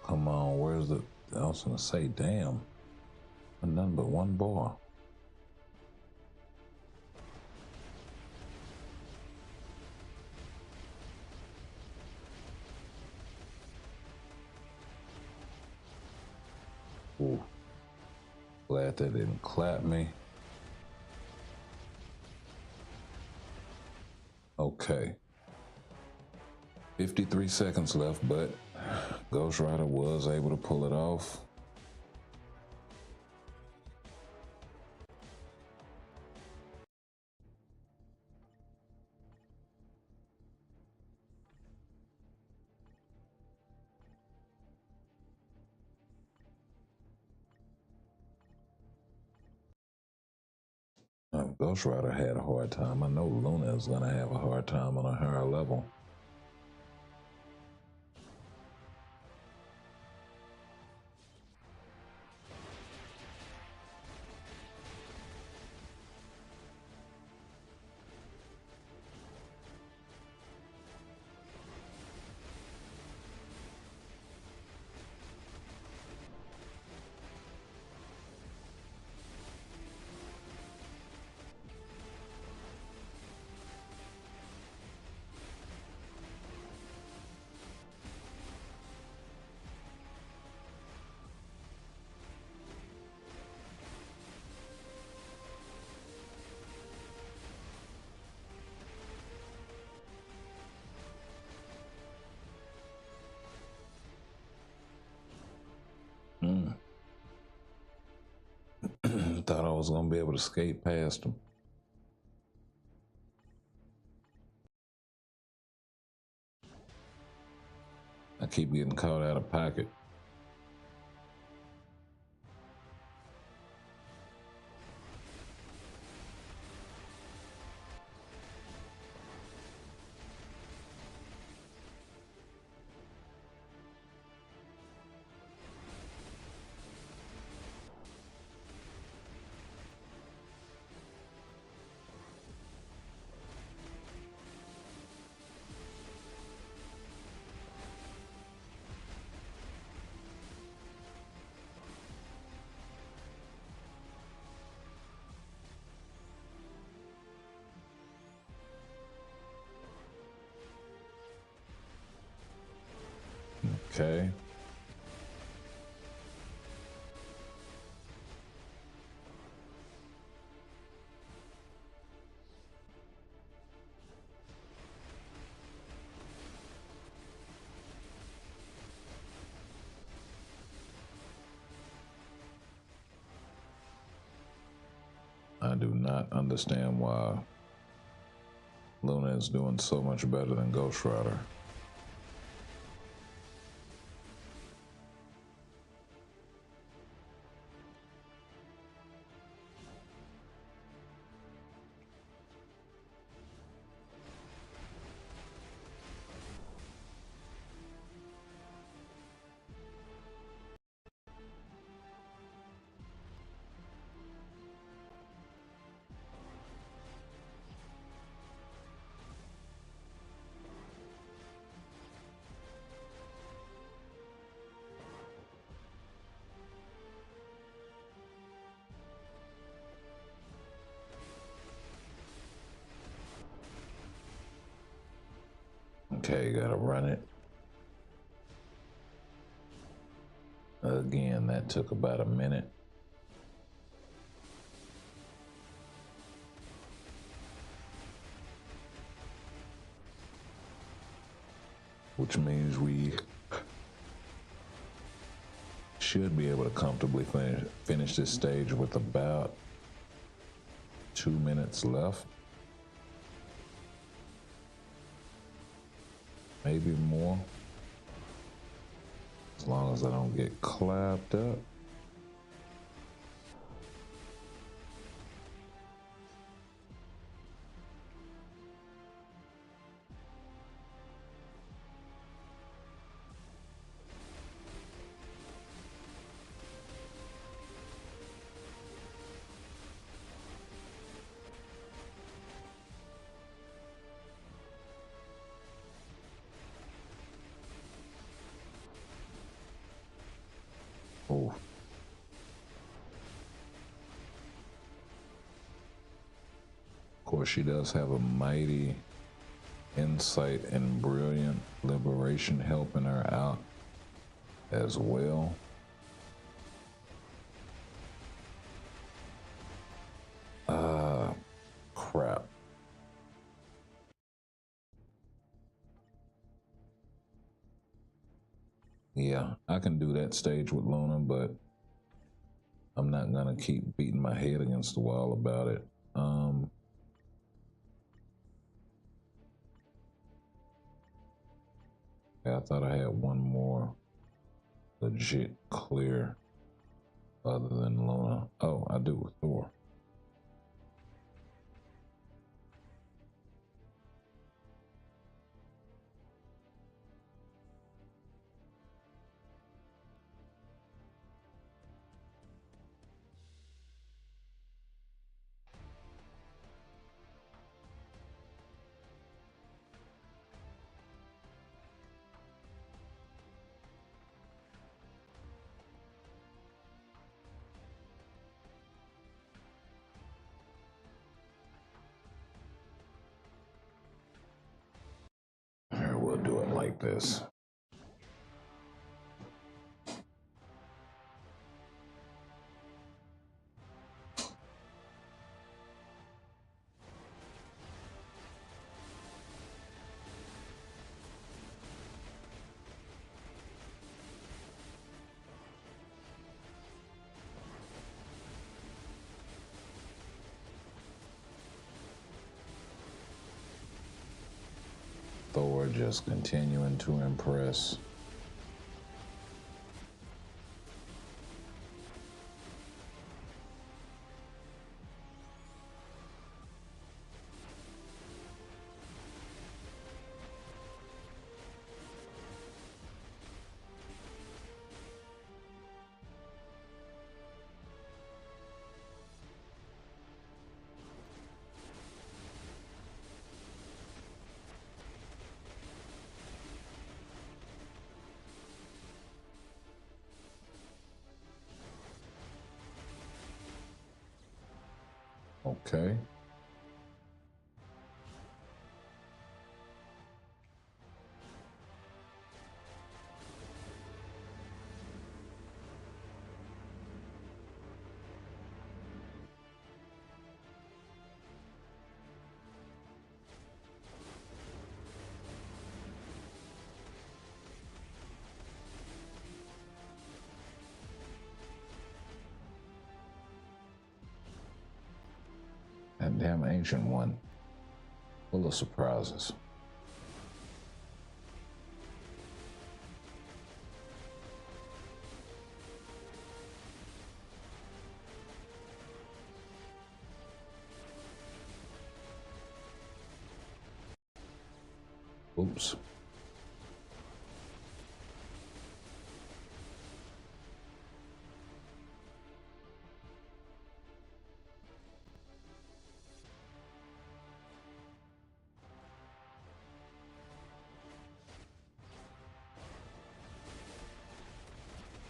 S5: Come on, where's the... I was gonna say, damn. Nothing but one bar. Ooh. Glad they didn't clap me. Okay. 53 seconds left, but Ghost Rider was able to pull it off. Ghost Rider had a hard time. I know Luna is going to have a hard time on a higher level. Thought I was going to be able to skate past him. I keep getting caught out of pocket. Okay. do not understand why Luna is doing so much better than Ghost Rider. Okay, gotta run it. Again, that took about a minute. Which means we should be able to comfortably finish this stage with about 2 minutes left. Maybe more. As long as I don't get clapped up. Oh. Of course, she does have a mighty insight and brilliant liberation helping her out as well. Crap. Yeah, I can do that stage with Luna, but I'm not gonna keep beating my head against the wall about it. Yeah, I thought I had one more legit clear other than Luna. Oh, I do with Thor. Here, we'll do it like this. Thor just continuing to impress. Okay. Damn Ancient One. Full of surprises. Oops.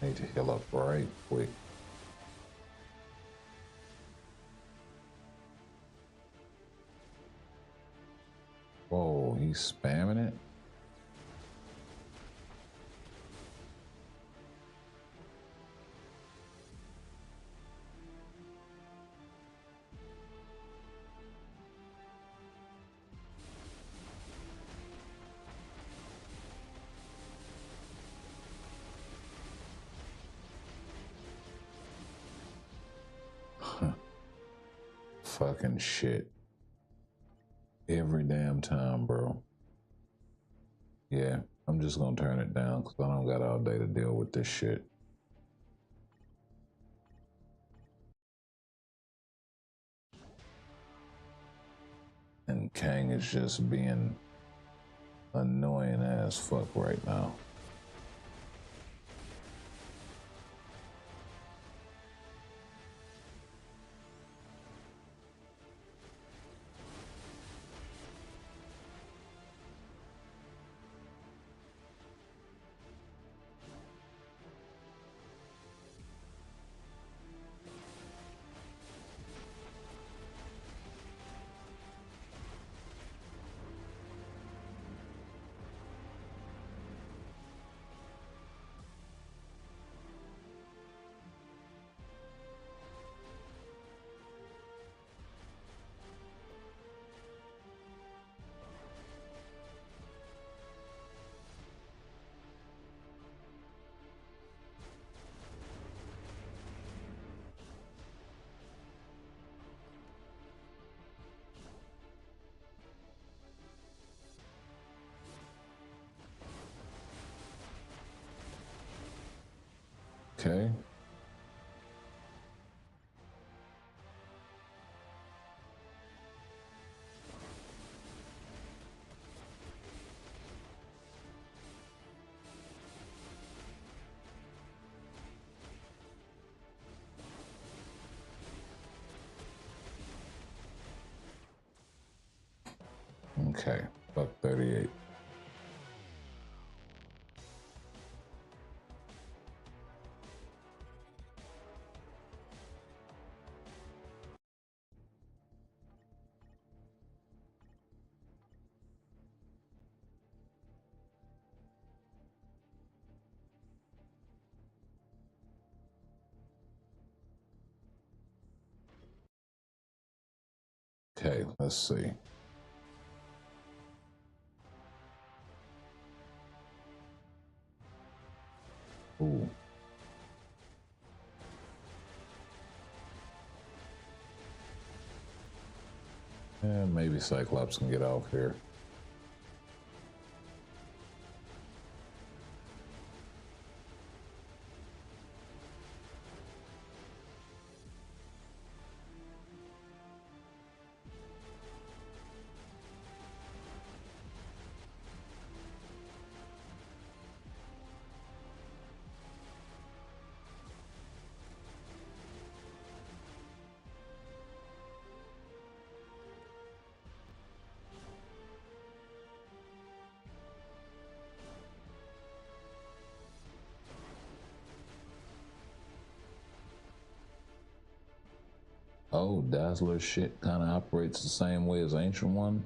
S5: Need to heal up right quick. Whoa, he's spamming it? Fucking shit. Every damn time, bro. Yeah, I'm just gonna turn it down because I don't got all day to deal with this shit. And Kang is just being annoying as fuck right now. Okay. Okay, buck 38. Okay, let's see. Ooh. Yeah, maybe Cyclops can get off here. Oh, Dazzler shit kind of operates the same way as Ancient One.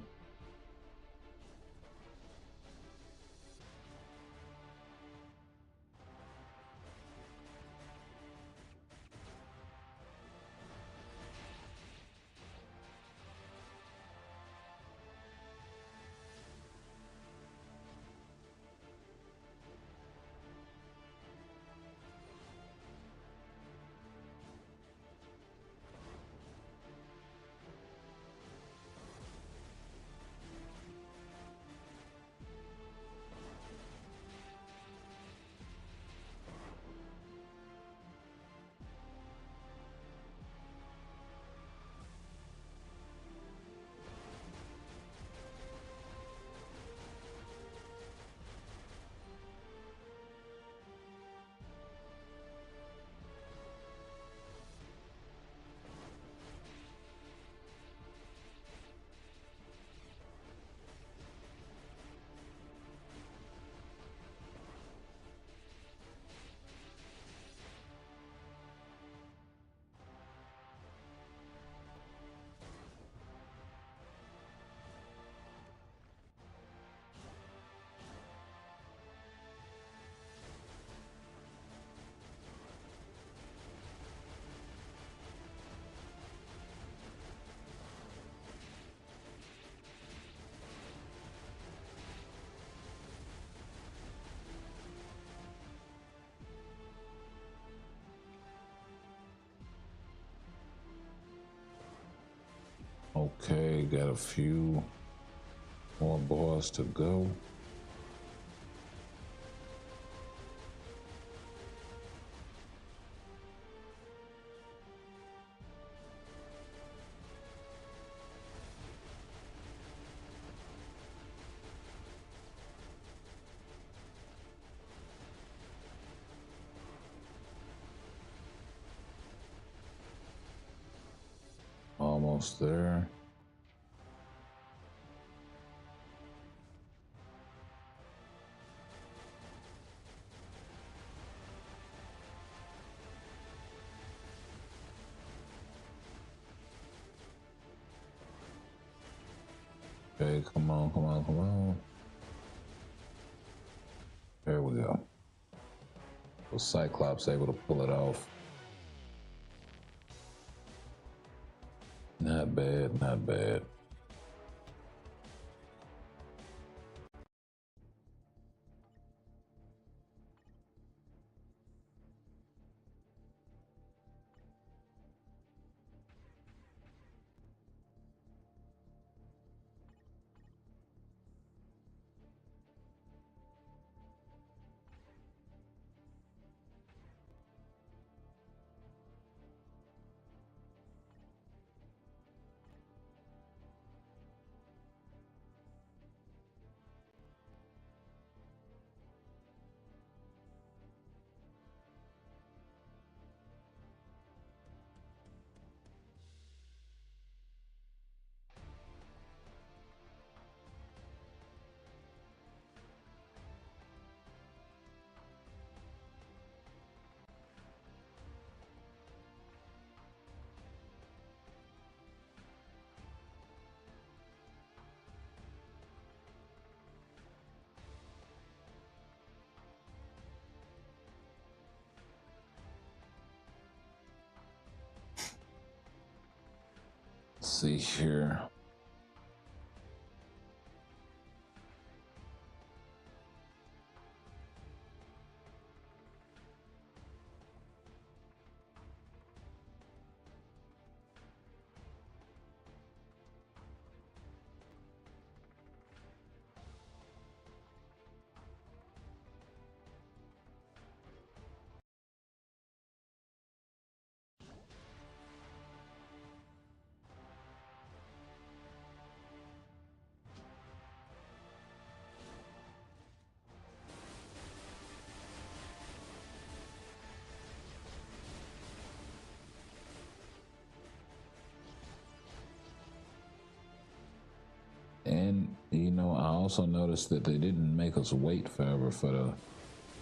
S5: Okay, got a few more bars to go. Almost there. Okay, come on, come on, come on. There we go. So Cyclops able to pull it off. Not bad, not bad. Let's see here. And, you know, I also noticed that they didn't make us wait forever for the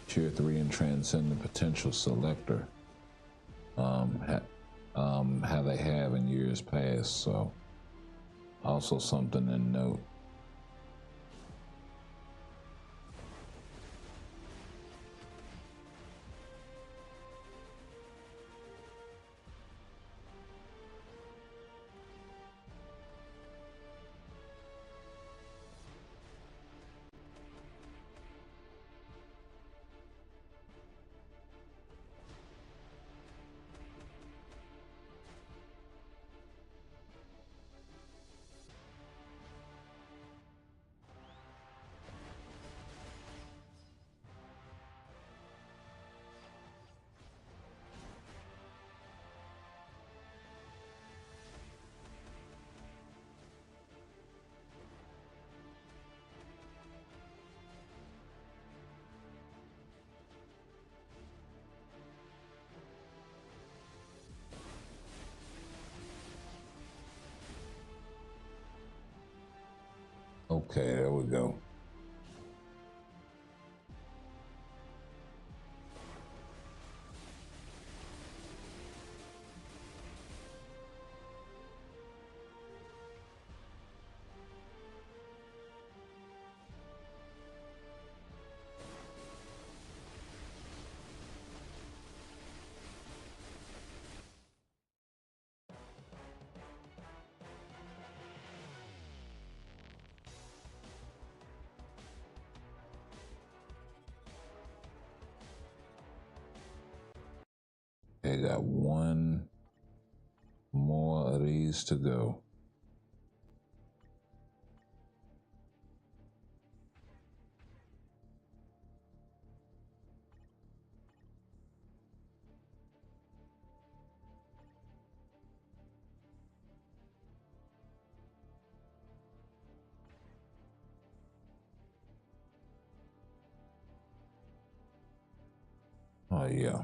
S5: Tier 3 and Transcendent Potential Selector, how they have in years past. So, also something to note. Okay, there we go. Okay, got one more of these to go. Yeah.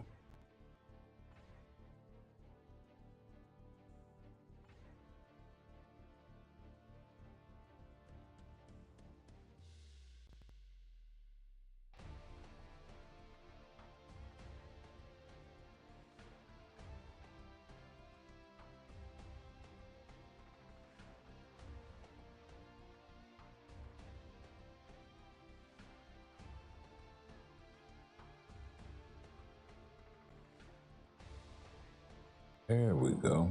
S5: There we go.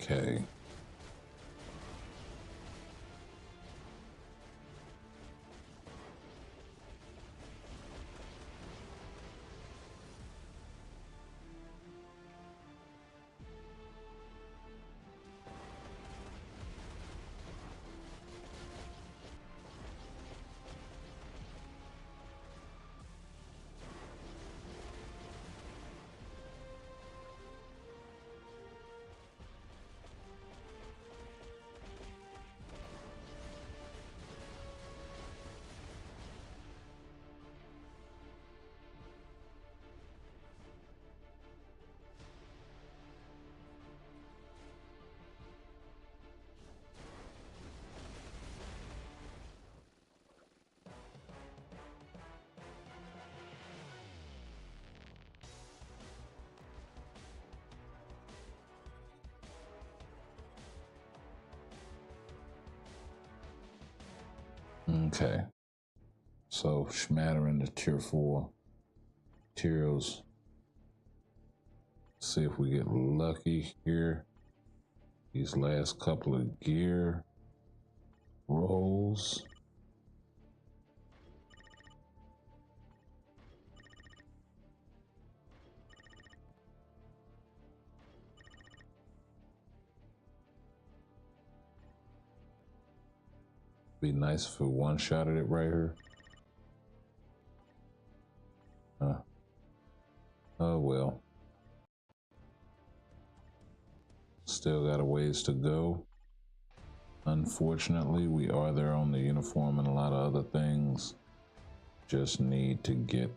S5: Okay. Okay. So smattering the tier 4 materials. See if we get lucky here. These last couple of gear rolls. Be nice if we one-shotted it right here. Oh well. Still got a ways to go. Unfortunately, we are there on the uniform and a lot of other things. Just need to get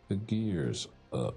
S5: the gears up.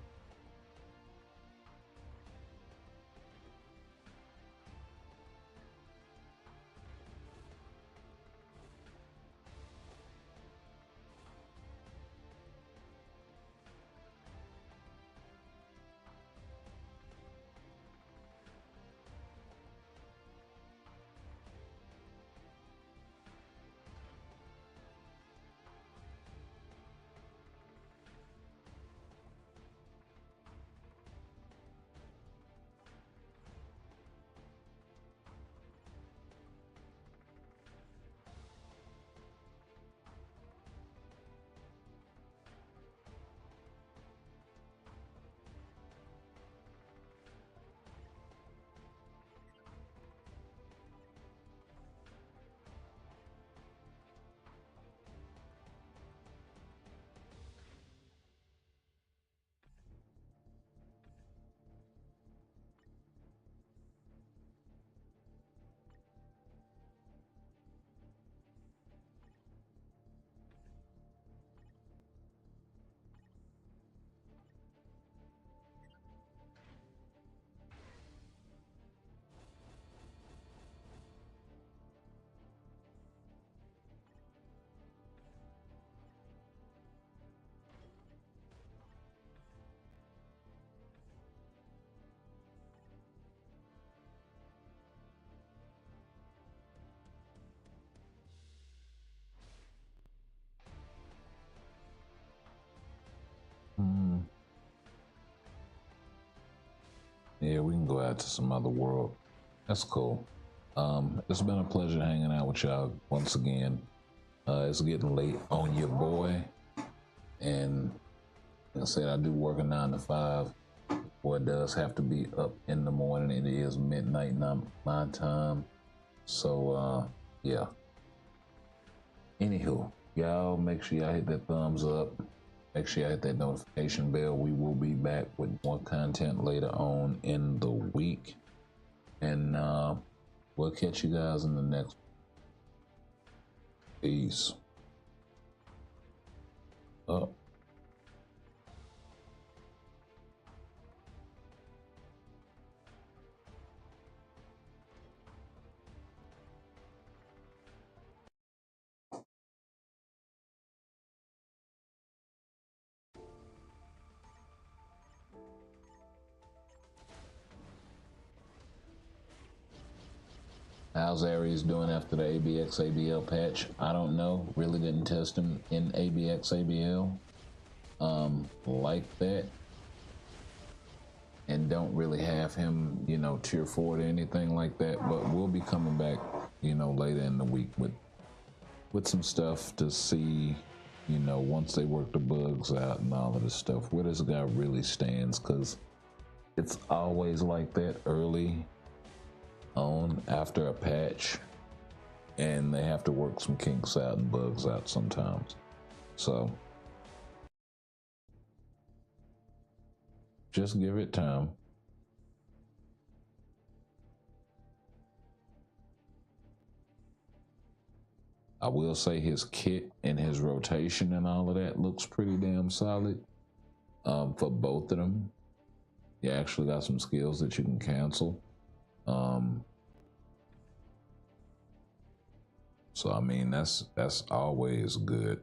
S5: Yeah, we can go out to some other world. That's cool. It's been a pleasure hanging out with y'all once again. It's getting late on your boy, and like I said, I do work a 9 to 5. Boy, it does have to be up in the morning. It is midnight my time. So, yeah. Anywho, y'all make sure y'all hit that thumbs up. Make sure y'all hit that notification bell. We will be back with more content later on in the week. And we'll catch you guys in the next one. Peace. Up. How's Aries doing after the ABX-ABL patch? I don't know. Really didn't test him in ABX-ABL like that. And don't really have him, tier 4 or anything like that. But we'll be coming back, later in the week with some stuff to see, once they work the bugs out and all of this stuff, where this guy really stands. Because it's always like that early on after a patch, and they have to work some kinks out and bugs out sometimes. So just give it time. I will say his kit and his rotation and all of that looks pretty damn solid for both of them. You actually got some skills that you can cancel. So I mean that's always good.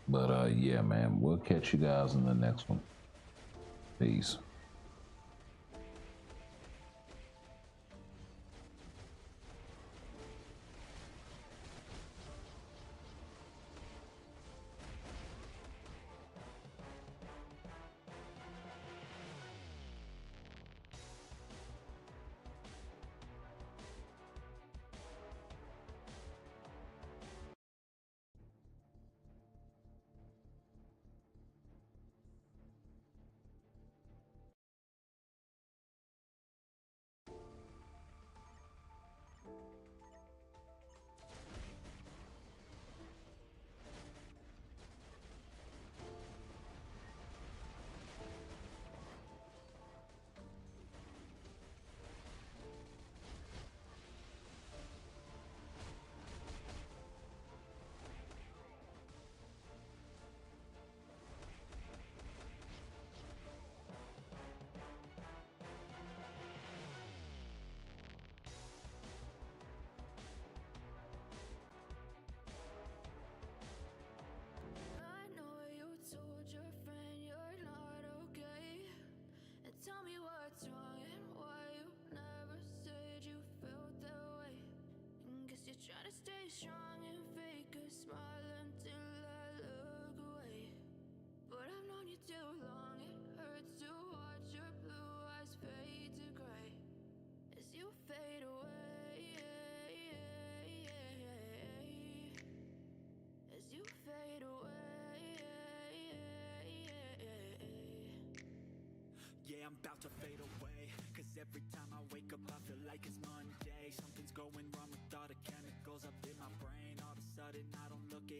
S5: But yeah, man, we'll catch you guys in the next one. Peace.
S2: I know you told your friend you're not okay. And tell me what's wrong and why you never said you felt that way. And guess you're trying to stay strong and fake a smile until
S1: I'm about to fade away. Cause every time I wake up I feel like it's Monday. Something's going wrong with all the chemicals up in my brain. All of a sudden I don't look it